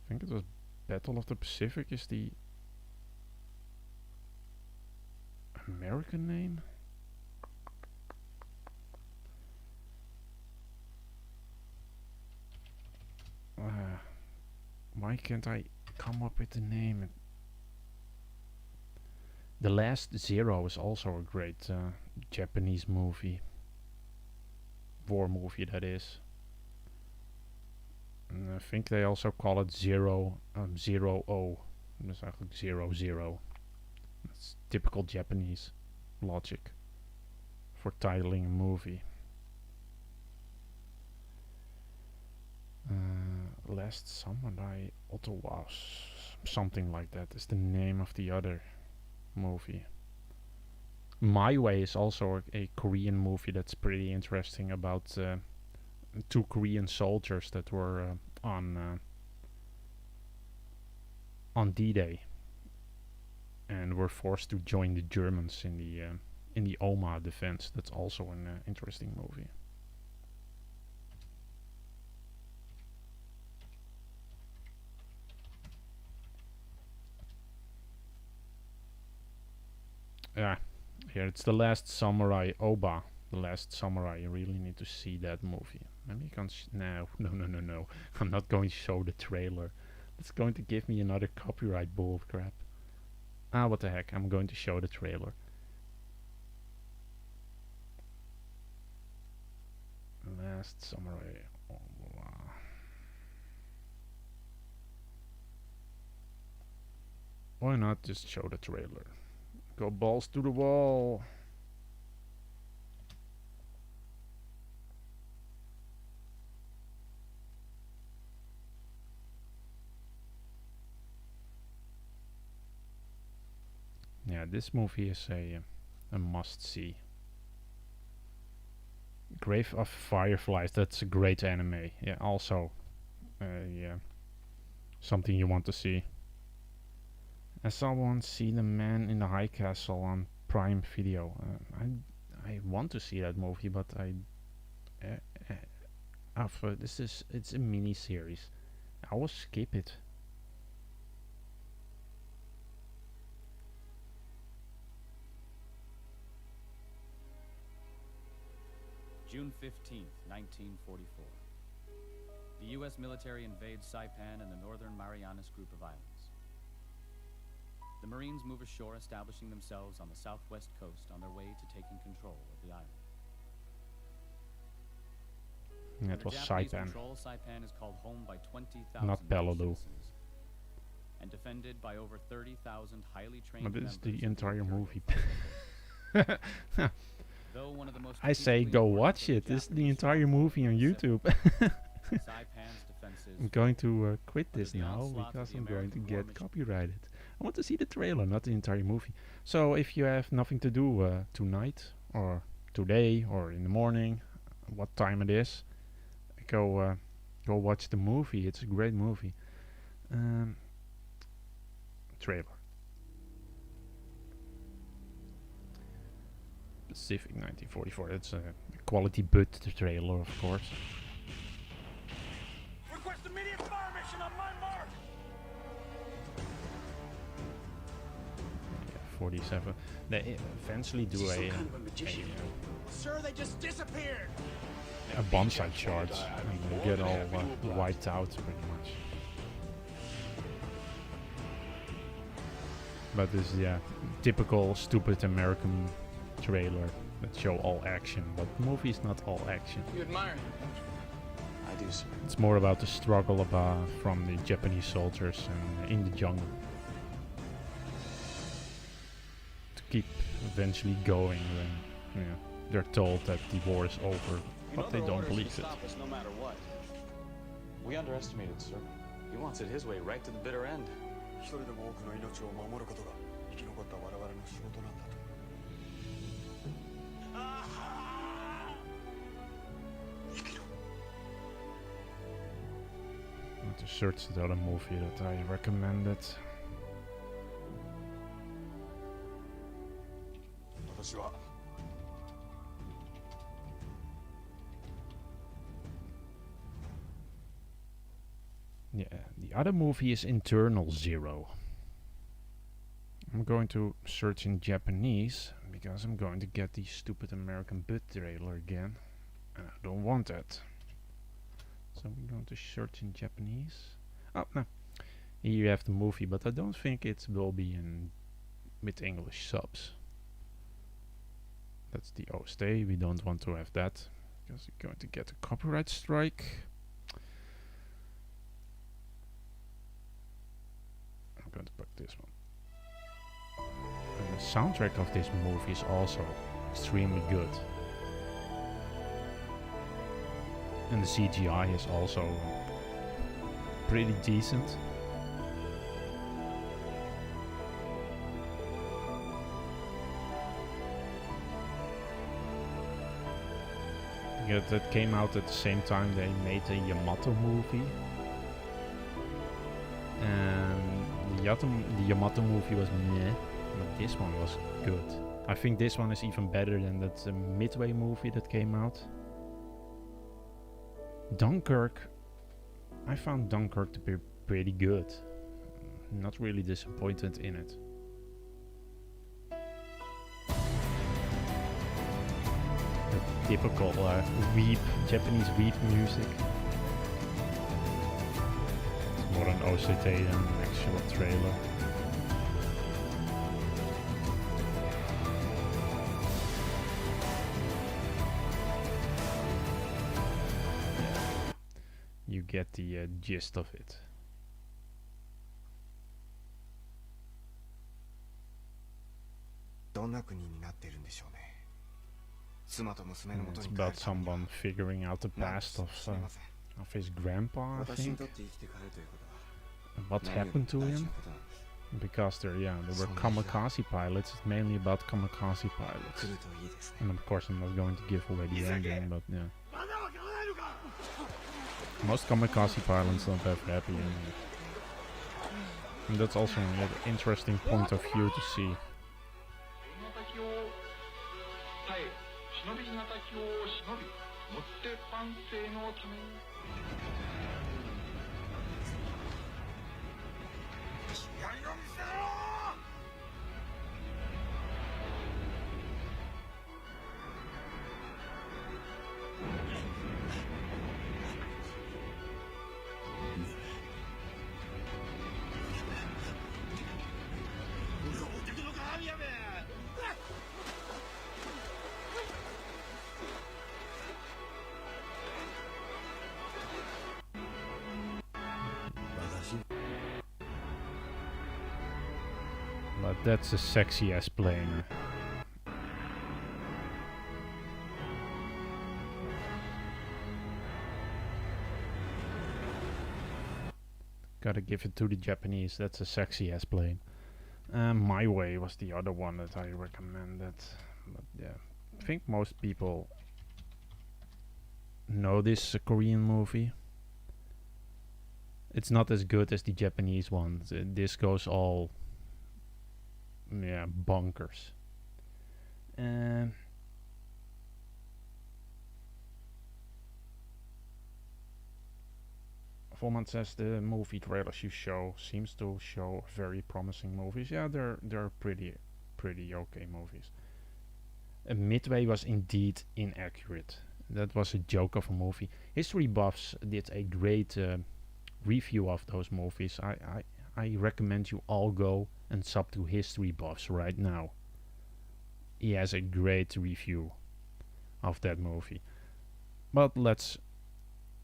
think it was Battle of the Pacific is the American name. Why can't I come up with the name? The Last Zero is also a great Japanese movie. War movie, that is. And I think they also call it Zero O. Dus eigenlijk 00. That's typical Japanese logic for titling a movie. Last Samurai Ottawa, something like that is the name of the other movie. My Way is also a Korean movie that's pretty interesting about 2 Korean soldiers that were on D-Day and were forced to join the Germans in the Oma defense. That's also an interesting movie. Yeah, here it's The Last Samurai Oba. The Last Samurai. You really need to see that movie. Maybe you can. No. I'm not going to show the trailer. It's going to give me another copyright bull crap. Ah, what the heck? I'm going to show the trailer. Last Samurai Oba. Why not just show the trailer? Go balls to the wall. Yeah, this movie is a must-see. Grave of Fireflies, that's a great anime. Yeah, also yeah, something you want to see. I saw once See the Man in the High Castle on Prime Video. I want to see that movie, but it's a mini series. I will skip it. June 15th, 1944. The U.S. military invades Saipan and the Northern Marianas Group of Islands. The Marines move ashore, establishing themselves on the southwest coast on their way to taking control of the island. It was Saipan. Saipan is called home by 20,000 not Peleliu. And defended by over 30,000 highly trained. But this is the entire movie. I say go watch it. This is the entire movie on YouTube. I'm going to quit this now because I'm going to get copyrighted. I want to see the trailer, not the entire movie. So if you have nothing to do tonight or today or in the morning, what time it is, go watch the movie. It's a great movie. Trailer. Pacific 1944. That's a quality but trailer, of course. Request immediate fireman! Yeah, 47. They eventually do a Sir, they just disappeared. bomb site charge and they get all wiped out pretty much. But this is typical stupid American trailer that show all action, but the movie is not all action. You admire him? I do, sir. It's more about the struggle from the Japanese soldiers and in the jungle to keep eventually going when they're told that the war is over, but they don't believe it. Stop us no matter what. We underestimated, sir. He wants it his way right to the bitter end. 一人でも多くの命を守ることが生き残った我々の仕事なんだと。生きろ。 I want to search the other movie that I recommended. 私は Yeah, the other movie is Internal Zero. I'm going to search in Japanese because I'm going to get the stupid American butt trailer again. And I don't want that. So I'm going to search in Japanese. Oh, no. Here you have the movie, but I don't think it will be with English subs. That's the OST. We don't want to have that because we're going to get a copyright strike. I'm going to pick this one. And the soundtrack of this movie is also extremely good. And the CGI is also pretty decent. Yeah, that came out at the same time they made the Yamato movie. And the Yamato movie was meh, but this one was good. I think this one is even better than that Midway movie that came out. Dunkirk, I found Dunkirk to be pretty good. Not really disappointed in it. The typical Japanese weep music. It's more an OCT than an actual trailer. You get the gist of it. It's about someone figuring out the past of his grandpa, I think. And what happened to him? Because there were kamikaze pilots. It's mainly about kamikaze pilots. And of course I'm not going to give away the ending, but yeah. Most kamikaze pilots don't have happy endings. And that's also an interesting point of view to see. But that's a sexy ass plane. Gotta give it to the Japanese, that's a sexy ass plane. My Way was the other one that I recommended. But yeah, I think most people know this Korean movie. It's not as good as the Japanese one. This goes all bonkers. Format says the movie trailers you show seems to show very promising movies. Yeah, they're pretty okay movies. Midway was indeed inaccurate. That was a joke of a movie. History buffs did a great review of those movies. I recommend you all go and sub to History Buffs right now. He has a great review of that movie. But let's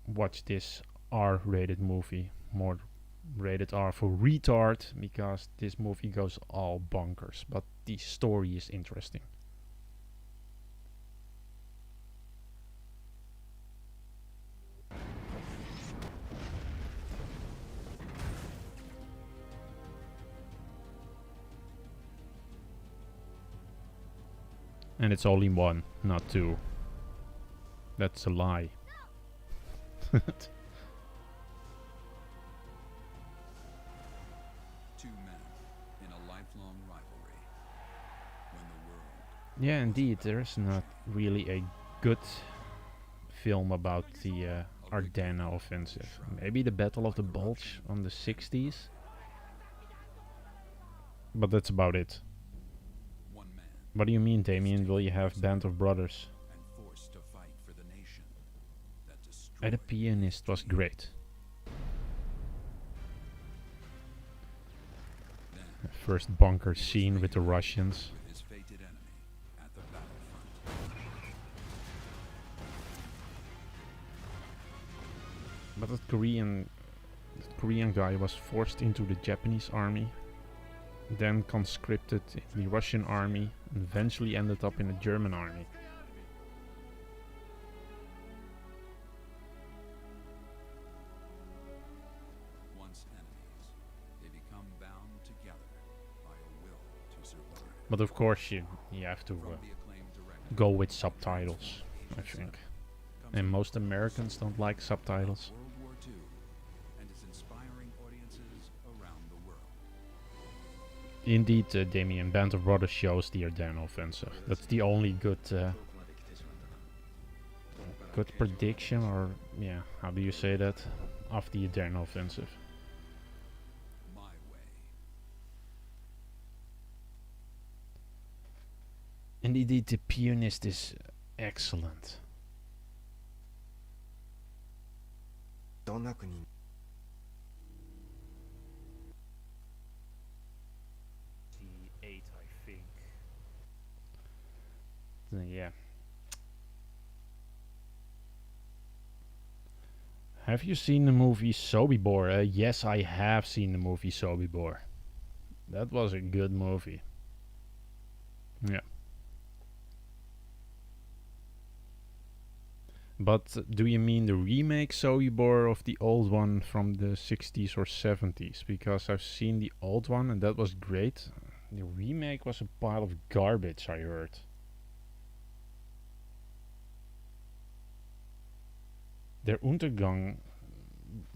watch this R-rated movie, more rated R for retard, because this movie goes all bonkers, but the story is interesting. And it's only one, not two. That's a lie. Two men in a lifelong rivalry. When the world. Yeah, indeed, there's not really a good film about the Ardennes offensive. Maybe the Battle of the Bulge on the 60s. But that's about it. What do you mean, Damien? Will you have Band of Brothers? The Pianist was great. The first bunker scene with the Russians. But that Korean guy was forced into the Japanese army, then conscripted in the Russian army, and eventually ended up in the German army. Once enemies, they become bound together by a will to survive. But of course you have to go with subtitles, I think. And most Americans don't like subtitles. World War II and is inspiring audiences around the world. Indeed, Damien, Band of Brothers shows the Ardennes offensive. That's the only good prediction, or yeah, how do you say that, of the Ardennes offensive. My way. And indeed, the Pianist is excellent. Eight, I think. Yeah. Have you seen the movie Sobibor? Yes, I have seen the movie Sobibor. That was a good movie. Yeah. But do you mean the remake Sobibor of the old one from the 60s or 70s? Because I've seen the old one and that was great. The remake was a pile of garbage, I heard. Der Untergang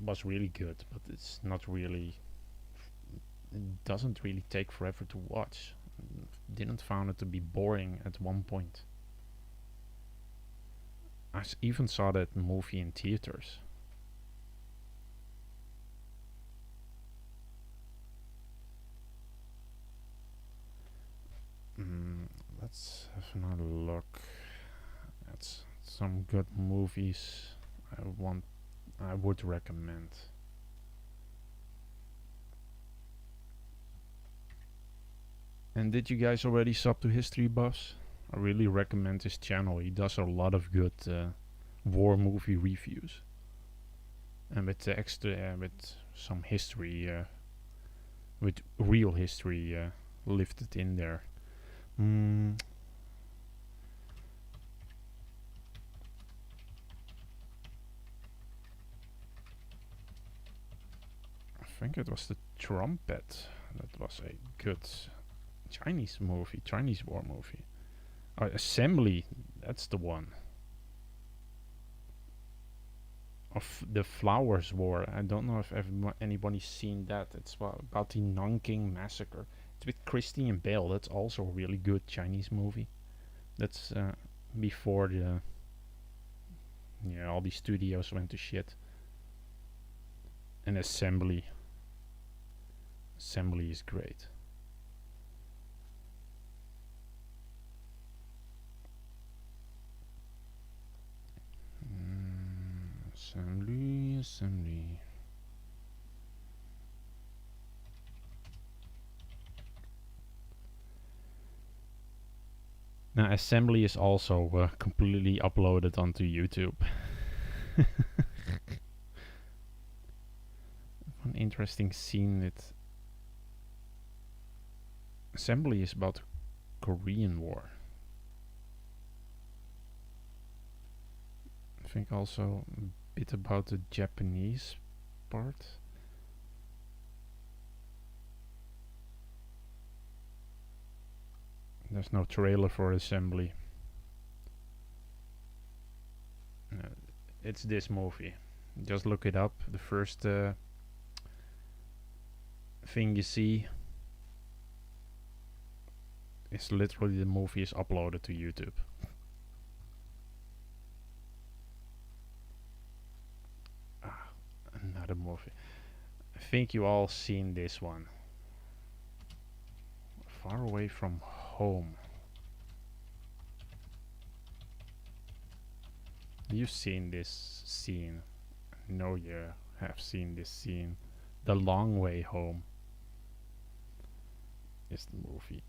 was really good, but it's not really... It doesn't really take forever to watch. Didn't find it to be boring at one point. I even saw that movie in theaters. Let's have another look at some good movies I would recommend. And did you guys already sub to History Buffs? I really recommend his channel. He does a lot of good war movie reviews, and with with some history, with real history lifted in there. I think it was The Trumpet. That was a good Chinese movie, Chinese war movie. Assembly, that's the one. Of the Flowers War. I don't know if anybody's seen that. It's about the Nanking Massacre. It's with Christian Bale. That's also a really good Chinese movie. That's before the all these studios went to shit. And assembly. Assembly is great. Assembly. Now, assembly is also completely uploaded onto YouTube. One interesting scene that assembly is about the Korean War. I think also a bit about the Japanese part. There's no trailer for assembly. It's this movie. Just look it up. The first thing you see is literally the movie is uploaded to YouTube. Another movie. I think you all seen this one. Far Away from Home. You've seen this scene. I know you have seen this scene. The Long Way Home is the movie.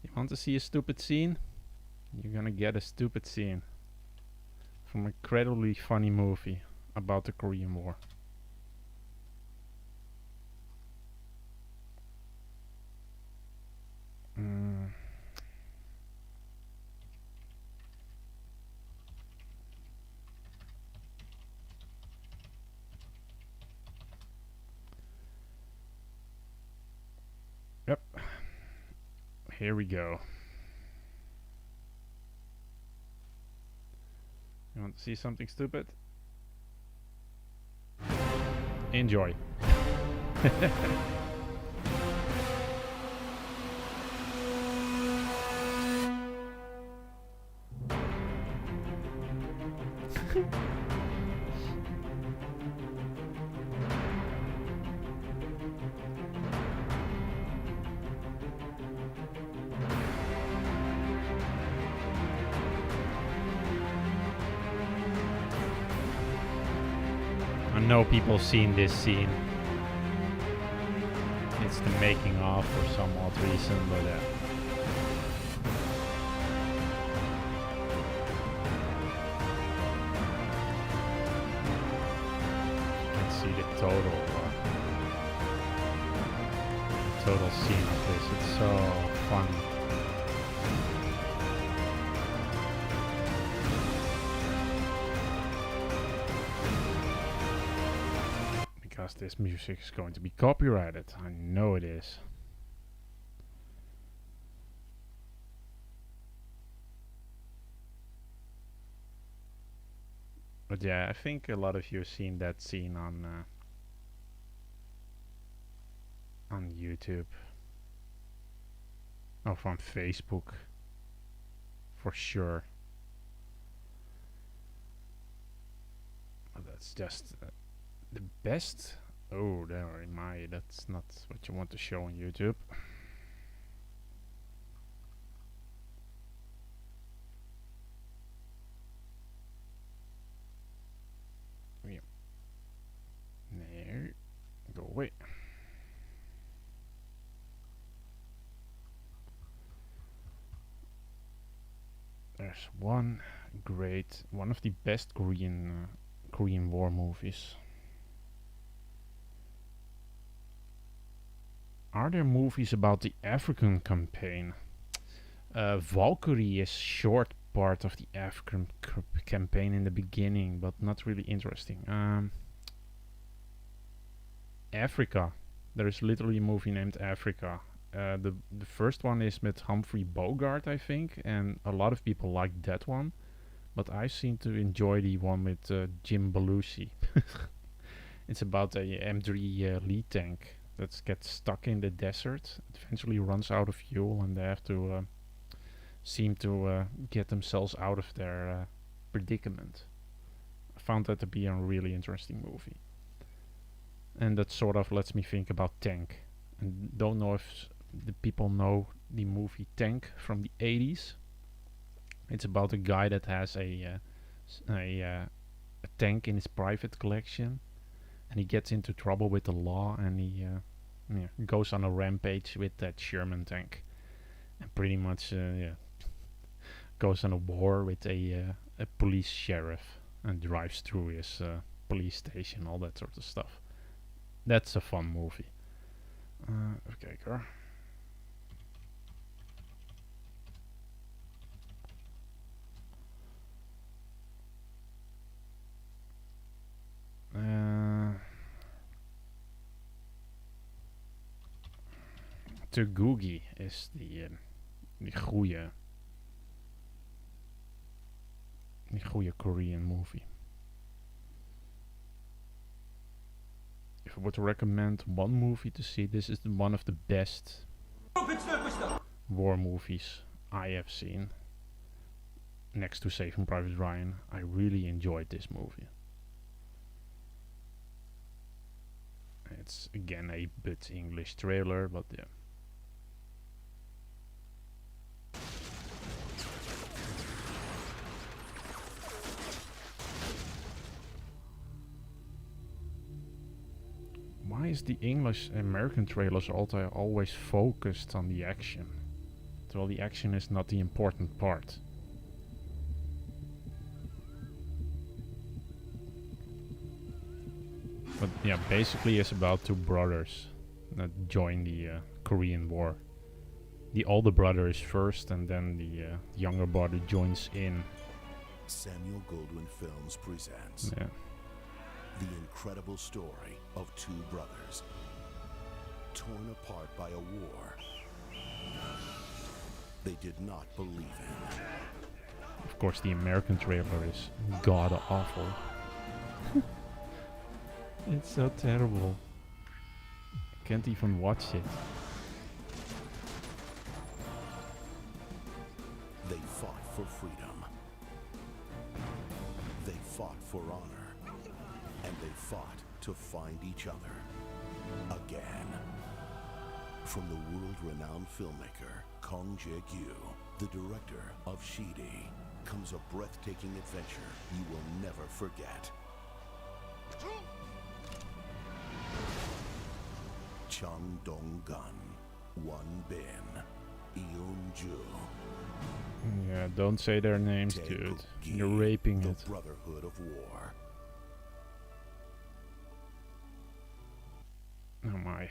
You want to see a stupid scene? You're gonna get a stupid scene from an incredibly funny movie about the Korean War. Yep. Here we go. You want to see something stupid? Enjoy. I know people seen this scene. It's the making of for some odd reason, but you can see the total scene of this. It's so fun. Because this music is going to be copyrighted. I know it is. But yeah, I think a lot of you have seen that scene on YouTube. Or from Facebook. For sure. But that's just... the best. Oh, there am I. That's not what you want to show on YouTube. Yeah. There. Go away. There's one of the best Korean War movies. Are there movies about the African campaign? Valkyrie is short part of the African campaign in the beginning, but not really interesting. Africa. There is literally a movie named Africa. The first one is with Humphrey Bogart, I think, and a lot of people like that one. But I seem to enjoy the one with Jim Belushi. It's about a M3 lead tank that gets stuck in the desert. It eventually runs out of fuel, and they have to seem to get themselves out of their predicament. I found that to be a really interesting movie. And that sort of lets me think about Tank. And don't know if the people know the movie Tank from the 80s. It's about a guy that has a tank in his private collection, and he gets into trouble with the law, and he goes on a rampage with that Sherman tank, and pretty much goes on a war with a police sheriff and drives through his police station, all that sort of stuff. That's a fun movie. Even kijken. Googie is die goede Korean movie. If I were to recommend one movie to see, this is one of the best war movies I have seen. Next to Saving Private Ryan, I really enjoyed this movie. It's again a bit English trailer, but yeah. Why is the English American trailers always focused on the action? Well, the action is not the important part. But yeah, basically it's about two brothers that join the Korean War. The older brother is first, and then the younger brother joins in. Samuel Goldwyn Films presents the incredible story of two brothers torn apart by a war they did not believe in. Of course, the American trailer is god awful. It's so terrible. I can't even watch it. They fought for freedom. They fought for honor. And they fought to find each other again. From the world-renowned filmmaker Kong Jae-gyu, the director of Shidi, comes a breathtaking adventure you will never forget. Chung Dong-gun, Won Bin, Eun-ju. Yeah, don't say their names, dude. You're raping it. The Brotherhood of War. Oh my.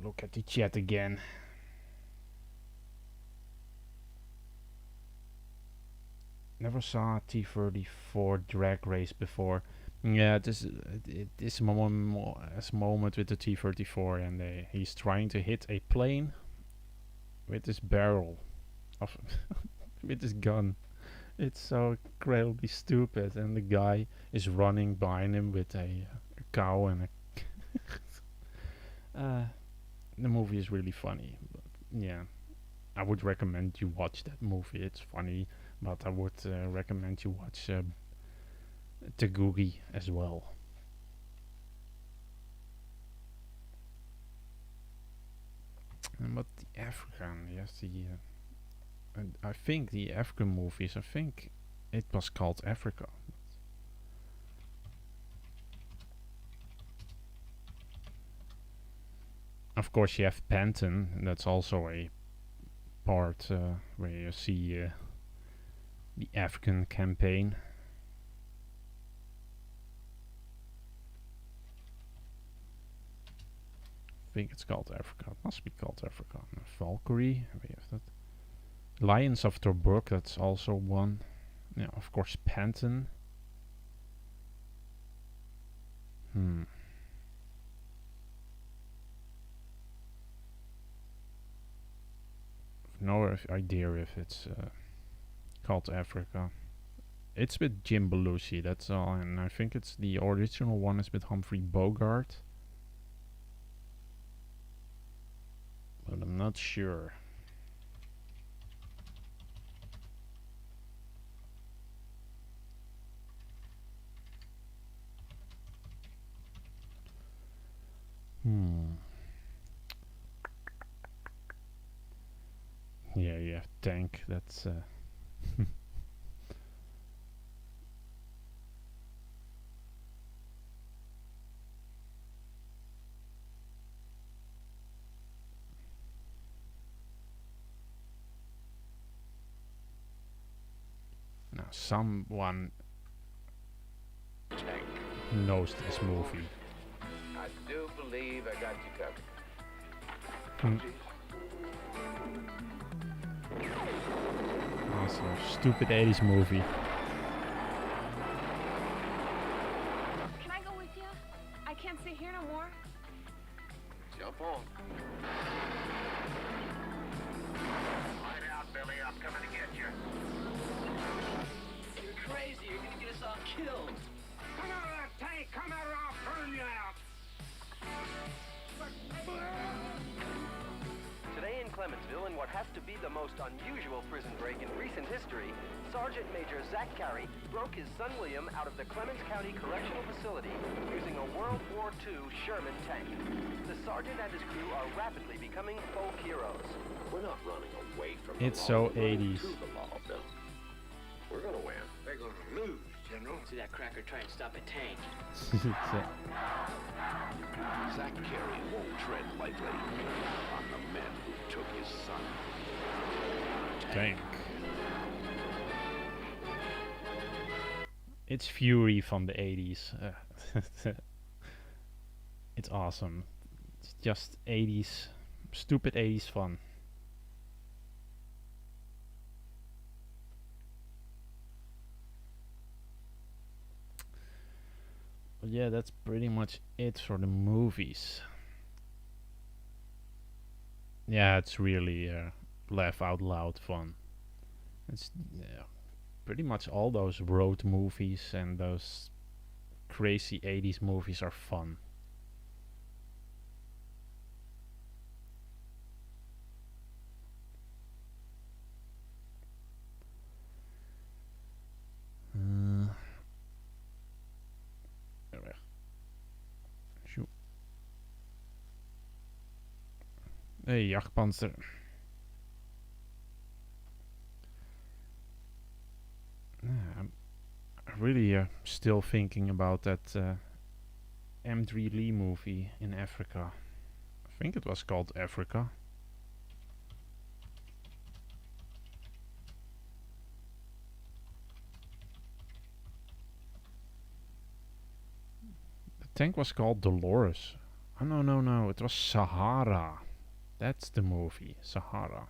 Look at the chat again. Never saw a T-34 drag race before. Yeah, this moment with the T-34, and he's trying to hit a plane with this barrel of with this gun. It's so incredibly stupid, and the guy is running behind him with a cow and a. The movie is really funny, but yeah, I would recommend you watch that movie. It's funny, but I would recommend you watch the Googie as well. But the African, yes, I think the African movies, I think it was called Africa. Of course, you have Panton, and that's also a part where you see the African campaign. I think it's called Africa. It must be called Africa. Valkyrie, we have that. Lions of Tobruk, that's also one. Yeah, of course, Panton. No idea if it's called Africa. It's with Jim Belushi, that's all, and I think it's the original one is with Humphrey Bogart. But I'm not sure. Yeah, you have tank. That's now someone knows this movie. I do believe I got you covered. Also, stupid 80s movie. Can I go with you? I can't stay here no more. Jump on. Light out, Billy. I'm coming to get you. You're crazy. You're gonna get us all killed. Come out of that tank! Come out or I'll burn you out! Today in Clementsville, in what has to be the most unusual prison break in recent history, Sergeant Major Zach Carey broke his son William out of the Clemens County Correctional Facility using a World War II Sherman tank. The sergeant and his crew are rapidly becoming folk heroes. We're not running away from It's so 80s. the law, Bill. We're gonna win. They're gonna lose, General. See that cracker try and stop a tank. Zach Carey won't tread lightly on the men who took his son. Tank. It's Fury from the 80s. It's awesome. It's just 80s, stupid 80s fun. But yeah, that's pretty much it for the movies. Yeah, it's really laugh out loud fun. It's pretty much all those road movies and those crazy 80s movies are fun. Hey, jachtpanzer. I'm really still thinking about that M3 Lee movie in Africa. I think it was called Africa. The tank was called Dolores. Oh no, it was Sahara. That's the movie, Sahara.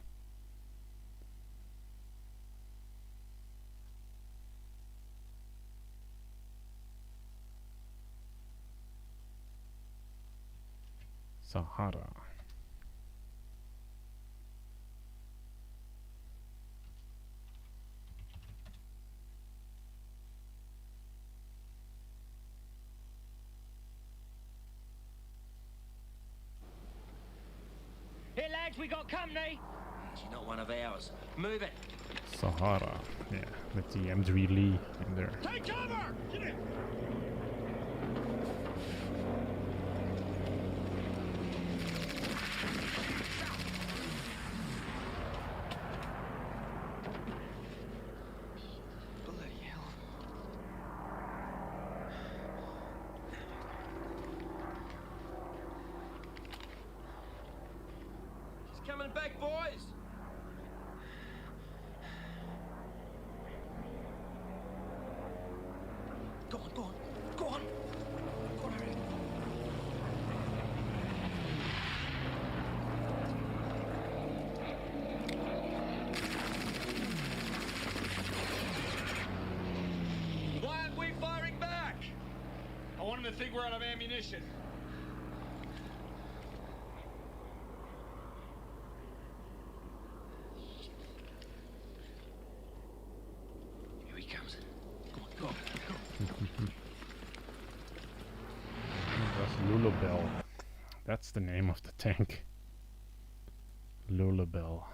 Sahara. Hey lads, we got company. She's not one of ours. Move it. Sahara, yeah, with the M3 Lee in there. Take cover! Get in. Coming back, boys! Go on, go on, go on. Go on, hurry. Why aren't we firing back? I want them to think we're out of ammunition. Lulabelle. That's the name of the tank. Lulabelle.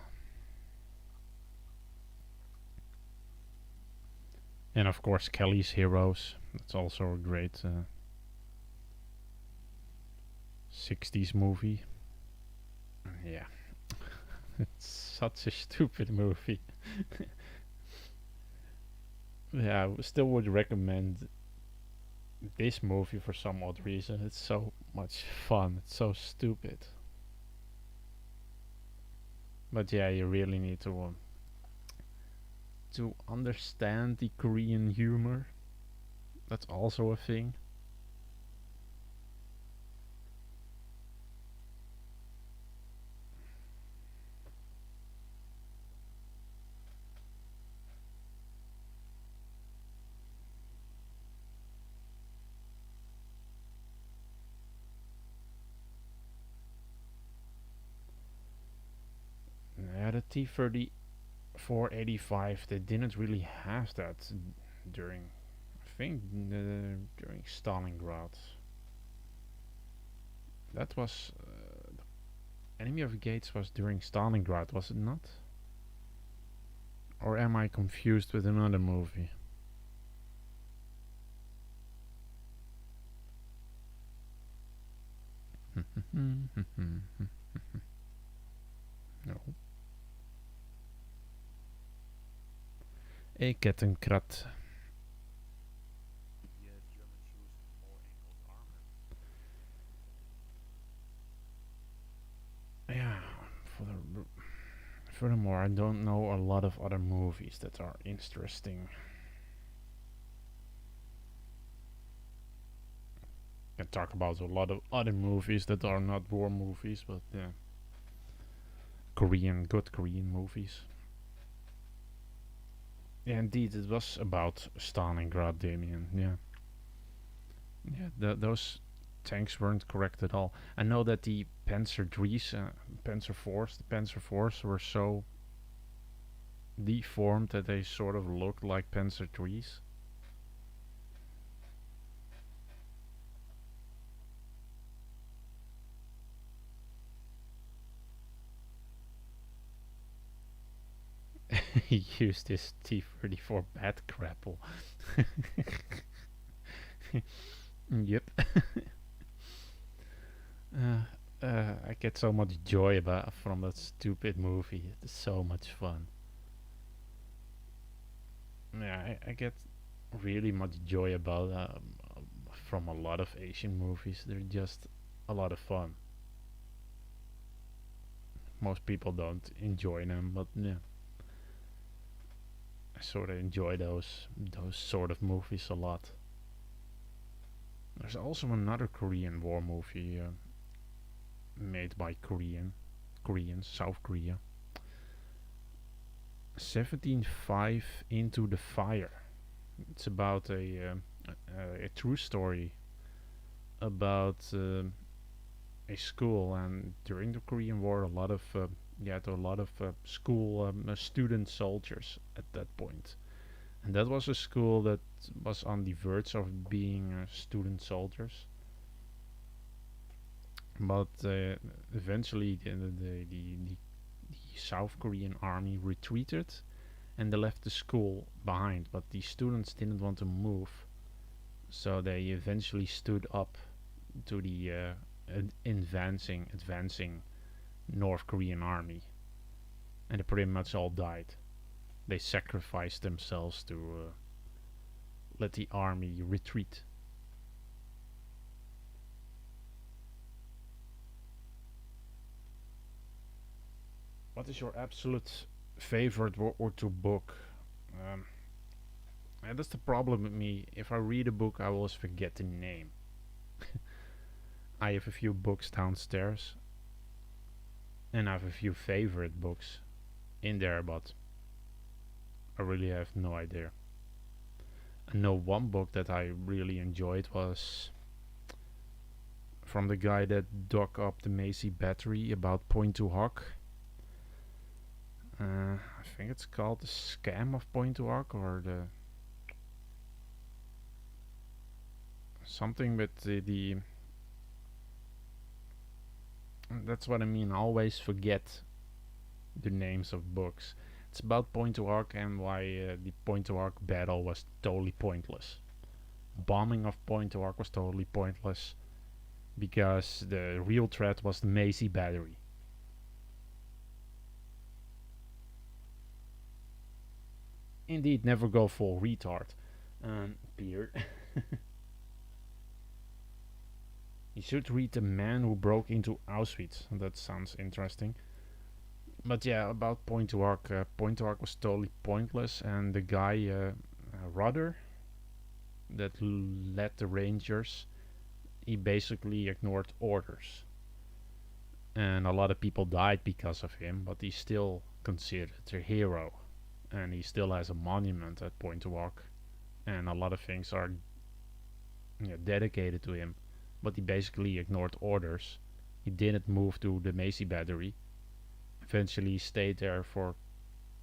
And of course Kelly's Heroes. That's also a great 60s movie. Yeah. It's such a stupid movie. Yeah, I still would recommend this movie for some odd reason. It's so much fun. It's so stupid. But yeah, you really need to understand the Korean humor. That's also a thing. Yeah, the T-34-85, they didn't really have that during, I think, during Stalingrad. That was, Enemy of the Gates was during Stalingrad, was it not? Or am I confused with another movie? No. Ik heb een krat. Yeah, furthermore, I don't know a lot of other movies that are interesting. I can talk about a lot of other movies that are not war movies, but yeah. Good Korean movies. Yeah, indeed, it was about Stalingrad, Damien. Yeah, yeah. Those tanks weren't correct at all. I know that the Panzer III's, Panzer IVs were so deformed that they sort of looked like Panzer III's. He used his T-34 bat grapple. Yep. I get so much joy from that stupid movie. It's so much fun. Yeah, I get really much joy about from a lot of Asian movies. They're just a lot of fun. Most people don't enjoy them, but yeah. I sort of enjoy those sort of movies a lot. There's also another Korean war movie made by Koreans, South Korea. 17.5 Into the Fire. It's about a true story about a school, and during the Korean War, a lot of school student soldiers at that point. And that was a school that was on the verge of being student soldiers. But eventually the South Korean army retreated and they left the school behind. But the students didn't want to move. So they eventually stood up to the advancing North Korean army. And they pretty much all died. They sacrificed themselves to let the army retreat. What is your absolute favorite World War II book? And that's the problem with me. If I read a book, I always forget the name. I have a few books downstairs. And I have a few favorite books in there, but I really have no idea. I know one book that I really enjoyed was from the guy that dug up the Macy battery about Point to Hoc. I think it's called The Scam of Point to Hoc, or the something with the that's what I mean. I always forget the names of books. It's about Point to Hoc and why the Point to Hoc battle was totally pointless. Bombing of Point to Hoc was totally pointless. because the real threat was the Macy battery. Indeed, never go full retard, Peter. You should read The Man Who Broke into Auschwitz. That sounds interesting. But yeah, about Point to Arc. Point to Arc was totally pointless, and the guy, Rudder, that led the Rangers, he basically ignored orders. And a lot of people died because of him, but he's still considered a hero. And he still has a monument at Point to Arc. And a lot of things are dedicated to him. But he basically ignored orders. He didn't move to the Macy battery. Eventually he stayed there for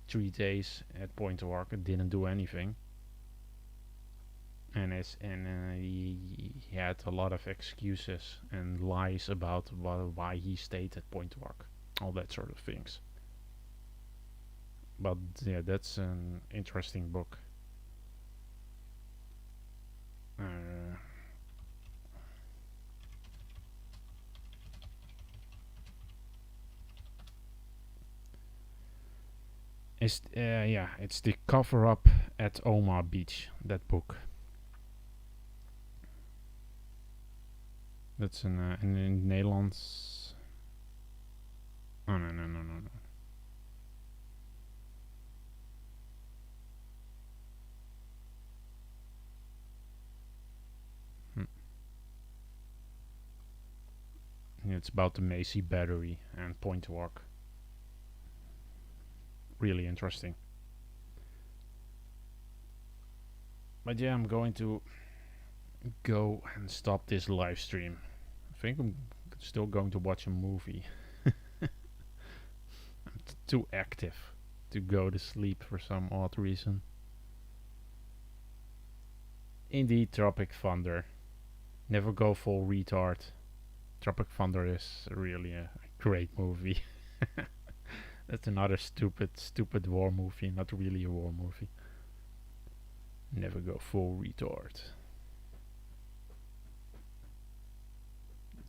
3 days at Point to Arc and didn't do anything. And he had a lot of excuses and lies about why he stayed at Point to Arc. All that sort of things. But yeah, that's an interesting book. It's the cover up at Omaha Beach, that book. That's in Nederlands. Oh no. It's about the Macy battery and Point to Arc. Really interesting. But yeah, I'm going to go and stop this live stream. I think I'm still going to watch a movie. I'm too active to go to sleep for some odd reason. Indeed, Tropic Thunder. Never go full retard. Tropic Thunder is really a great movie. That's another stupid war movie, not really a war movie. Never go full retard.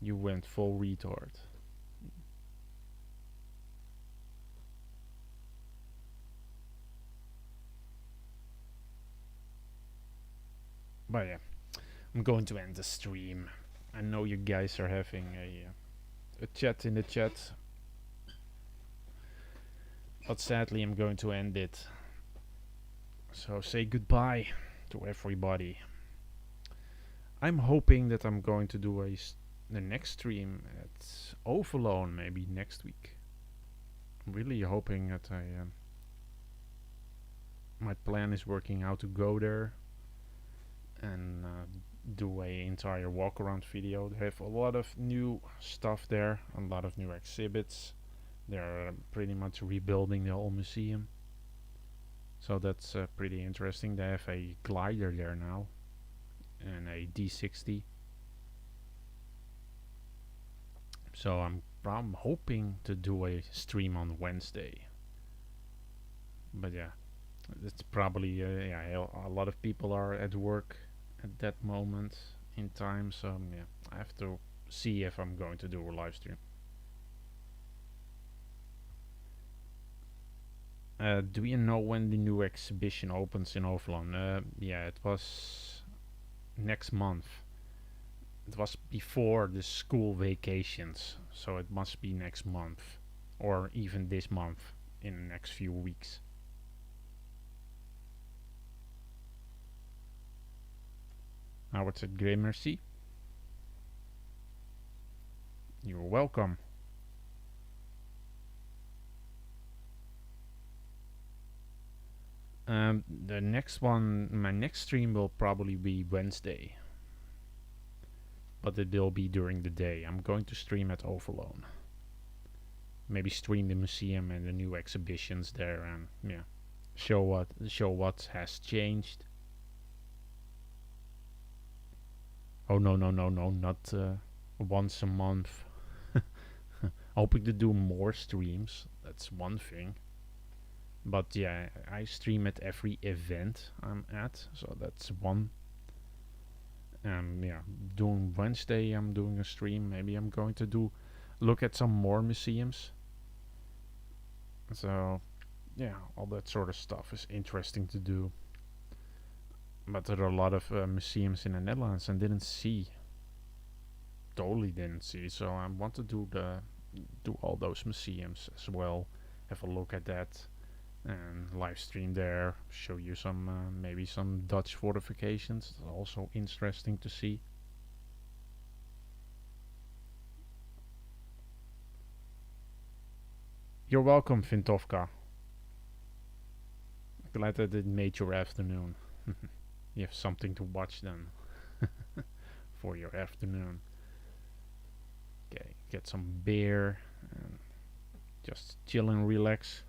You went full retard. But yeah, I'm going to end the stream. I know you guys are having a chat in the chat. But sadly I'm going to end it. So say goodbye to everybody. I'm hoping that I'm going to do the next stream at Overloon maybe next week. I'm really hoping that my plan is working out to go there and do a entire walk around video. They have a lot of new stuff there, a lot of new exhibits. They're pretty much rebuilding the whole museum, so that's pretty interesting. They have a glider there now and a D60. So I'm hoping to do a stream on Wednesday. But yeah, it's probably a lot of people are at work at that moment in time. So yeah, I have to see if I'm going to do a live stream. Do you know when the new exhibition opens in Overloon? Yeah, it was next month. It was before the school vacations, so it must be next month, or even this month, in the next few weeks. Howard said, "Great, merci." You're welcome. The next one, my next stream will probably be Wednesday, but it will be during the day. I'm going to stream at Overloon. Maybe stream the museum and the new exhibitions there, and yeah, show what has changed. Oh no, not once a month. Hoping to do more streams. That's one thing. But yeah, I stream at every event I'm at, so that's one. Yeah, doing Wednesday I'm doing a stream. Maybe I'm going to look at some more museums. So yeah, all that sort of stuff is interesting to do. But there are a lot of museums in the Netherlands and totally didn't see. So I want to do all those museums as well. Have a look at that and live stream there. Show you some maybe some Dutch fortifications. Also interesting to see. You're welcome, Vintovka. Glad that it made your afternoon. You have something to watch then for your afternoon. Okay, get some beer and just chill and relax.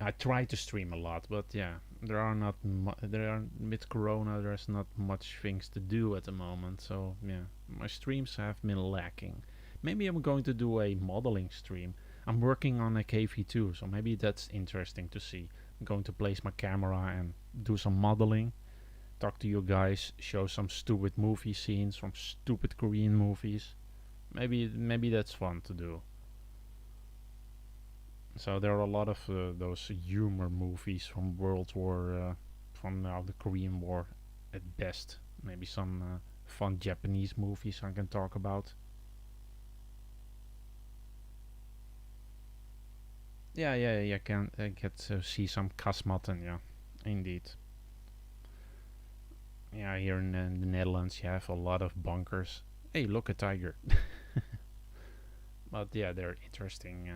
I try to stream a lot, but yeah, with Corona there's not much things to do at the moment. So yeah, my streams have been lacking. Maybe I'm going to do a modeling stream. I'm working on a KV2, so maybe that's interesting to see. I'm going to place my camera and do some modeling. Talk to you guys, show some stupid movie scenes from stupid Korean movies. Maybe that's fun to do. So there are a lot of those humor movies from from the Korean War at best. Maybe some fun Japanese movies I can talk about. Yeah, you can get to see some Kasmatten, yeah, indeed. Yeah, here in the Netherlands you have a lot of bunkers. Hey, look, a tiger. But yeah, they're interesting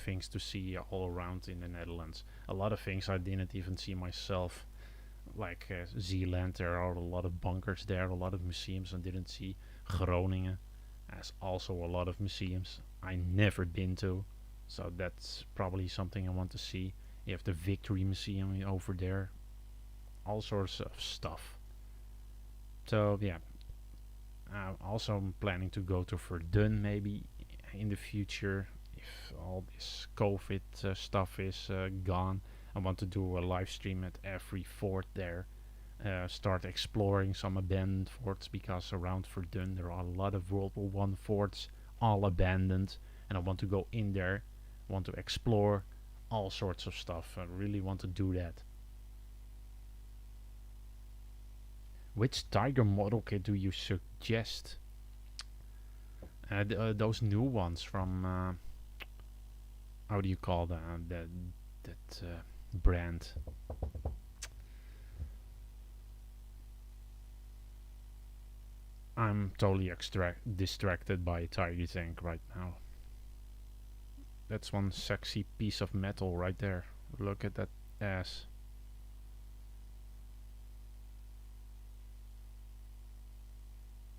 things to see all around in the Netherlands. A lot of things I didn't even see myself, like Zeeland. There are a lot of bunkers there, a lot of museums I didn't see. Groningen has also a lot of museums I never been to, so that's probably something I want to see. You have the Victory Museum over there, all sorts of stuff. So yeah, also I'm planning to go to Verdun maybe in the future if all this COVID stuff is gone. I want to do a live stream at every fort there. Start exploring some abandoned forts, because around Verdun there are a lot of World War One forts all abandoned, and I want to go in there. I want to explore all sorts of stuff. I really want to do that. Which Tiger model kit do you suggest? Those new ones from how do you call that brand? I'm totally distracted by a Tiger tank right now. That's one sexy piece of metal right there. Look at that ass.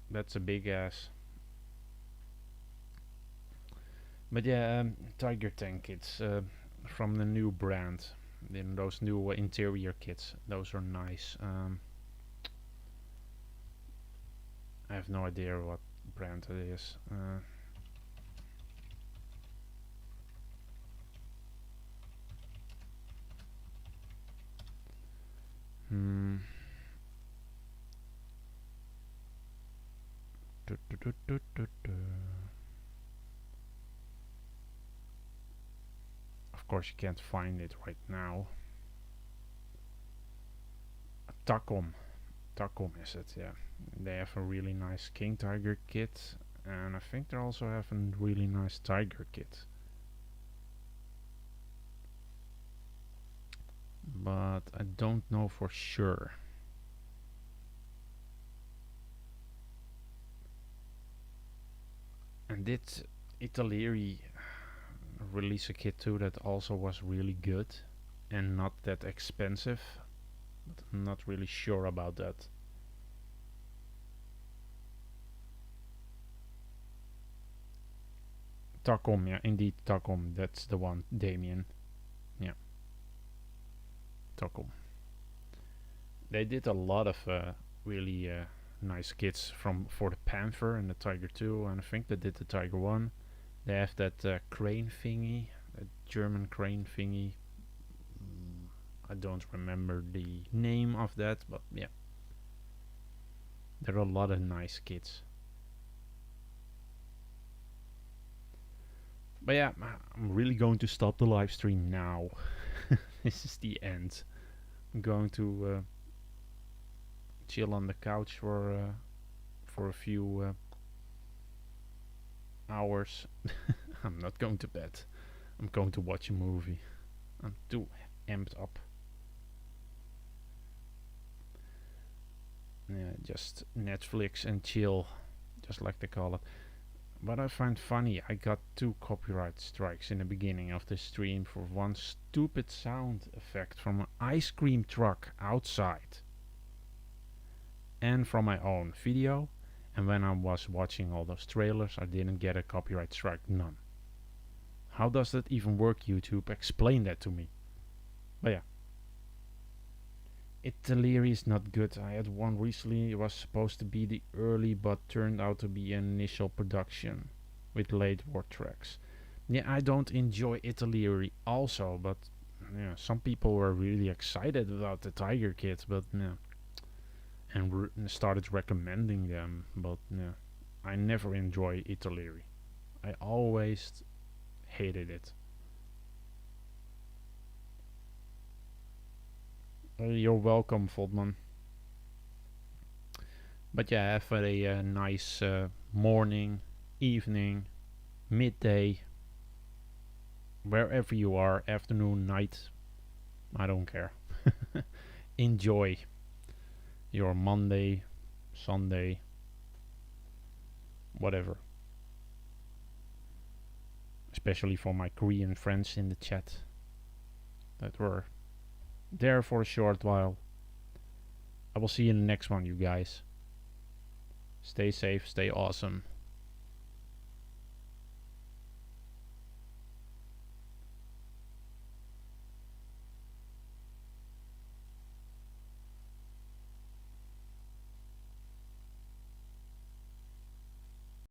That's a big ass. But yeah, Tiger tank kits from the new brand. Then those new interior kits, those are nice. I have no idea what brand it is. Of course you can't find it right now. Takom is it, yeah. They have a really nice King Tiger kit, and I think they also have a really nice Tiger kit. But I don't know for sure. And did Italeri release a kit too that also was really good and not that expensive? But I'm not really sure about that. Takom, yeah, indeed, Takom. That's the one, Damien. Yeah, Takom. They did a lot of really nice kits for the Panther and the Tiger 2, and I think they did the Tiger 1. They have that crane thingy, that German crane thingy. I don't remember the name of that, but yeah. There are a lot of nice kids. But yeah, I'm really going to stop the live stream now. This is the end. I'm going to chill on the couch for a few hours. I'm not going to bed. I'm going to watch a movie. I'm too amped up. Yeah, just Netflix and chill, just like they call it. What I find funny, I got 2 copyright strikes in the beginning of the stream for one stupid sound effect from an ice cream truck outside. And from my own video. And when I was watching all those trailers, I didn't get a copyright strike, none. How does that even work, YouTube? Explain that to me. But yeah. Italy is not good. I had one recently. It was supposed to be the early, but turned out to be an initial production with late war tracks. Yeah, I don't enjoy Italy also, but yeah, some people were really excited about the Tiger Kids, but yeah, and started recommending them. But yeah, I never enjoy Italy. I always hated it. You're welcome, Voldman. But yeah, have a nice morning, evening, midday, wherever you are, afternoon, night, I don't care. Enjoy your Monday, Sunday, whatever. Especially for my Korean friends in the chat that were there for a short while. I will see you in the next one, you guys. Stay safe, stay awesome.